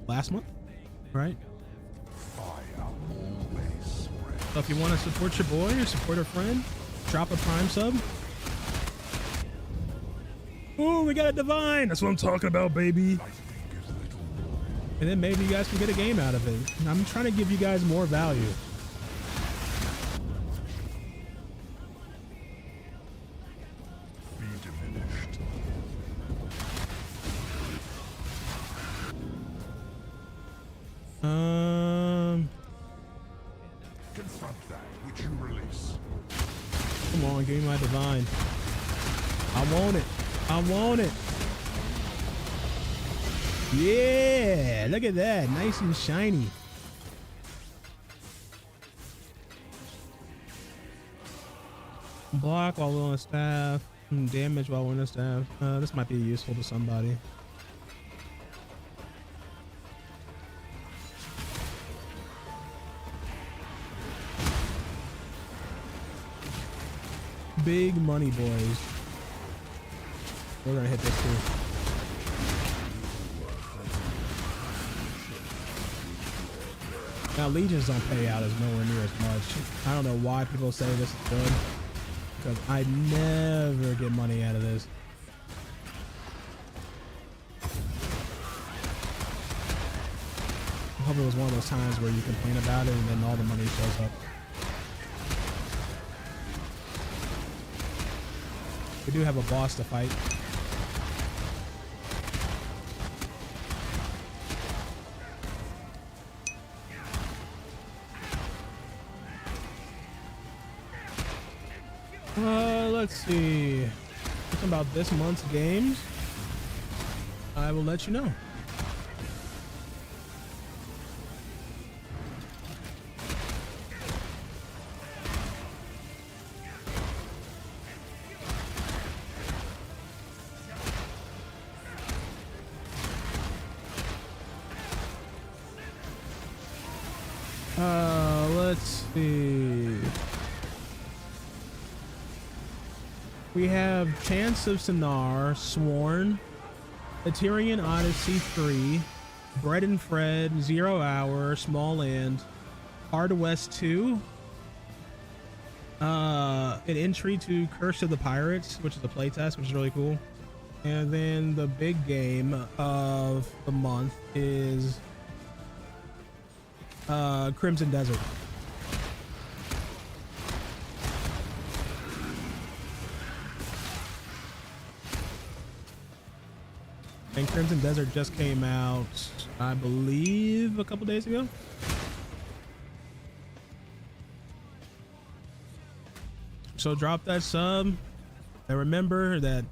last month, right? So if you want to support your boy or support a friend, drop a Prime sub. Ooh, we got a Divine. That's what I'm talking about, baby. And then maybe you guys can get a game out of it. I'm trying to give you guys more value. Confront that which you release. Come on, give me my Divine. I want it. I want it. Yeah, look at that. Nice and shiny. Block while we're on staff. Damage while we're on the staff. This might be useful to somebody. Big money, boys. We're gonna hit this too. Now, Legions don't pay out as nowhere near as much. I don't know why people say this is good, because I never get money out of this. I hope it was one of those times where you complain about it and then all the money shows up. We do have a boss to fight. Let's see. Talking about this month's games, I will let you know. Let's see. We have Chance of Sonar, Sworn, The Tyrian Odyssey 3, Bread and Fred, 0 Hour, Small Land, Hard West 2, an entry to Curse of the Pirates, which is a playtest, which is really cool. And then the big game of the month is Crimson Desert. And Crimson Desert just came out, I believe, a couple days ago. So drop that sub. And remember that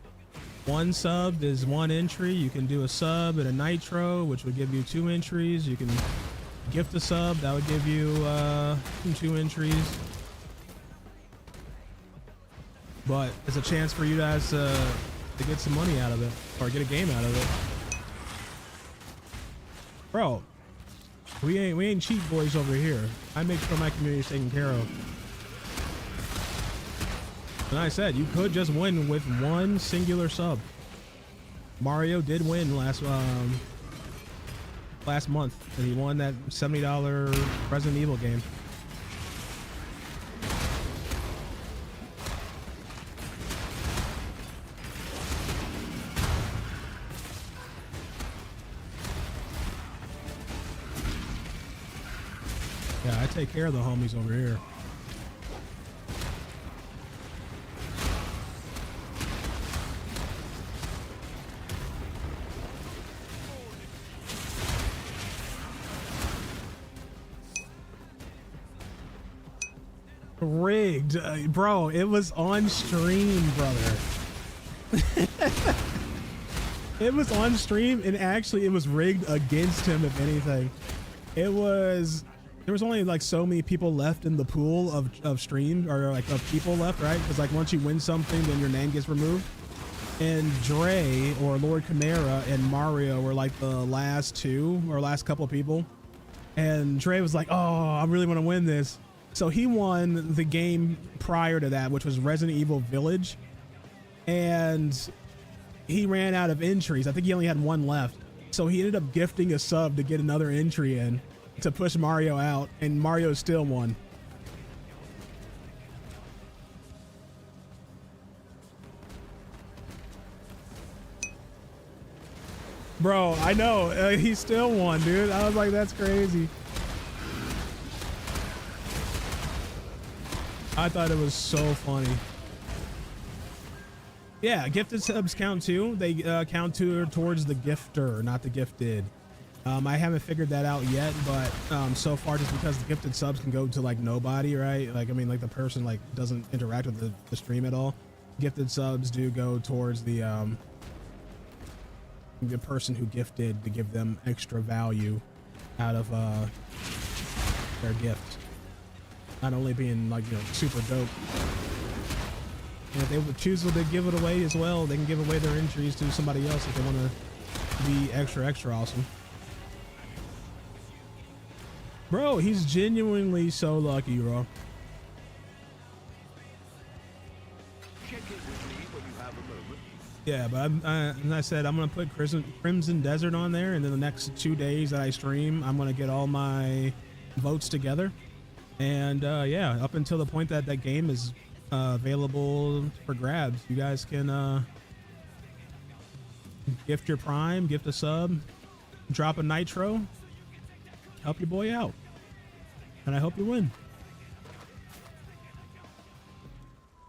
1 sub is 1 entry. You can do a sub and a nitro, which would give you 2 entries. You can gift a sub, that would give you 2 entries. But it's a chance for you guys to get some money out of it, or get a game out of it. Bro, we ain't cheap boys over here. I make sure my community is taken care of. And I said you could just win with 1 singular sub. Mario did win last month, and he won that $70 Resident Evil game. Yeah, I take care of the homies over here. rigged, bro. It was on stream, brother. It was on stream, and actually it was rigged against him. If anything, it was. There was only like so many people left in the pool of stream, or like of people left, right? Because like once you win something, then your name gets removed. And Dre or Lord Chimera and Mario were like the last two or last couple of people. And Dre was like, "Oh, I really want to win this." So he won the game prior to that, which was Resident Evil Village. And he ran out of entries. I think he only had one left. So he ended up gifting a sub to get another entry in to push Mario out, and Mario still won. Bro, I know. He still won, dude. I was like, that's crazy. I thought it was so funny. Yeah, gifted subs count too. They count towards the gifter, not the gifted. I haven't figured that out yet, but so far, just because the gifted subs can go to like nobody, right? Like, I mean, like the person like doesn't interact with the stream at all. Gifted subs do go towards the person who gifted, to give them extra value out of their gift. Not only being like, you know, super dope. And if they would choose to give it away as well, they can give away their entries to somebody else if they want to be extra awesome. Bro, he's genuinely so lucky, bro. Check in with me when you have a moment. Yeah, but as I said, I'm gonna put Crimson Desert on there, and then the next 2 days that I stream, I'm gonna get all my votes together. And yeah, up until the point that that game is available for grabs, you guys can gift your Prime, gift a sub, drop a Nitro, help your boy out, and I hope you win.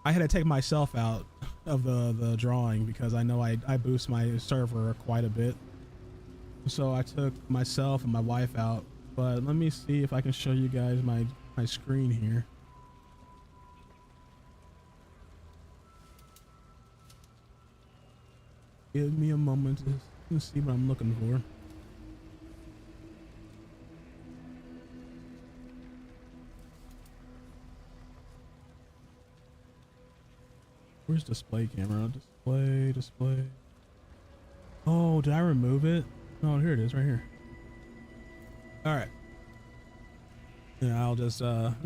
I had to take myself out of the drawing because I know I boost my server quite a bit, so I took myself and my wife out. But let me see if I can show you guys my screen here. Give me a moment to see what I'm looking for. Where's display camera? Display. Oh, did I remove it? Oh, here it is, right here. All right. Yeah, I'll just,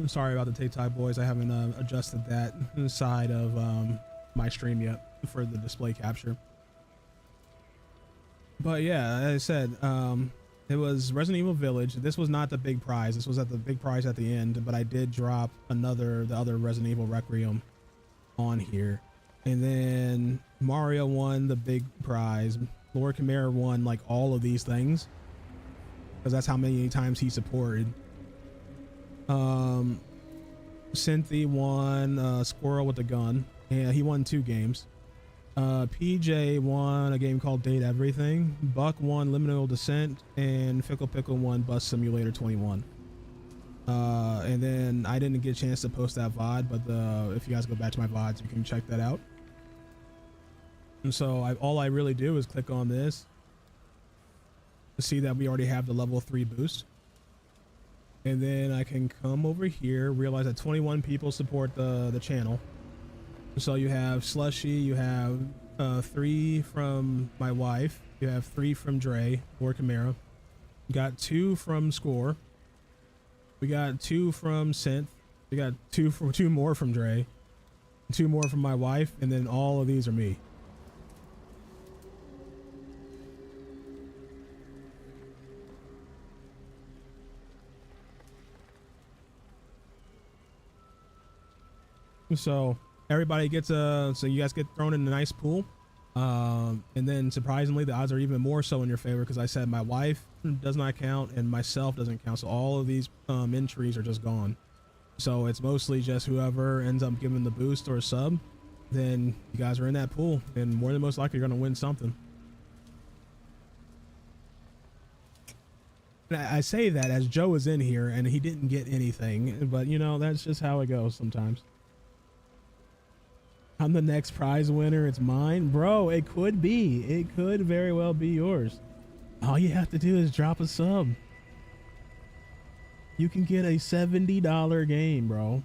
sorry about the TikTok boys. I haven't adjusted that side of my stream yet for the display capture. But yeah, as I said, it was Resident Evil Village. This was not the big prize. This was at the big prize at the end, but I did drop the other Resident Evil Requiem on here. And then Mario won the big prize. Lord Chimera won like all of these things, because that's how many times he supported. Cynthia won Squirrel with the Gun. Yeah, he won 2 games. PJ won a game called Date Everything. Buck won Liminal Descent, and Fickle Pickle won Bus Simulator 21. And then I didn't get a chance to post that VOD, but if you guys go back to my VODs, you can check that out. And so all I really do is click on this to see that we already have the level 3 boost. And then I can come over here, realize that 21 people support the channel. So you have Slushy, you have 3 from my wife, you have 3 from Dre or Chimera, you got 2 from Score, we got 2 from Synth, we got 2 more from Dre, 2 more from my wife, and then all of these are me. So everybody gets so you guys get thrown in a nice pool, and then surprisingly the odds are even more so in your favor, because I said my wife does not count and myself doesn't count, so all of these entries are just gone. So it's mostly just whoever ends up giving the boost or sub, then you guys are in that pool, and more than most likely you're going to win something. And I say that as Joe is in here and he didn't get anything, but you know, that's just how it goes sometimes. I'm the next prize winner. It's mine. Bro, it could be. It could very well be yours. All you have to do is drop a sub. You can get a $70 game, bro.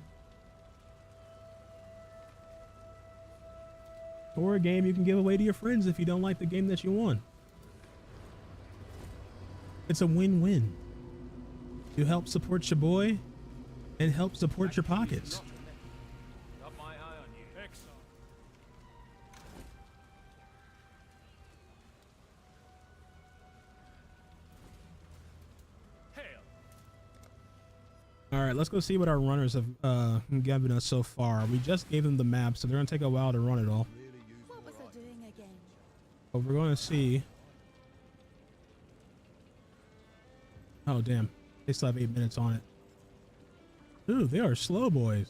Or a game you can give away to your friends if you don't like the game that you won. It's a win-win. You help support your boy and help support your pockets. Got my eye on you. Excellent. Hail. All right, let's go see what our runners have given us so far. We just gave them the map, so they're gonna take a while to run it all. What was I doing again? But we're going to see. Oh, damn. They still have 8 minutes on it. Ooh, they are slow boys.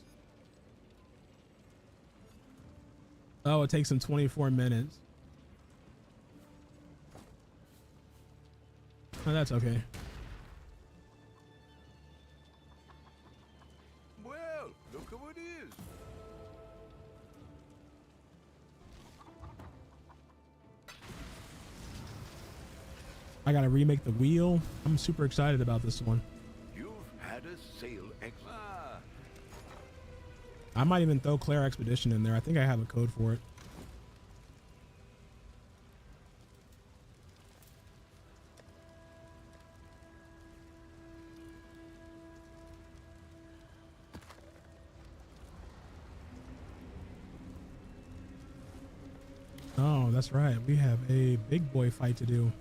Oh, it takes them 24 minutes. Oh, that's okay. Well, look at what it is. I gotta remake the wheel. I'm super excited about this one. You've had a sail I might even throw Claire Expedition in there. I think I have a code for it. Oh, that's right. We have a big boy fight to do.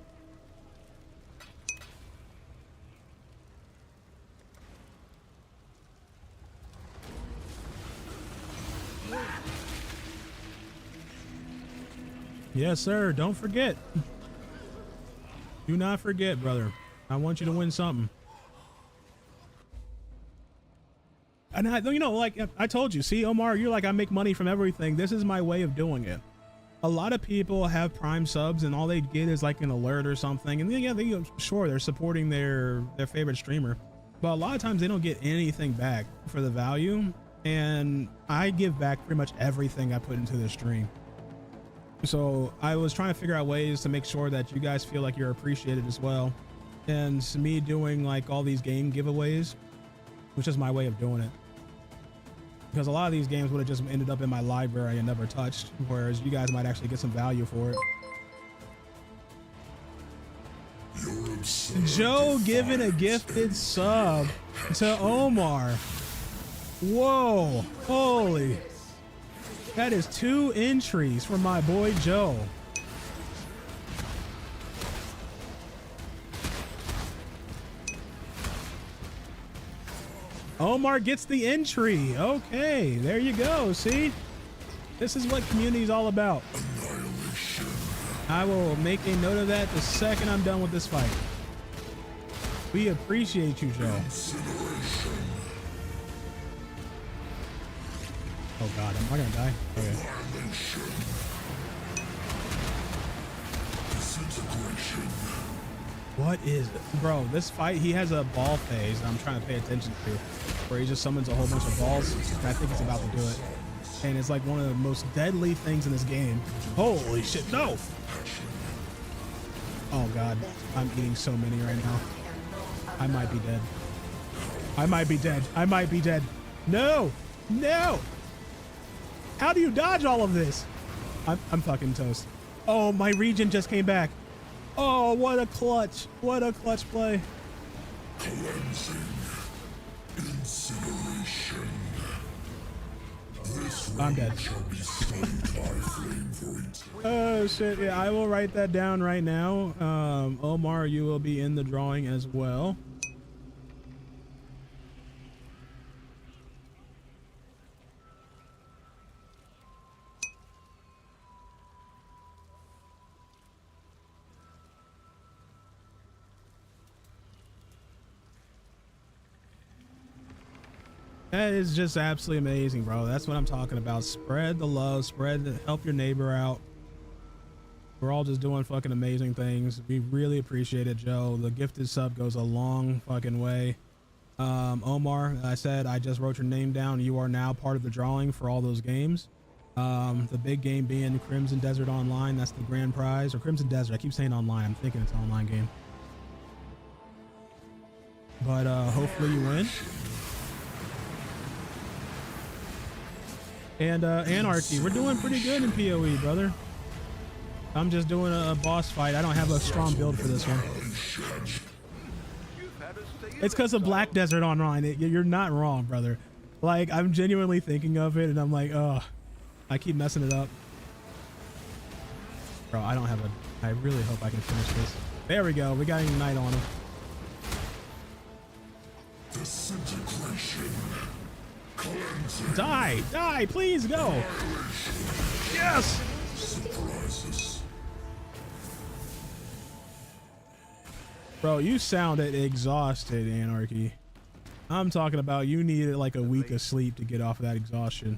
Yes, sir. Don't forget. Do not forget, brother. I want you to win something. And you know, like I told you, see, Omar, you're like, I make money from everything. This is my way of doing it. A lot of people have Prime subs and all they get is like an alert or something. And then, yeah, sure, they're supporting their favorite streamer. But a lot of times they don't get anything back for the value. And I give back pretty much everything I put into the stream. So I was trying to figure out ways to make sure that you guys feel like you're appreciated as well. And me doing like all these game giveaways, which is my way of doing it. Because a lot of these games would have just ended up in my library and never touched, whereas you guys might actually get some value for it. Joe giving a gifted sub to Omar. Whoa, holy. That is 2 entries for my boy Joe. Omar gets the entry. Okay, there you go. See? This is what community is all about. I will make a note of that the second I'm done with this fight. We appreciate you, Joe. Oh god, am I gonna die? Okay. What is it? Bro, this fight, he has a ball phase that I'm trying to pay attention to, where he just summons a whole bunch of balls, and I think he's about to do it. And it's like one of the most deadly things in this game. Holy shit, no! Oh god, I'm eating so many right now. I might be dead. I might be dead. I might be dead. No! No! How do you dodge all of this? I'm fucking toast. Oh, my region just came back. Oh, what a clutch. What a clutch play. Cleansing. Incineration. This I'm dead. shall be stunned by flame for eternity. Oh, shit. Yeah, I will write that down right now. Omar, you will be in the drawing as well. That is just absolutely amazing, bro. That's what I'm talking about. Spread the love, help your neighbor out. We're all just doing fucking amazing things. We really appreciate it, Joe. The gifted sub goes a long fucking way. Omar, I said I just wrote your name down. You are now part of the drawing for all those games. The big game being Crimson Desert Online. That's the grand prize. Or Crimson Desert. I keep saying online. I'm thinking it's an online game. But hopefully you win. And Anarchy, we're doing pretty good in PoE, brother. I'm just doing a boss fight. I don't have a strong build for this one. It's because of Black Desert Online. You're not wrong, brother. Like, I'm genuinely thinking of it, and I'm like, oh, I keep messing it up. Bro, I don't have a... I really hope I can finish this. There we go. We got an Ignite on him. Disintegration. Cleansing. Die! Die! Please go! Yes! Surprises. Bro, you sounded exhausted, Anarchy. I'm talking about you needed like a week of sleep to get off of that exhaustion.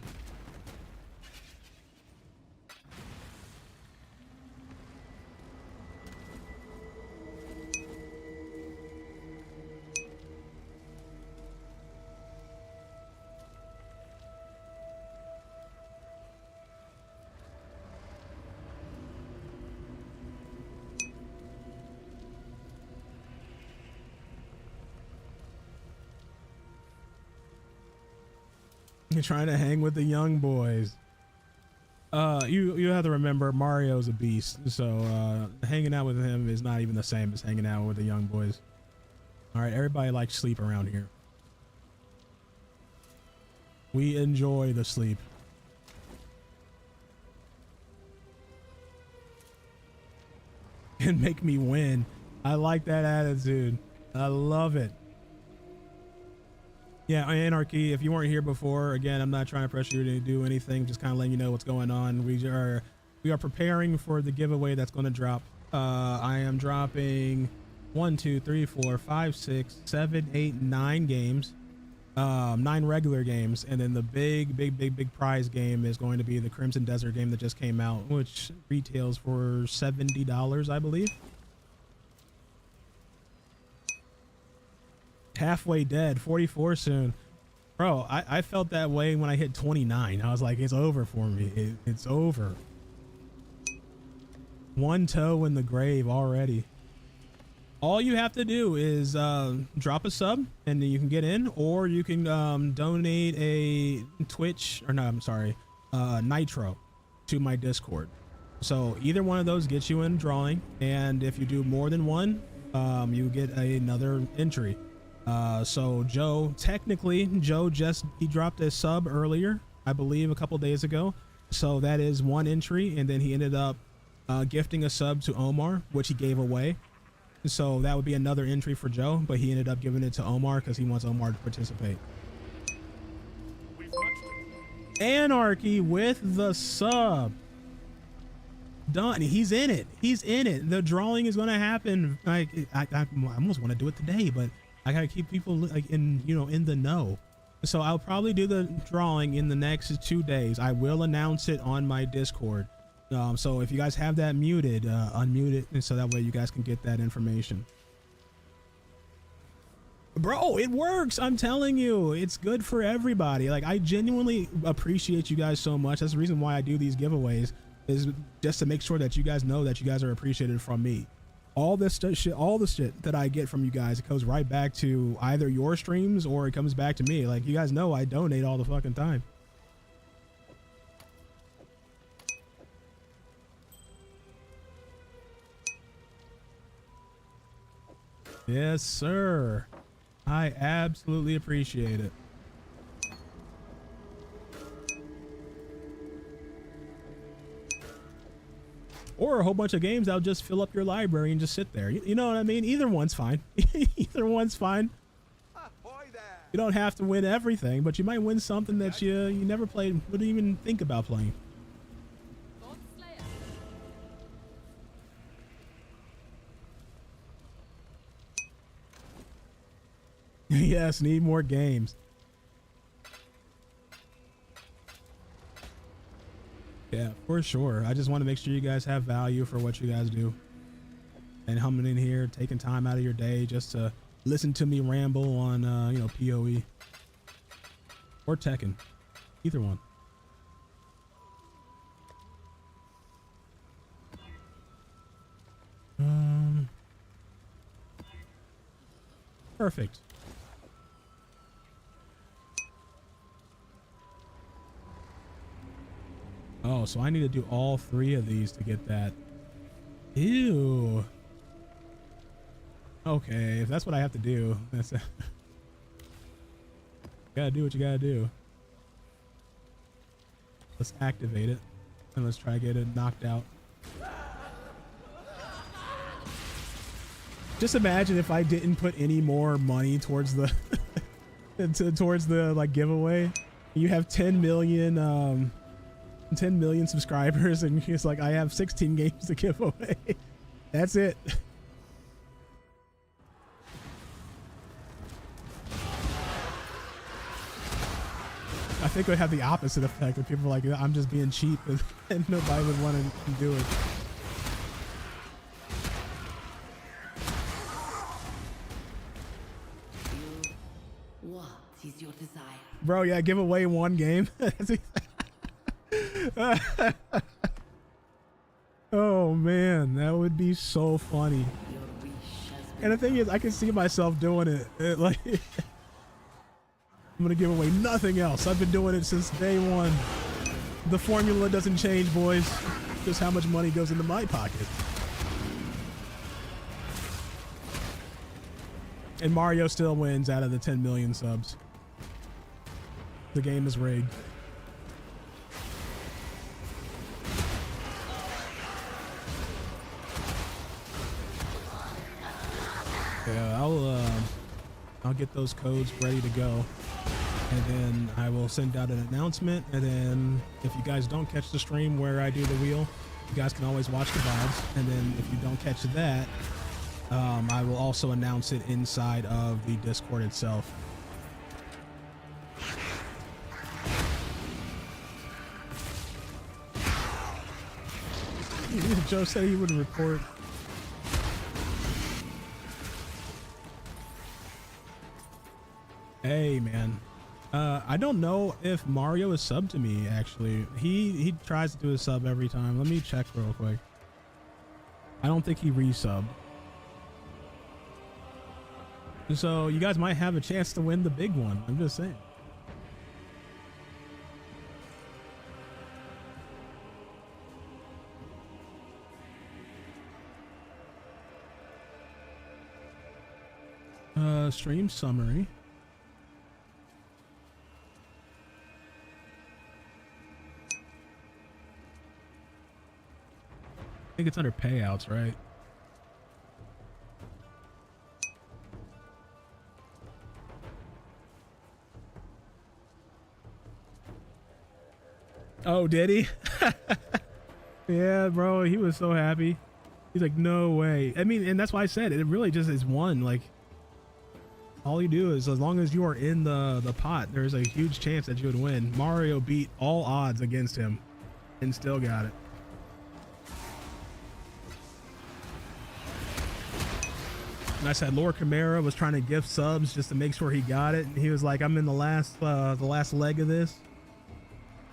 You're trying to hang with the young boys. You have to remember Mario's a beast, so hanging out with him is not even the same as hanging out with the young boys. All right, everybody likes sleep around here. We enjoy the sleep. And make me win. I like that attitude. I love it. Yeah, Anarchy, if you weren't here before, again, I'm not trying to pressure you to do anything, just kind of letting you know what's going on. We are preparing for the giveaway that's going to drop. I am dropping 1, 2, 3, 4, 5, 6, 7, 8, 9 games. 9 regular games, and then the big prize game is going to be the Crimson Desert game that just came out, which retails for $70, I believe. Halfway dead, 44 soon. Bro, I felt that way when I hit 29. I was like, it's over for me. It's over. One toe in the grave already. All you have to do is drop a sub and then you can get in, or you can donate a Twitch, or no, I'm sorry, Nitro to my Discord. So either one of those gets you in drawing, and if you do more than one, you get another entry. So Joe, technically Joe he dropped a sub earlier, I believe a couple days ago. So that is one entry, and then he ended up gifting a sub to Omar, which he gave away. So that would be another entry for Joe, but he ended up giving it to Omar because he wants Omar to participate. Anarchy with the sub. Done. He's in it. He's in it. The drawing is going to happen. Like, I almost want to do it today, but I got to keep people like in the know. So I'll probably do the drawing in the next 2 days. I will announce it on my Discord. So if you guys have that muted, unmute it, and so that way you guys can get that information. Bro, it works. I'm telling you, it's good for everybody. Like, I genuinely appreciate you guys so much. That's the reason why I do these giveaways, is just to make sure that you guys know that you guys are appreciated from me. All this shit, all the shit that I get from you guys, it goes right back to either your streams or it comes back to me. Like, you guys know I donate all the fucking time. Yes, sir. I absolutely appreciate it. Or a whole bunch of games that'll just fill up your library and just sit there. You know what I mean? Either one's fine. Either one's fine. You don't have to win everything, but you might win something that you never played, wouldn't even think about playing. Yes, need more games. Yeah, for sure. I just want to make sure you guys have value for what you guys do. And coming in here, taking time out of your day just to listen to me ramble on, you know, PoE. Or Tekken. Either one. Perfect. Oh, so I need to do all 3 of these to get that. Ew. Okay, if that's what I have to do, that's gotta do what you gotta do. Let's activate it and let's try to get it knocked out. Just imagine if I didn't put any more money towards the towards the like giveaway. You have 10 million 10 million subscribers and it's like I have 16 games to give away. That's it. I think it would have the opposite effect of people like I'm just being cheap and nobody would want to do it. What is your desire? Bro, yeah, give away 1 game. Oh man, that would be so funny. Your wish has been And the thing is, I can see myself doing it. Like, I'm gonna give away nothing else. I've been doing it since day 1. The formula doesn't change, boys. Just how much money goes into my pocket. And Mario still wins out of the 10 million subs. The game is rigged. Yeah, I'll get those codes ready to go, and then I will send out an announcement. And then if you guys don't catch the stream where I do the wheel, you guys can always watch the VODs. And then if you don't catch that, I will also announce it inside of the Discord itself. Joe said he would report. Hey man, I don't know if Mario is subbed to me. Actually, he tries to do a sub every time. Let me check real quick. I don't think he resubbed. So you guys might have a chance to win the big one. I'm just saying. Stream summary. I think it's under payouts, right? Oh, did he? Yeah, bro, he was so happy. He's like, no way. I mean, and that's why I said it really just is one. Like, all you do is, as long as you are in the pot, there's a huge chance that you would win. Mario beat all odds against him and still got it. And I said Lord Chimera was trying to gift subs just to make sure he got it. And he was like, I'm in the last leg of this.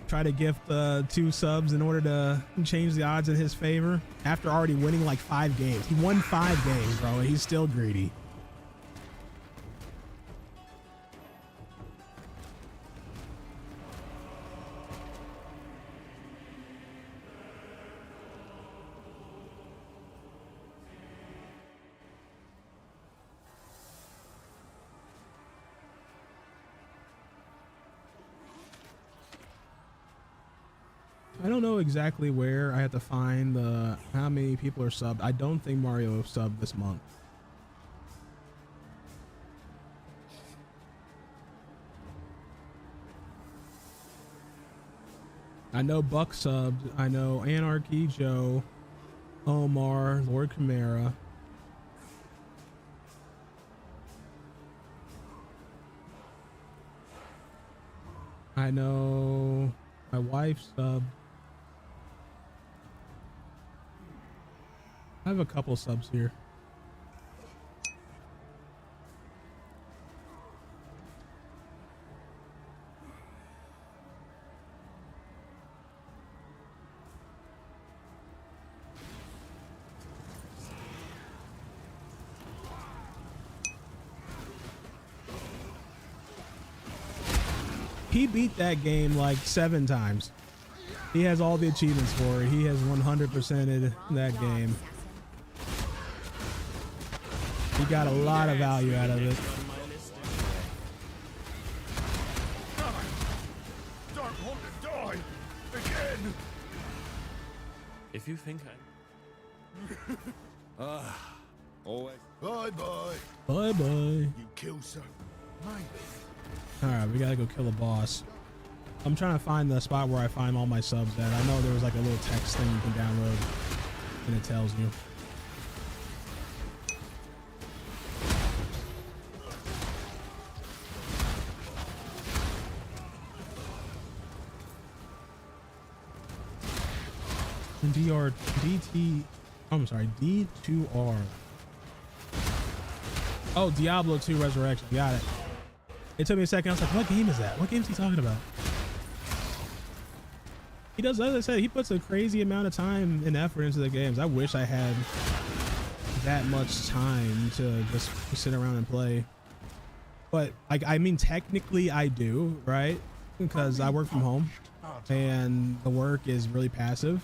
Try to gift 2 subs in order to change the odds in his favor after already winning like 5 games. He won 5 games, bro, and he's still greedy. I don't know exactly where I have to find how many people are subbed. I don't think Mario subbed this month. I know Buck subbed. I know Anarchy, Joe, Omar, Lord Chimera. I know my wife subbed. I have a couple subs here. He beat that game like 7 times. He has all the achievements for it. He has 100%ed that game. He got a lot of value out of it. Don't want to die again. If you think I'm... Always. Bye bye. Bye bye. You kill some. Maybe. Alright, we gotta go kill a boss. I'm trying to find the spot where I find all my subs at. I know there was like a little text thing you can download and it tells you. D2R. Oh, Diablo 2 Resurrection. Got it. It took me a second. I was like, what game is that? What game is he talking about? He does, as I said, he puts a crazy amount of time and effort into the games. I wish I had that much time to just sit around and play. But like, I mean, technically I do, right? Because I work from home and the work is really passive.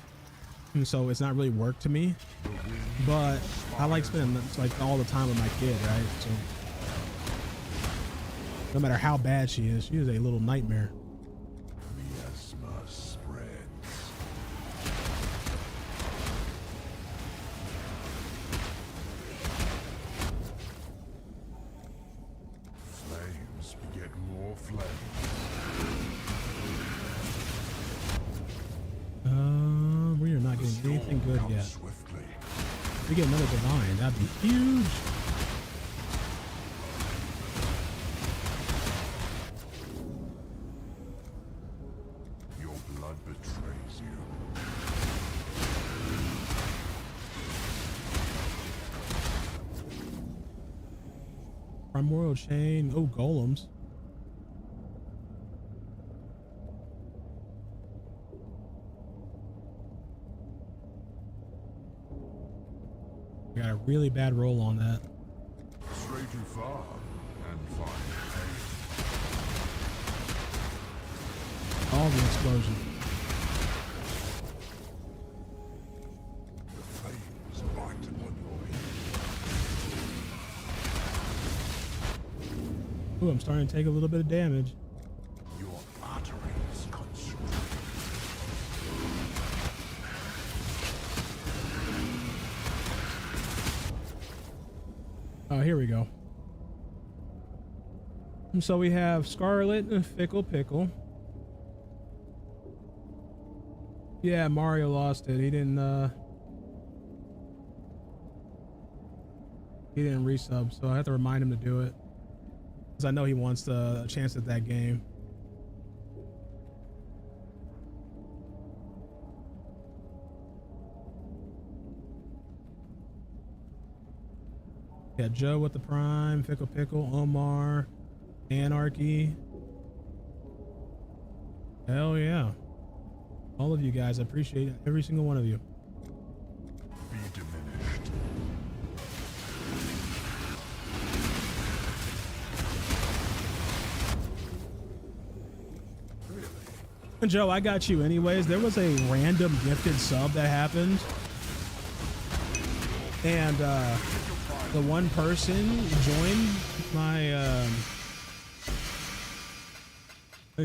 And so it's not really work to me, but I like spending like all the time with my kid, right? So no matter how bad she is a little nightmare. Miasma spreads. Flames beget more flames. We are not getting anything good yet. Swiftly. If we get another divine, that'd be huge. Your blood betrays you. Primordial chain. Oh, golems. We got a really bad roll on that. Stray too far and find pain. All the explosion. The flames bite upon your Ooh, I'm starting to take a little bit of damage. your arteries constrict. Oh, here we go. And so we have Scarlet and Fickle Pickle. Yeah, Mario lost it. He didn't resub, so I have to remind him to do it. Because I know he wants a chance at that game. Yeah, Joe with the Prime, Fickle Pickle, Omar, Anarchy. Hell yeah. All of you guys, I appreciate it. Every single one of you. Be diminished. And Joe, I got you anyways. There was a random gifted sub that happened. And the one person joined my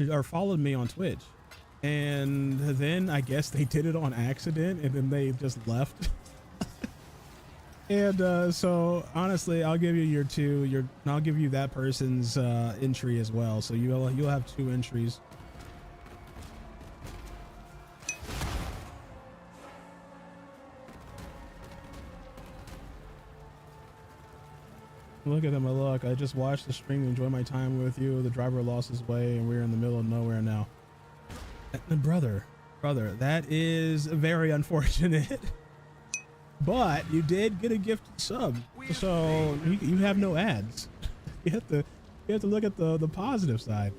or followed me on Twitch, and then I guess they did it on accident and then they just left. And so honestly, I'll give you your two, and I'll give you that person's entry as well, so you'll have 2 entries. Look at him, look. I just watched the stream to enjoy my time with you. The driver lost his way and we're in the middle of nowhere now. Brother, that is very unfortunate. But you did get a gifted sub, so you have no ads. You have to look at the positive side.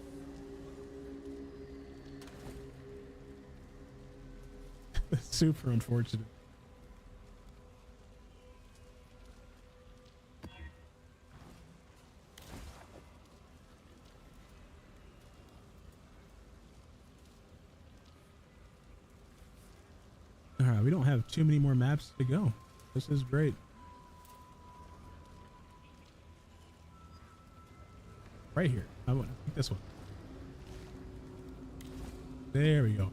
Super unfortunate. All right, we don't have too many more maps to go. This is great. Right here. I want to pick this one. There we go.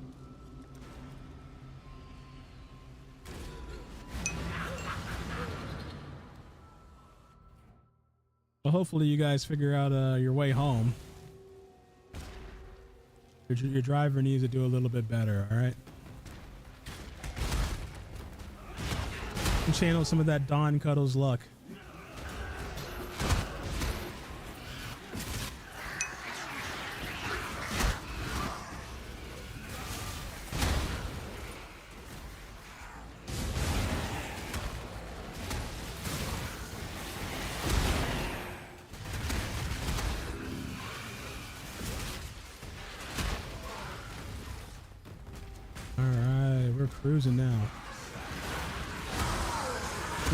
Well, hopefully you guys figure out your way home. Your driver needs to do a little bit better, all right? Channel some of that Don Cuddles luck. All right, we're cruising now.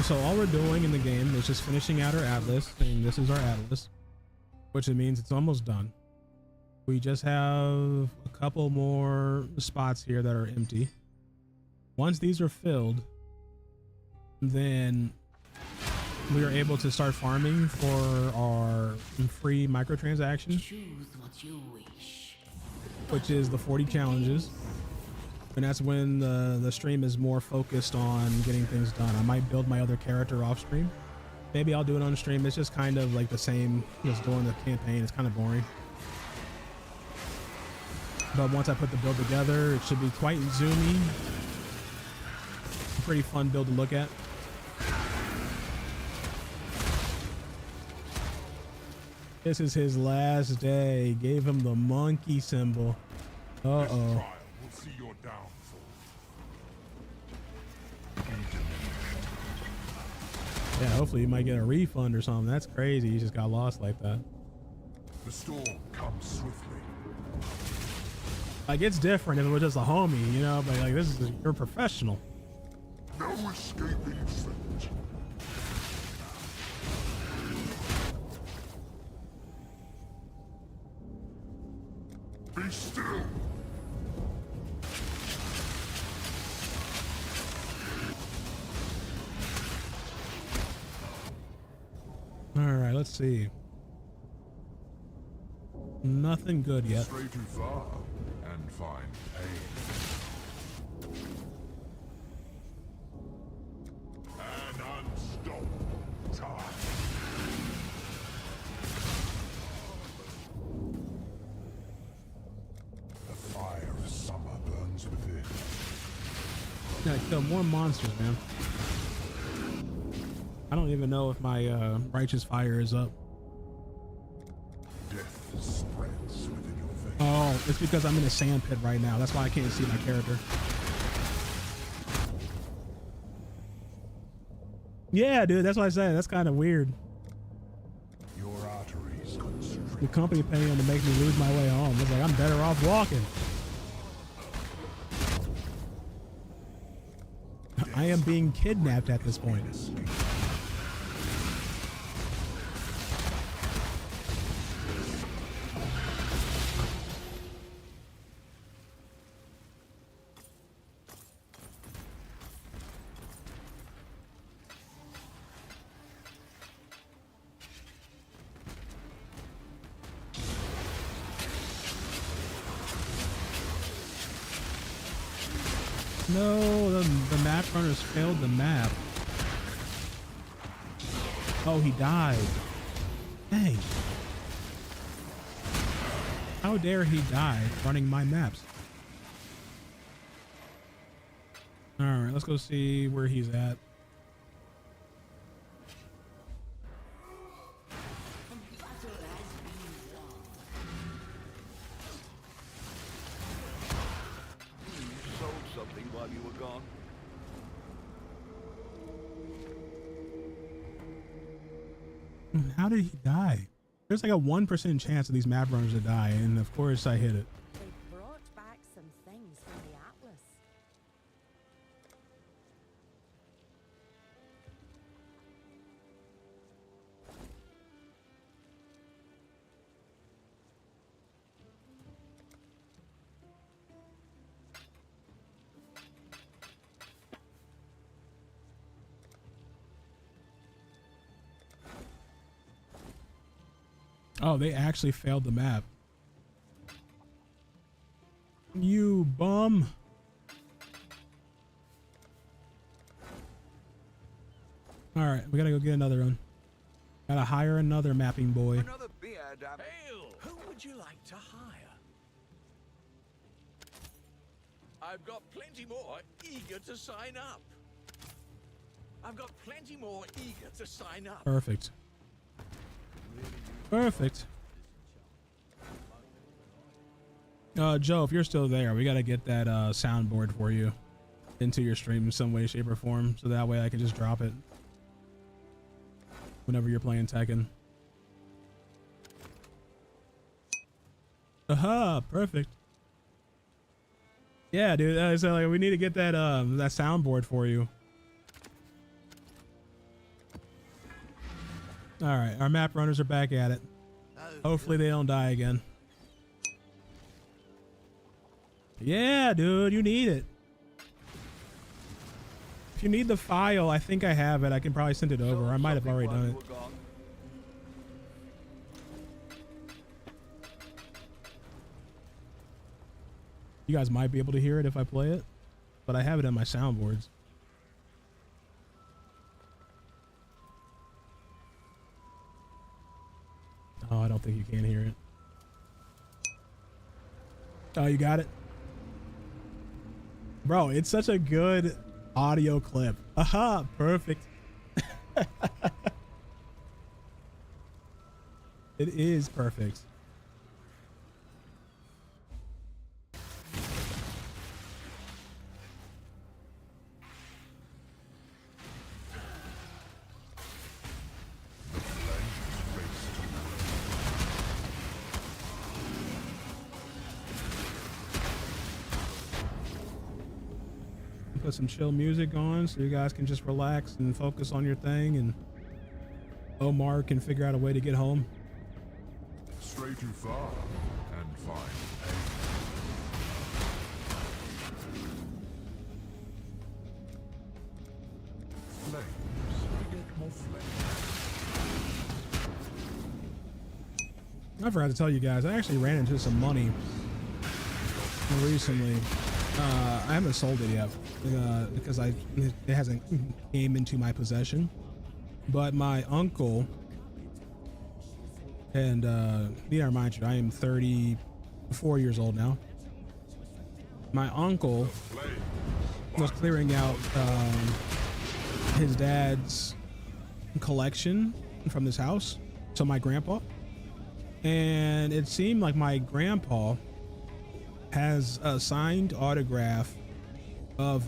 So all we're doing in the game is just finishing out our atlas, and this is our atlas, which it means it's almost done. We just have a couple more spots here that are empty. Once these are filled, then we are able to start farming for our free microtransactions, Choose what you wish. which is the 40 challenges. And that's when the stream is more focused on getting things done. I might build my other character off stream. Maybe I'll do it on stream. It's just kind of like the same, just doing the campaign. It's kind of boring. But once I put the build together, it should be quite zoomy. Pretty fun build to look at. This is his last day. Gave him the monkey symbol. Uh-oh. We'll see your downfall. Yeah, hopefully you might get a refund or something. That's crazy. You just got lost like that. The storm comes swiftly. Like, it's different if it was just a homie, you know, but like, this is, you're a professional. No escaping fate. Be still. All right, let's see. Nothing good yet. Stray too far and find pain. An unstoppable time. The fire of summer burns within. Gotta kill more monsters, man. I don't even know if my righteous fire is up. Death spreads within your veins. Oh, it's because I'm in a sand pit right now. That's why I can't see my character. Yeah, dude, that's what I said. That's kind of weird. Your arteries constrict. The company paying to make me lose my way home. It's like I'm better off walking. I am being kidnapped at this point. No, the map runners failed the map. Oh, he died. Dang. How dare he die running my maps? Alright, let's go see where he's at. Sold something while you were gone. How did he die? There's like a 1% chance of these map runners to die, and of course I hit it. They brought back some things from the Atlas. Oh, they actually failed the map. You bum. All right, we gotta go get another one. Gotta hire another mapping boy. Another beer, damn it. Hail! Who would you like to hire? I've got plenty more eager to sign up. I've got plenty more eager to sign up. Perfect. Perfect. Joe, if you're still there, we gotta get that soundboard for you into your stream in some way, shape, or form, so that way I can just drop it whenever you're playing Tekken. Aha, perfect. Yeah, dude. So like, we need to get that that soundboard for you. All right, our map runners are back at it. Hopefully they don't die again. Yeah, dude, you need it. If you need the file, I think I have it. I can probably send it over. I might have already done it. You guys might be able to hear it if I play it, but I have it in my soundboards. Oh, I don't think you can hear it. Oh, you got it? Bro, it's such a good audio clip. Aha, perfect. It is perfect. Put some chill music on so you guys can just relax and focus on your thing, and Omar can figure out a way to get home. Stray too far and find flames. Get more flames. I forgot to tell you guys, I actually ran into some money recently. I haven't sold it yet because it hasn't came into my possession. But my uncle, and need to remind you, I am 34 years old now. My uncle was clearing out his dad's collection from this house, so my grandpa, and it seemed like my grandpa has a signed autograph of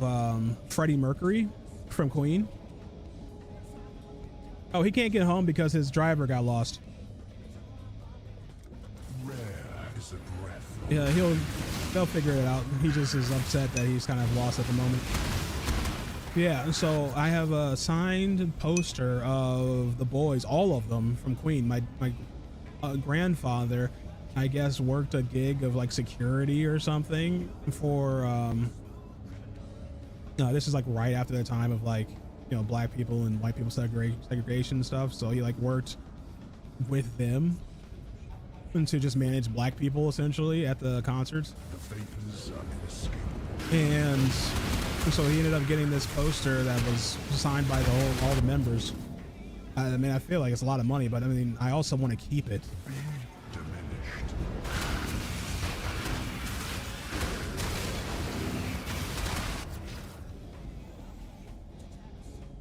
Freddie Mercury from Queen. Oh, he can't get home because his driver got lost. Rare is the breath. Yeah, they'll figure it out. He just is upset that he's kind of lost at the moment. Yeah, so I have a signed poster of the boys, all of them from Queen. My grandfather, I guess, worked a gig of like security or something for no, this is like right after the time of like, you know, black people and white people segregation and stuff. So he like worked with them and to just manage black people essentially at the concerts. The vapors are inescapable. And so he ended up getting this poster that was signed by all the members. I mean, I feel like it's a lot of money, but I mean, I also want to keep it. Be diminished.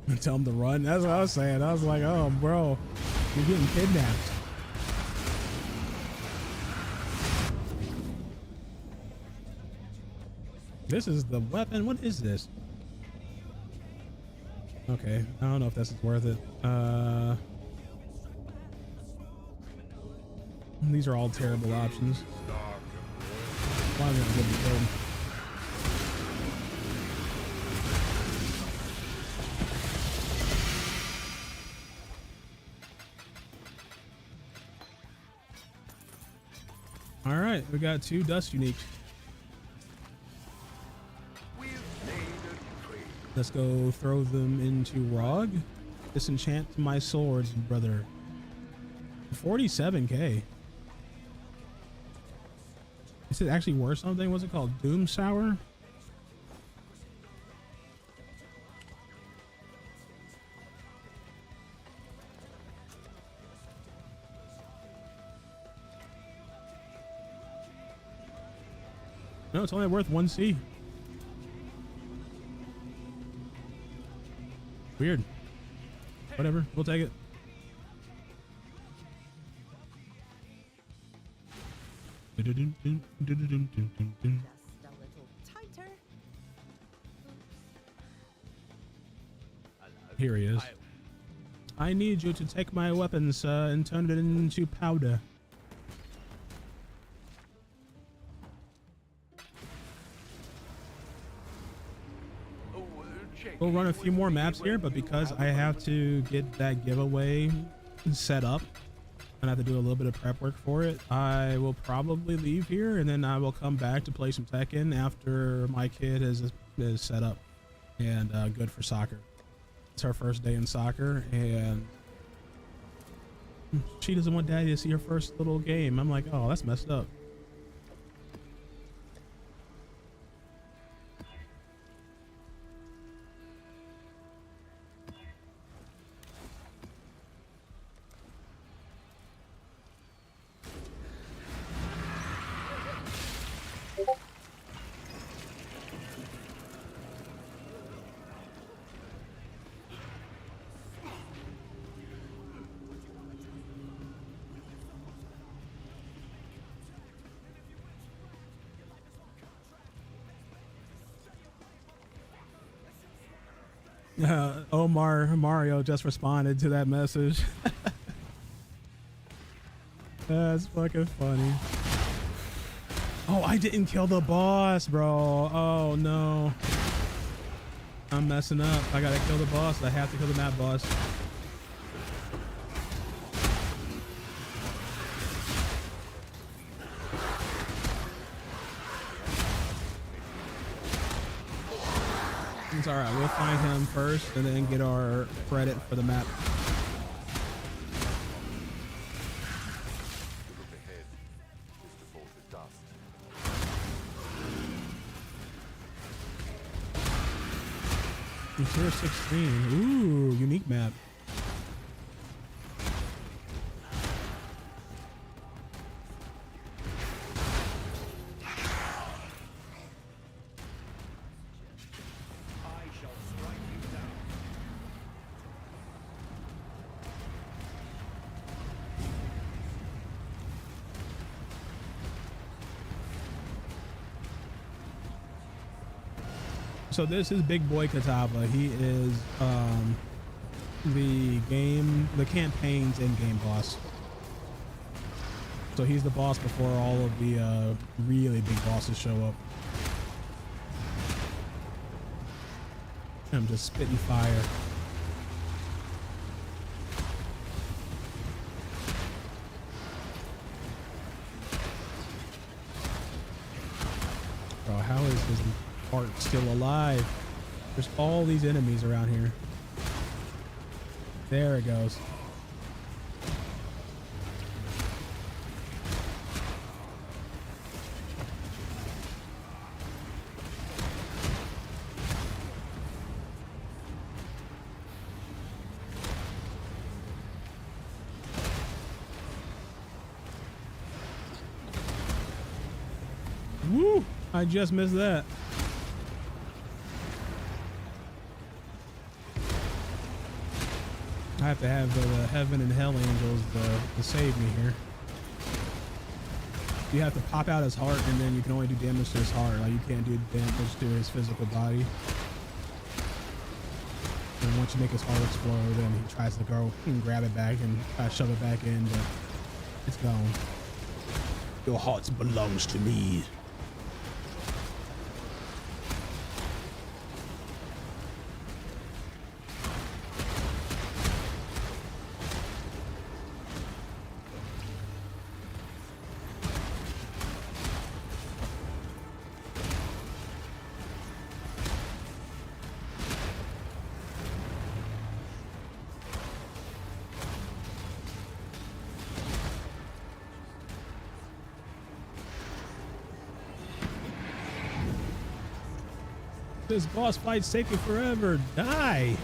And tell him to run. That's what I was saying. I was like, oh, bro, you're getting kidnapped. This is the weapon. What is this? Okay, I don't know if this is worth it. These are all terrible options. Why am I not getting killed? All right, we got 2 dust uniques. Let's go throw them into Rog. Disenchant my swords, brother. 47k. Is it actually worth something? What's it called? Doom Sour? No, it's only worth 1C. Weird. Whatever, we'll take it. Just a little tighter. Here he is. I need you to take my weapons and turn it into powder. We'll run a few more maps here, but because I have to get that giveaway set up and I have to do a little bit of prep work for it, I will probably leave here and then I will come back to play some Tekken after my kid is set up and good for soccer. It's her first day in soccer and she doesn't want daddy to see her first little game. I'm like, oh, that's messed up. Mario just responded to that message. That's fucking funny. Oh, I didn't kill the boss, bro. Oh no. I'm messing up. I gotta kill the boss. I have to kill the map boss. It's all right. We'll find him first and then get our credit for the map. Tier 16. Ooh, unique map. So this is Big Boy Katava. He is the campaign's in-game boss. So he's the boss before all of the really big bosses show up. I'm just spitting fire. Bro, how is this part still alive? There's all these enemies around here. There it goes. Woo! I just missed that. I have to have the heaven and hell angels to save me here. You have to pop out his heart and then you can only do damage to his heart. Like you can't do damage to his physical body. And once you make his heart explode, then he tries to go and grab it back and try to shove it back in, but it's gone. Your heart belongs to me. This boss fight's taking forever. Die.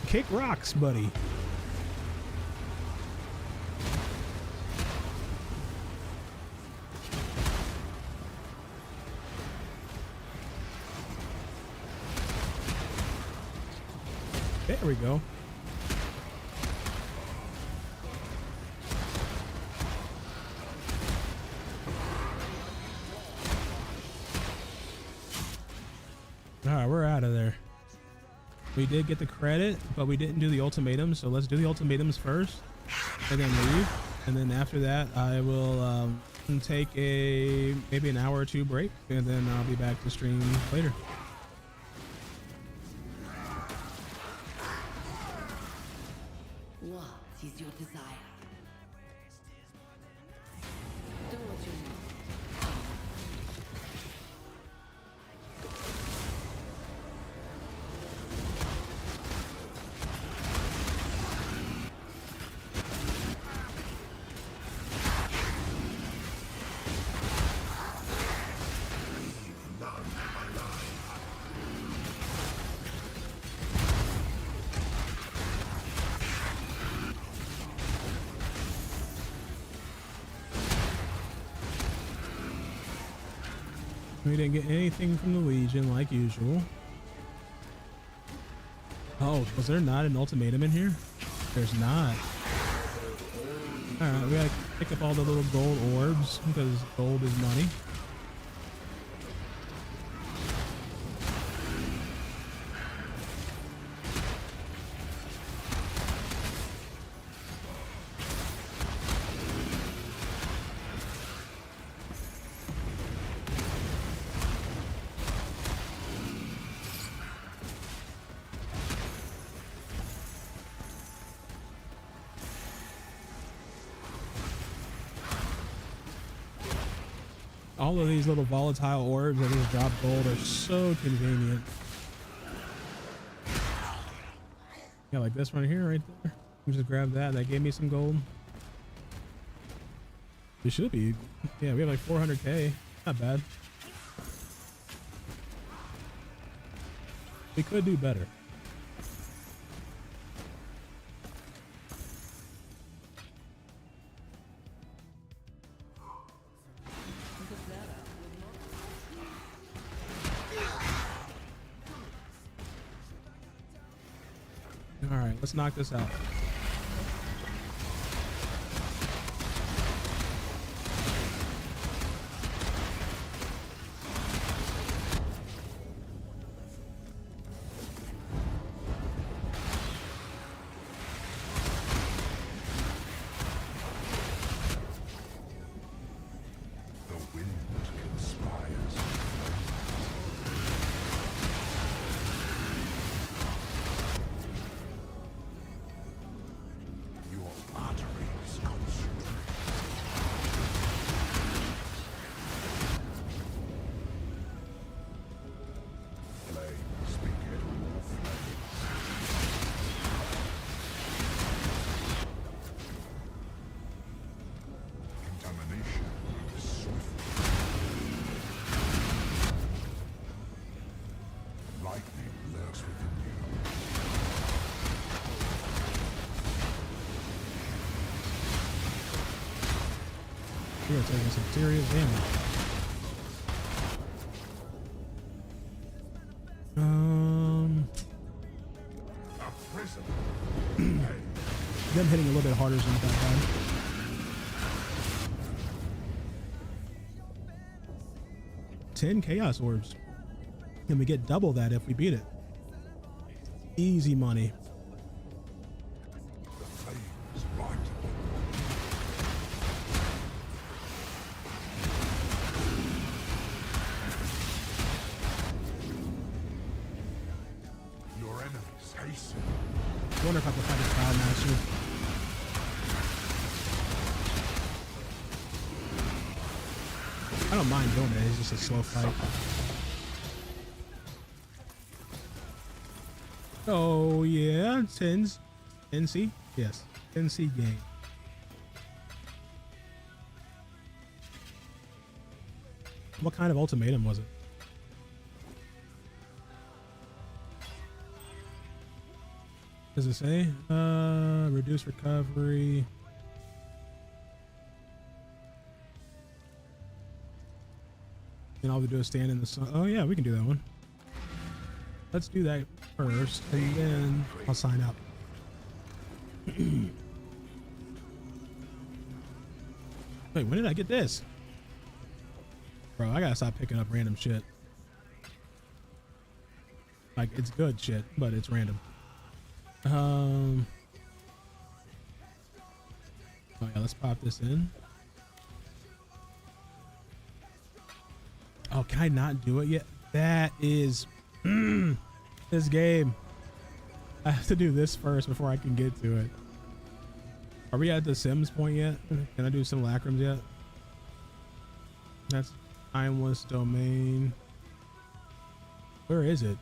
Kick rocks, buddy. There we go. All right, we're out of there. We did get the credit, but we didn't do the ultimatum. So let's do the ultimatums first and then leave. And then after that, I will take maybe an hour or two break, and then I'll be back to stream later. What is your desire? Do what you need. We didn't get anything from the Legion like usual. Oh, was there not an ultimatum in here? There's not. Alright, we gotta pick up all the little gold orbs because gold is money. All of these little volatile orbs that just drop gold are so convenient. Yeah, like this one here, right there. You just grab that, and that gave me some gold. We should be. Yeah, we have like 400k. Not bad. We could do better. All right, let's knock this out. The wind conspires. Your arteries constrict. Flames beget more flames. Contamination moves swiftly. Lightning lurks within you. We are taking some serious damage. A prison. Them hitting a little bit harder than that time. Ten chaos orbs. And we get double that if we beat it. Easy money. The flames light. wonder if I can fight a Cloud Master. I don't mind doing it. It's just a slow fight. Oh yeah, NC? Yes, NC game. What kind of ultimatum was it? Does it say? Reduce recovery. And all we do is stand in the sun. Oh yeah, we can do that one. Let's do that first, and then I'll sign up. Wait, when did I get this? Bro, I gotta stop picking up random shit. Like, it's good shit, but it's random. Oh yeah, let's pop this in. Oh, can I not do it yet? That is this game. I have to do this first before I can get to it. Are we at the Sims point yet? Can I do simulacrums yet? That's timeless domain. Where is it?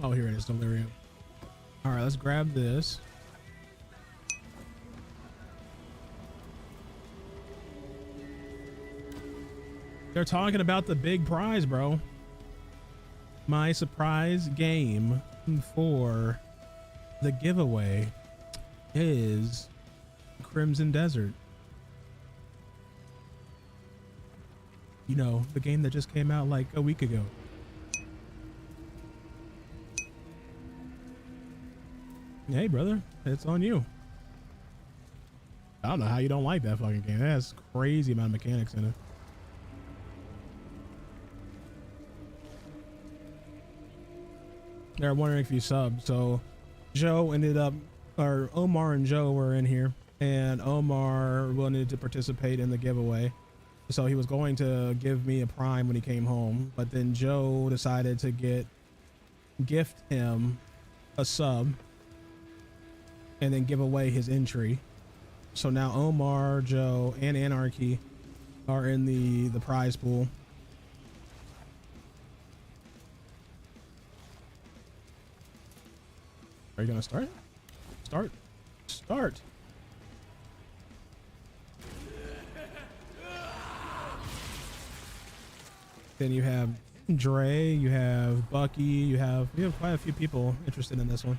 Oh, here it is, Delirium. All right, let's grab this. They're talking about the big prize, bro. My surprise game for the giveaway is Crimson Desert. You know, the game that just came out like a week ago. Hey, brother, it's on you. I don't know how you don't like that fucking game. It has crazy amount of mechanics in it. They're wondering if you subbed. So Joe ended up, or Omar and Joe were in here, and Omar wanted to participate in the giveaway. So he was going to give me a Prime when he came home, but then Joe decided to gift him a sub and then give away his entry. So now Omar, Joe, and Anarchy are in the prize pool. Are you gonna start? Start. Then you have Dre, you have Bucky, you have quite a few people interested in this one.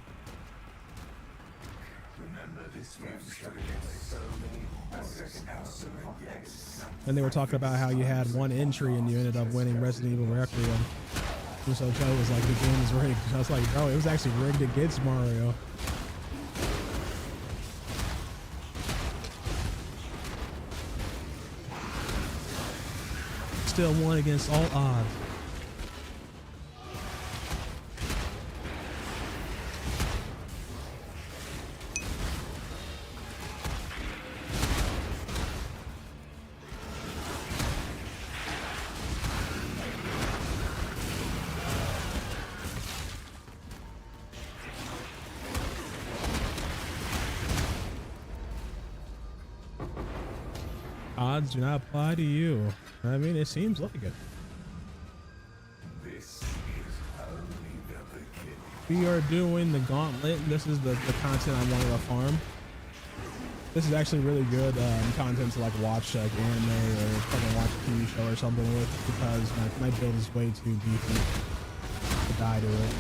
And they were talking about how you had one entry and you ended up winning Resident Evil Requiem. And so Joe was like, the game is rigged. I was like, bro, it was actually rigged against Mario. Still won against all odds. Odds do not apply to you. I mean, it seems like it. This is only the beginning. We are doing the gauntlet. This is the content I wanted to farm. This is actually really good content to like watch like anime or fucking watch a TV show or something with, because my build is way too beefy to die to it.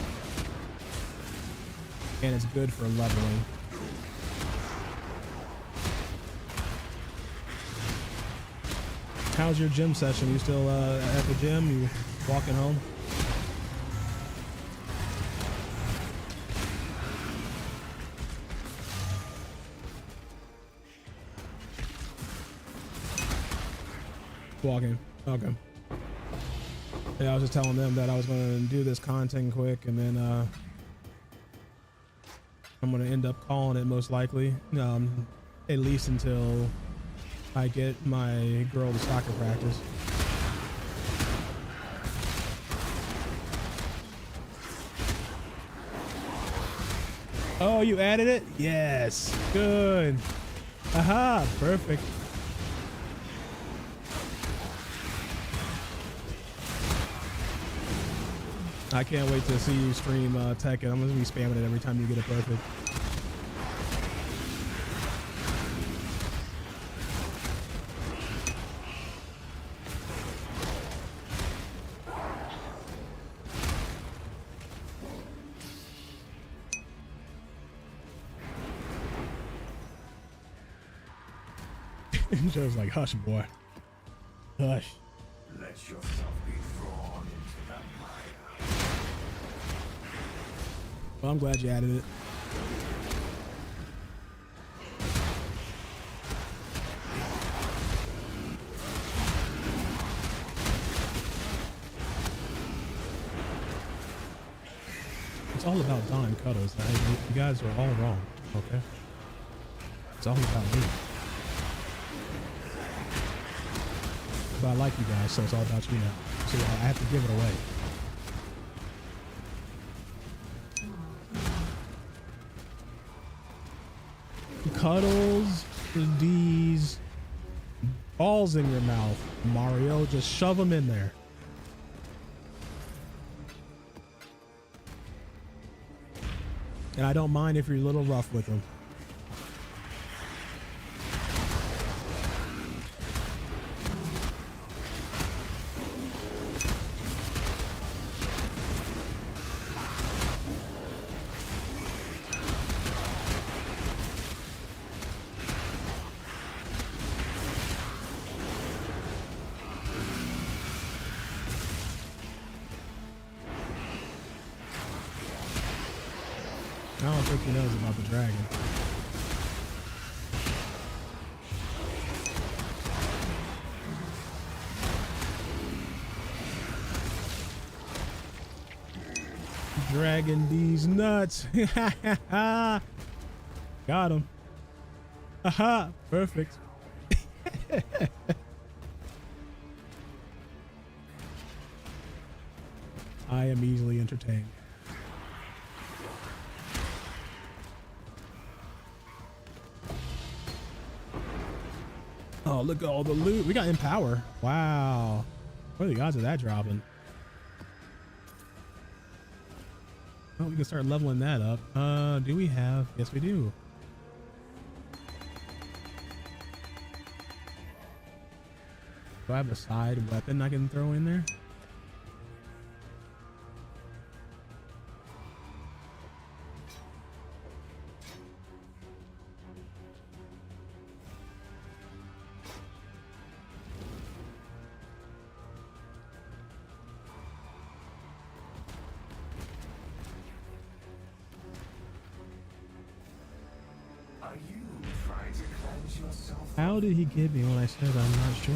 And it's good for leveling. How's your gym session? You still at the gym? You walking home? Walking. Okay. Yeah, I was just telling them that I was going to do this content quick and then I'm gonna end up calling it most likely. At least until I get my girl to soccer practice. Oh, you added it? Yes. Good. Aha, perfect. I can't wait to see you stream Tekken. I'm gonna be spamming it every time you get it perfect. Joe's like, hush, boy. Hush. Let yourself be drawn into the mire. Well, I'm glad you added it. It's all about Don and Cuddles. You guys are all wrong, okay? It's all about me. But I like you guys, so it's all about you now. So I have to give it away. Cuddles, D's, balls in your mouth, Mario. Just shove them in there. And I don't mind if you're a little rough with them. I don't think he knows about the dragon. Dragon D's nuts. Got him. Aha, perfect. I am easily entertained. Oh, look at all the loot. We got Empower. Wow. What are the odds of that dropping? Oh, we can start leveling that up. Do we have? Yes, we do. Do I have a side weapon I can throw in there? How did he get me when I said I'm not sure?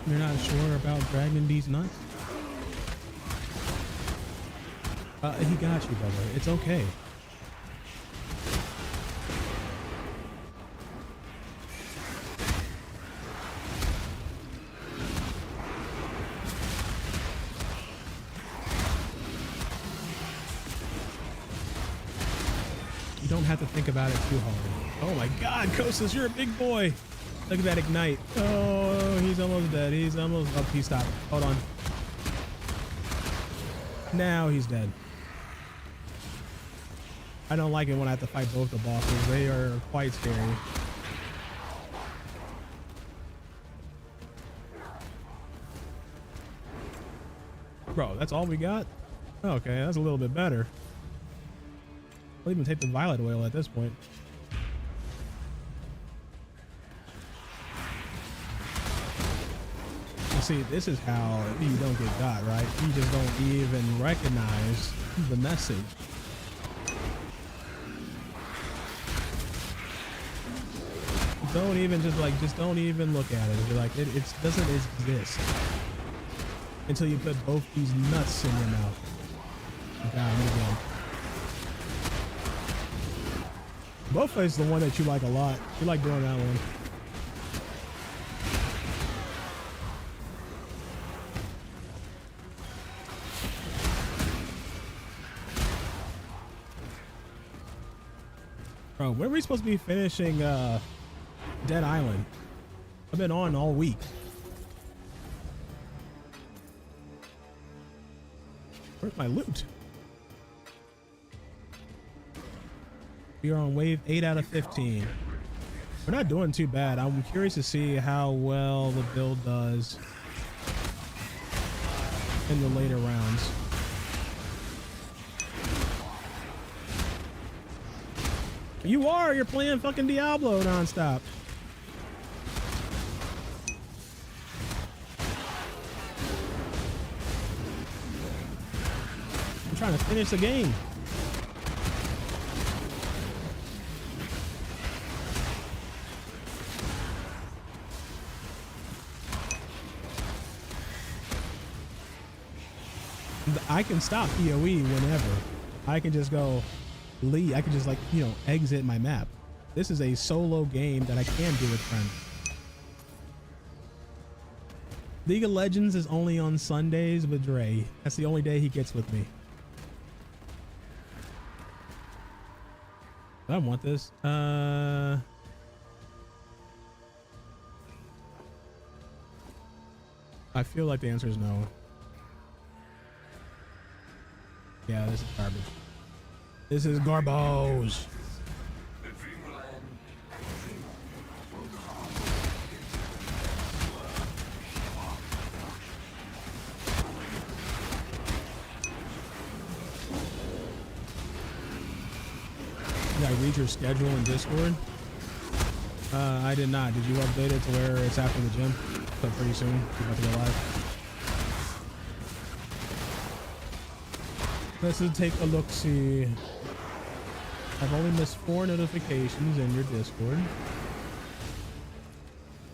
You're not sure about Dragon D's nuts? He got you, brother. It's okay. You don't have to think about it too hard. Oh my God, Kostas, you're a big boy. Look at that ignite. Oh, he's almost dead. He's almost. Oh, he stopped. Hold on. Now he's dead. I don't like it when I have to fight both the bosses. They are quite scary. Bro, that's all we got? Okay, that's a little bit better. I'll even take the violet oil at this point. You see, this is how you don't get got, right? You just don't even recognize the message. Don't even just don't even look at it. You're like, it doesn't exist until you put both these nuts in your mouth. Got him again. Bofa is the one that you like a lot. You like doing that one. Bro, when are we supposed to be finishing Dead Island? I've been on all week. Where's my loot? We are on wave 8 out of 15. We're not doing too bad. I'm curious to see how well the build does in the later rounds. You're playing fucking Diablo nonstop. I'm trying to finish the game. I can stop PoE whenever. I can just go leave. I can just, like, you know, exit my map. This is a solo game that I can do with friends. League of Legends is only on Sundays with Dre. That's the only day he gets with me. I don't want this. I feel like the answer is no. Yeah, this is garbage. This is garbage. Did I read your schedule in Discord? I did not. Did you update it to where it's after the gym? So pretty soon, you're about to go live. Let's just take a look, see. I've only missed 4 notifications in your Discord.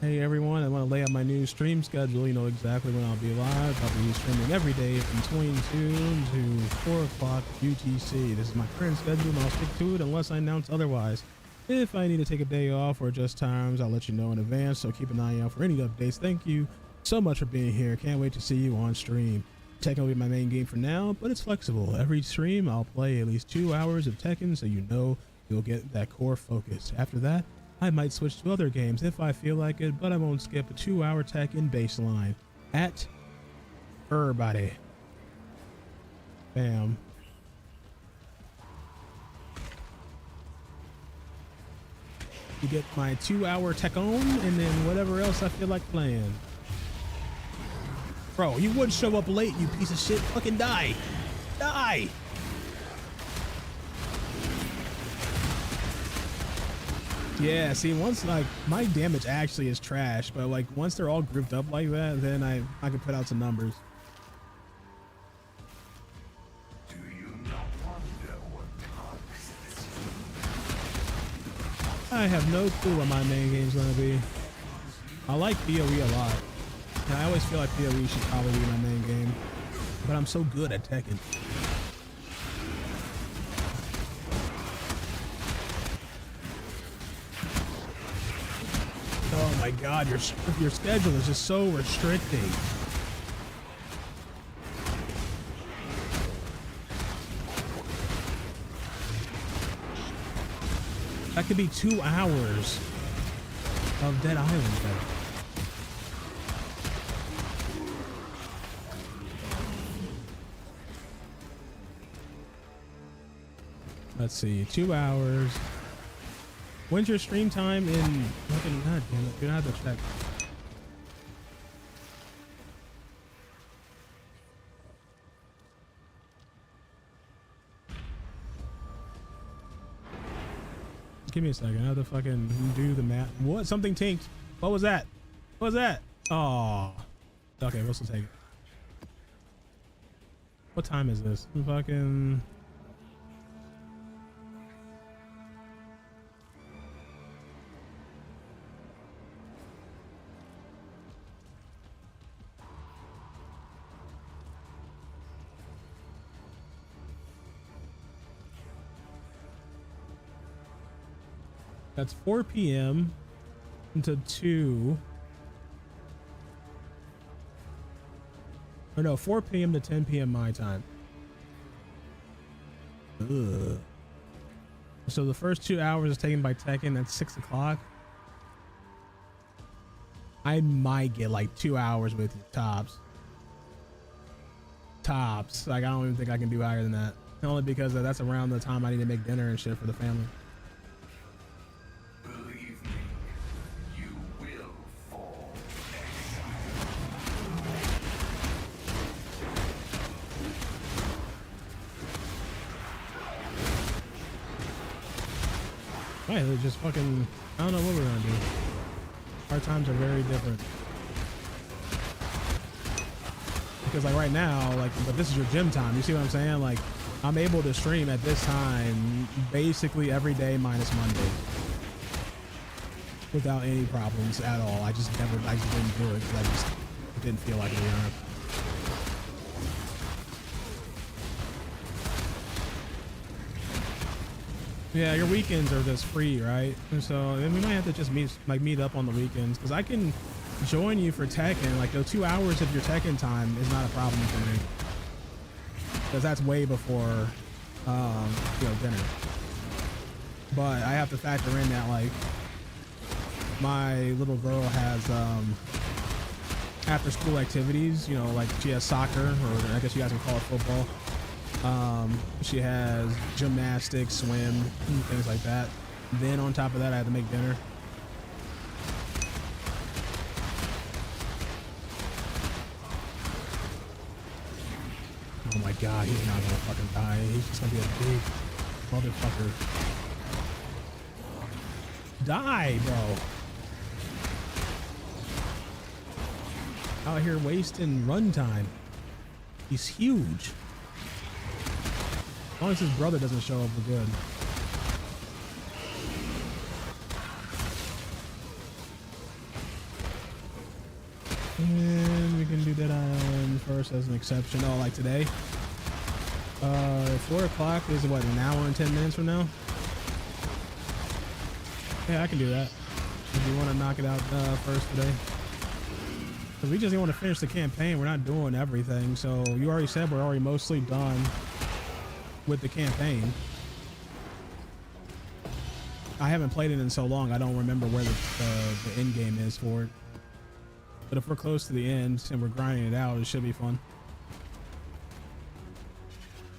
Hey everyone, I want to lay out my new stream schedule. You know exactly when I'll be live. I'll be streaming every day from 22 to 4 o'clock UTC. This is my current schedule and I'll stick to it unless I announce otherwise. If I need to take a day off or adjust times, I'll let you know in advance, so keep an eye out for any updates. Thank you so much for being here. Can't wait to see you on stream. Tekken will be my main game for now, but it's flexible. Every stream, I'll play at least 2 hours of Tekken, so you know you'll get that core focus. After that, I might switch to other games if I feel like it, but I won't skip a 2-hour Tekken baseline. At everybody. Bam. You get my 2-hour Tekken, and then whatever else I feel like playing. Bro, you would show up late, you piece of shit. Fucking die. Die. Yeah, see, once, like, my damage actually is trash, but, like, once they're all grouped up like that, then I can put out some numbers. Do you not wonder what I have no clue what my main game's gonna be. I like PoE a lot. And I always feel like PoE should probably be my main game. But I'm so good at Tekken. Oh my god, your schedule is just so restricting. That could be 2 hours of Dead Island. Let's see, 2 hours. When's your stream time in fucking, god damn it, dude, I have to check. Give me a second, I have to fucking do the math. What? Something tinked. What was that? What was that? Oh. Okay, we'll still take it. What time is this? Fucking... That's 4 p.m. to 2. Or no, 4 p.m. to 10 p.m. my time. Ugh. So the first 2 hours is taken by Tekken. That's 6 o'clock. I might get like 2 hours with you, tops. Tops. Like, I don't even think I can do higher than that. Only because that's around the time I need to make dinner and shit for the family. Believe me, you will fall. Right, they're just fucking, I don't know what we're gonna do. Our times are very different. Because like right now, like, but this is your gym time. You see what I'm saying? Like, I'm able to stream at this time basically every day minus Monday without any problems at all. I just didn't do it because I just didn't feel like it. You know? Yeah, your weekends are just free, right? And so then we might have to just meet up on the weekends, because I can join you for Tekken. Like, those 2 hours of your Tekken time is not a problem for me, because that's way before you know, dinner. But I have to factor in that, like, my little girl has after school activities, you know, like she has soccer, or I guess you guys can call it football. She has gymnastics, swim, things like that. Then on top of that, I have to make dinner. Oh my god, he's not gonna fucking die. He's just gonna be a big motherfucker. Die, bro. Out here wasting runtime. He's huge. As long as his brother doesn't show up, we're good. And we can do that on first as an exception. Oh, like today? 4 o'clock is what, an hour and 10 minutes from now? Yeah, I can do that. If you want to knock it out first today. Because we just want to finish the campaign. We're not doing everything. So you already said we're already mostly done with the campaign. I haven't played it in so long, I don't remember where the end game is for it. But if we're close to the end and we're grinding it out, it should be fun.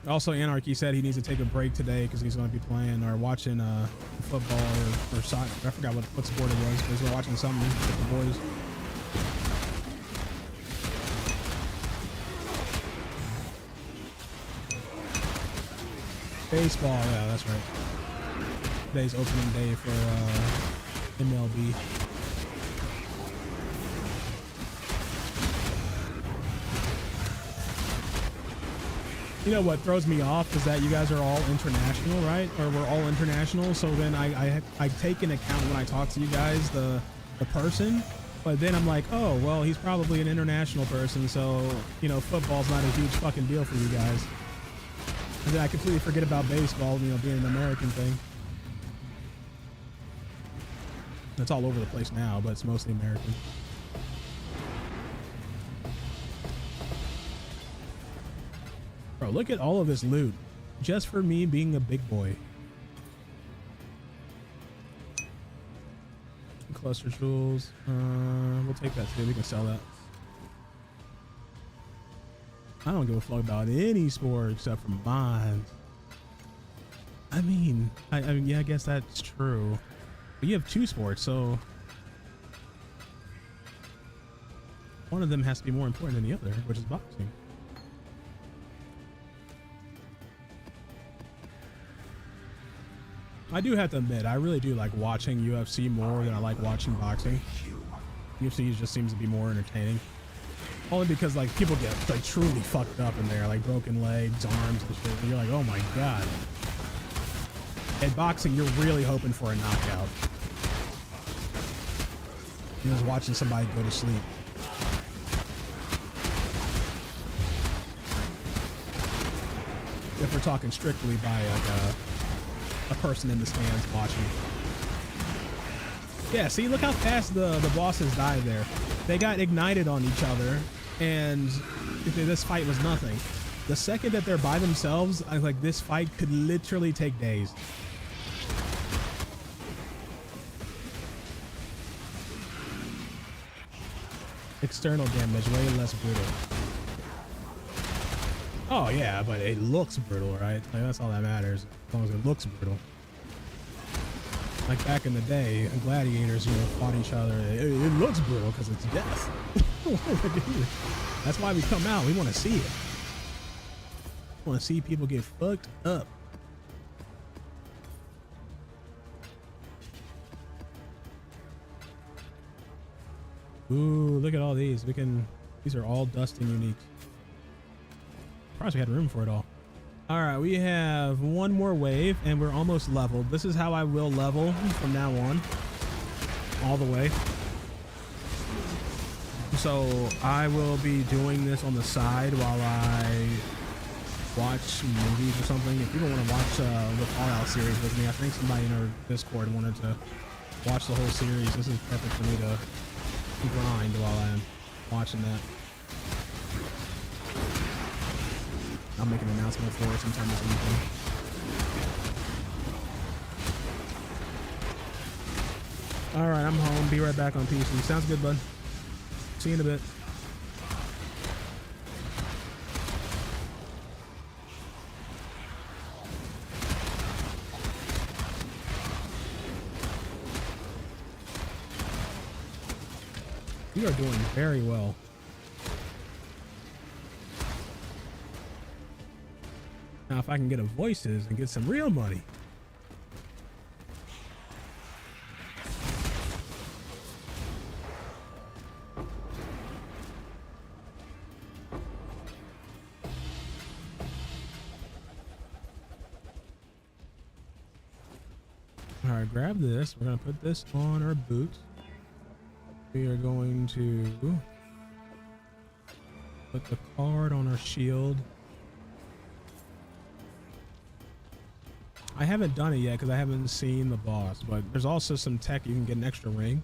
Also, Anarchy said he needs to take a break today because he's going to be playing or watching football or soccer. I forgot what sport it was, but he's watching something with the boys. Baseball, yeah, that's right. Today's opening day for MLB. You know what throws me off is that you guys are all international, right? Or we're all international, so then I take into account when I talk to you guys the person, but then I'm like, oh, well, he's probably an international person, so, you know, football's not a huge fucking deal for you guys. And then I completely forget about baseball, you know, being an American thing. It's all over the place now, but it's mostly American. Bro, look at all of this loot. Just for me being a big boy. Cluster tools. We'll take that too. We can sell that. I don't give a fuck about any sport except for mine. I mean, yeah, I guess that's true. But you have 2 sports, so one of them has to be more important than the other, which is boxing. I do have to admit, I really do like watching UFC more than I like watching boxing. UFC just seems to be more entertaining. Only because like people get like truly fucked up in there, like broken legs, arms, and shit. And you're like, oh my god. At boxing, you're really hoping for a knockout. You're just watching somebody go to sleep. If we're talking strictly by like a person in the stands watching. Yeah, see, look how fast the bosses died there. They got ignited on each other, and this fight was nothing. The second that they're by themselves, I like this fight could literally take days. External damage, way less brutal. Oh yeah, but it looks brutal, right? Like that's all that matters, as long as it looks brutal. Like back in the day, gladiators, fought each other. It looks brutal because it's death. That's why we come out. We want to see it. We want to see people get fucked up. Ooh, look at all these. These are all Dustin uniques. Surprised we had room for it all. All right, we have one more wave and we're almost leveled. This is how I will level from now on, all the way. So I will be doing this on the side while I watch movies or something. If people want to watch the Fallout series with me, I think somebody in our Discord wanted to watch the whole series. This is perfect for me to grind while I'm watching that. I'll make an announcement for it sometime this evening. All right, I'm home. Be right back on PC. Sounds good, bud. See you in a bit. We are doing very well. Now, if I can get a voices and get some real money. All right, grab this. We're going to put this on our boots. We are going to put the card on our shield. I haven't done it yet because I haven't seen the boss, but there's also some tech. You can get an extra ring.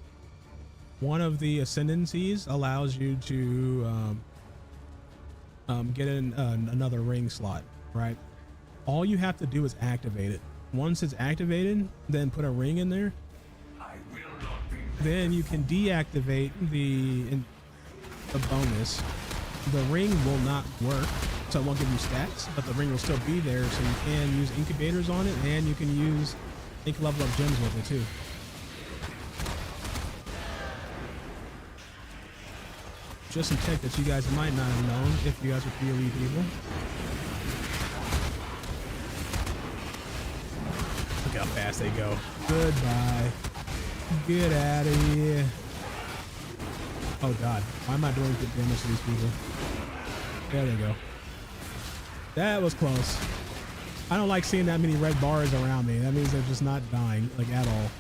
One of the ascendancies allows you to get in another ring slot, right? All you have to do is activate it. Once it's activated, then put a ring in there. Then you can deactivate the bonus. The ring will not work, so it won't give you stats, but the ring will still be there, so you can use incubators on it, and you can use ink level up gems with it too. Just some tech that you guys might not have known if you guys are PoE people. Look how fast they go. Goodbye. Get out of here. Oh god, why am I doing good damage to these people? There they go. That was close. I don't like seeing that many red bars around me. That means they're just not dying, like, at all.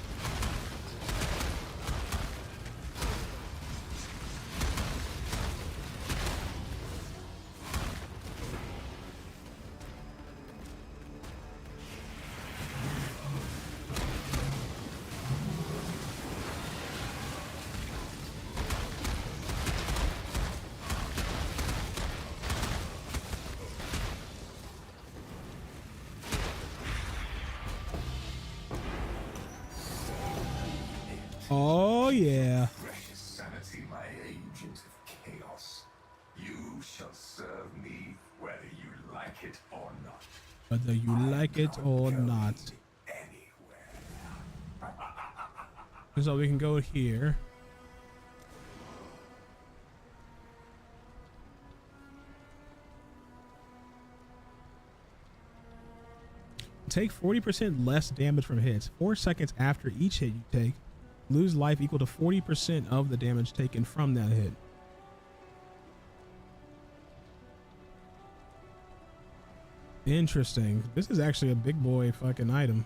Oh yeah. Precious sanity, my agent of chaos. You shall serve me whether you like it or not. Whether you like it or not. Anywhere. So we can go here. Take 40% less damage from hits. 4 seconds after each hit you take. Lose life equal to 40% of the damage taken from that hit. Interesting. This is actually a big boy fucking item.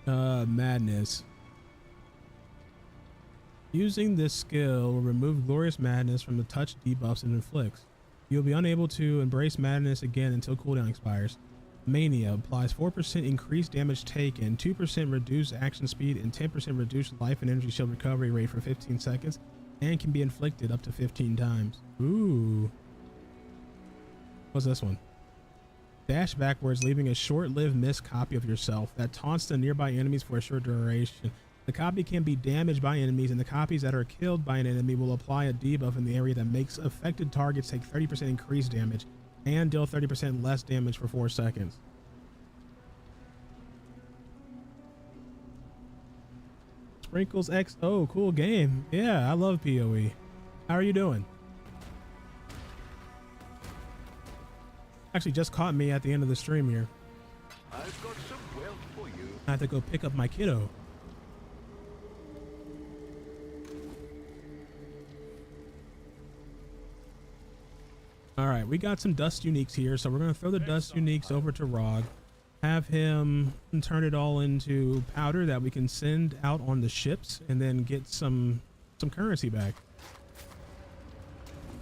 Madness. Using this skill will remove Glorious Madness from the touch debuffs it inflicts. You'll be unable to embrace madness again until cooldown expires. Mania applies 4% increased damage taken, 2% reduced action speed, and 10% reduced life and energy shield recovery rate for 15 seconds, and can be inflicted up to 15 times. Ooh. What's this one? Dash backwards, leaving a short-lived missed copy of yourself that taunts the nearby enemies for a short duration. The copy can be damaged by enemies, and the copies that are killed by an enemy will apply a debuff in the area that makes affected targets take 30% increased damage and deal 30% less damage for 4 seconds. Sprinkles XO, cool game. Yeah, I love PoE. How are you doing? Actually just caught me at the end of the stream here. I've got some wealth for you. I have to go pick up my kiddo. All right, we got some dust uniques here, so we're gonna throw the dust uniques over to Rog, have him turn it all into powder that we can send out on the ships, and then get some currency back.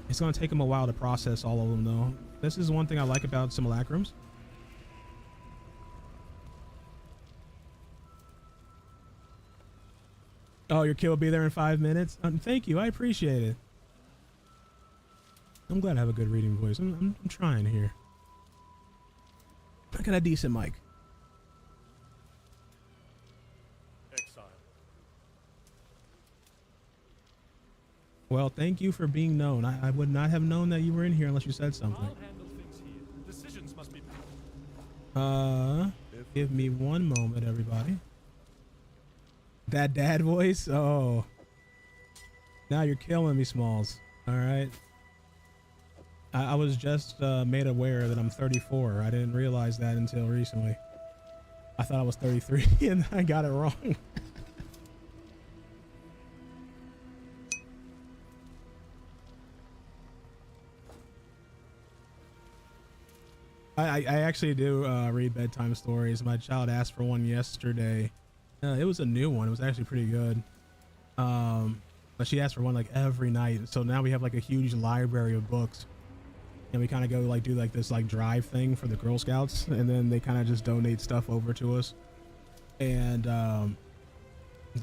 It's gonna take him a while to process all of them, though. This is one thing I like about simulacrums. Oh, your kid will be there in 5 minutes. Thank you, I appreciate it. I'm glad I have a good reading voice. I'm trying here. I got a decent mic. Exile. Well, thank you for being known. I would not have known that you were in here unless you said something. I'll handle things here. Decisions must be made. Give me one moment, everybody. That dad voice? Oh. Now you're killing me, Smalls. All right. I was just made aware that I'm 34. I didn't realize that until recently. I thought I was 33 and I got it wrong. I actually do read bedtime stories. My child asked for one yesterday. It was a new one. It was actually pretty good. But she asked for one like every night. So now we have like a huge library of books. And we kind of go like do like this like drive thing for the Girl Scouts, and then they kind of just donate stuff over to us. And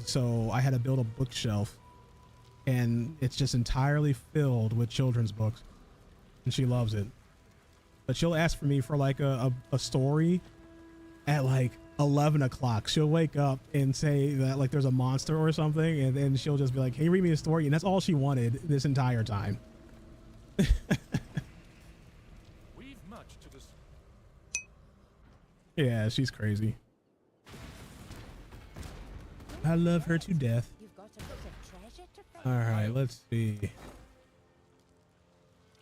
so I had to build a bookshelf, and it's just entirely filled with children's books, and she loves it. But she'll ask for me for like a story at like 11 o'clock. She'll wake up and say that like there's a monster or something, and then she'll just be like, "Can you read me a story?" And that's all she wanted this entire time. Yeah, she's crazy. I love her to death. All right, let's see.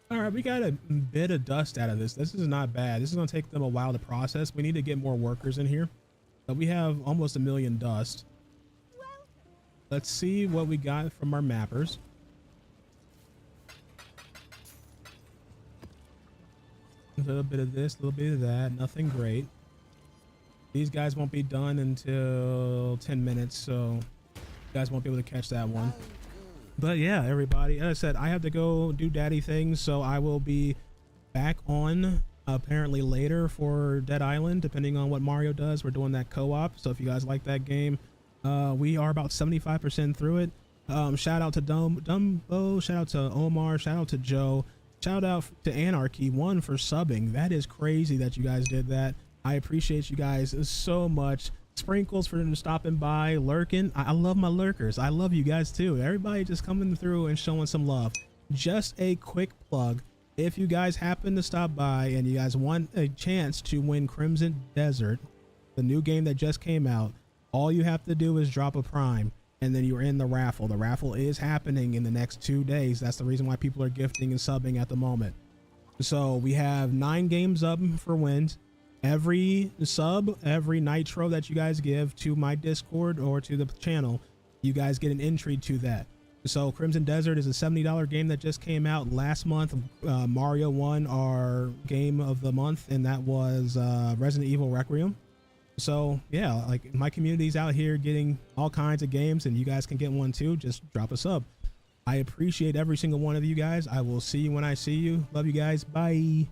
All right, we got a bit of dust out of this. This is not bad. This is gonna take them a while to process. We need to get more workers in here. But we have almost 1 million dust. Let's see what we got from our mappers. A little bit of this, a little bit of that. Nothing great. These guys won't be done until 10 minutes, so you guys won't be able to catch that one. But yeah, everybody, as I said, I have to go do daddy things, so I will be back on apparently later for Dead Island, depending on what Mario does. We're doing that co-op, so if you guys like that game, we are about 75% through it. Shout out to Dumbo, shout out to Omar, shout out to Joe, shout out to Anarchy1 for subbing. That is crazy that you guys did that. I appreciate you guys so much. Sprinkles for them stopping by, lurking. I love my lurkers. I love you guys too. Everybody just coming through and showing some love. Just a quick plug. If you guys happen to stop by and you guys want a chance to win Crimson Desert, the new game that just came out, all you have to do is drop a prime and then you're in the raffle. The raffle is happening in the next 2 days. That's the reason why people are gifting and subbing at the moment. So we have 9 games up for wins. Every sub, every nitro that you guys give to my Discord or to the channel, you guys get an entry to that. So Crimson Desert is a $70 game that just came out last month. Mario won our game of the month, and that was Resident Evil Requiem. So yeah, like my community's out here getting all kinds of games, and you guys can get one too. Just drop a sub. I appreciate every single one of you guys. I will see you when I see you. Love you guys. Bye.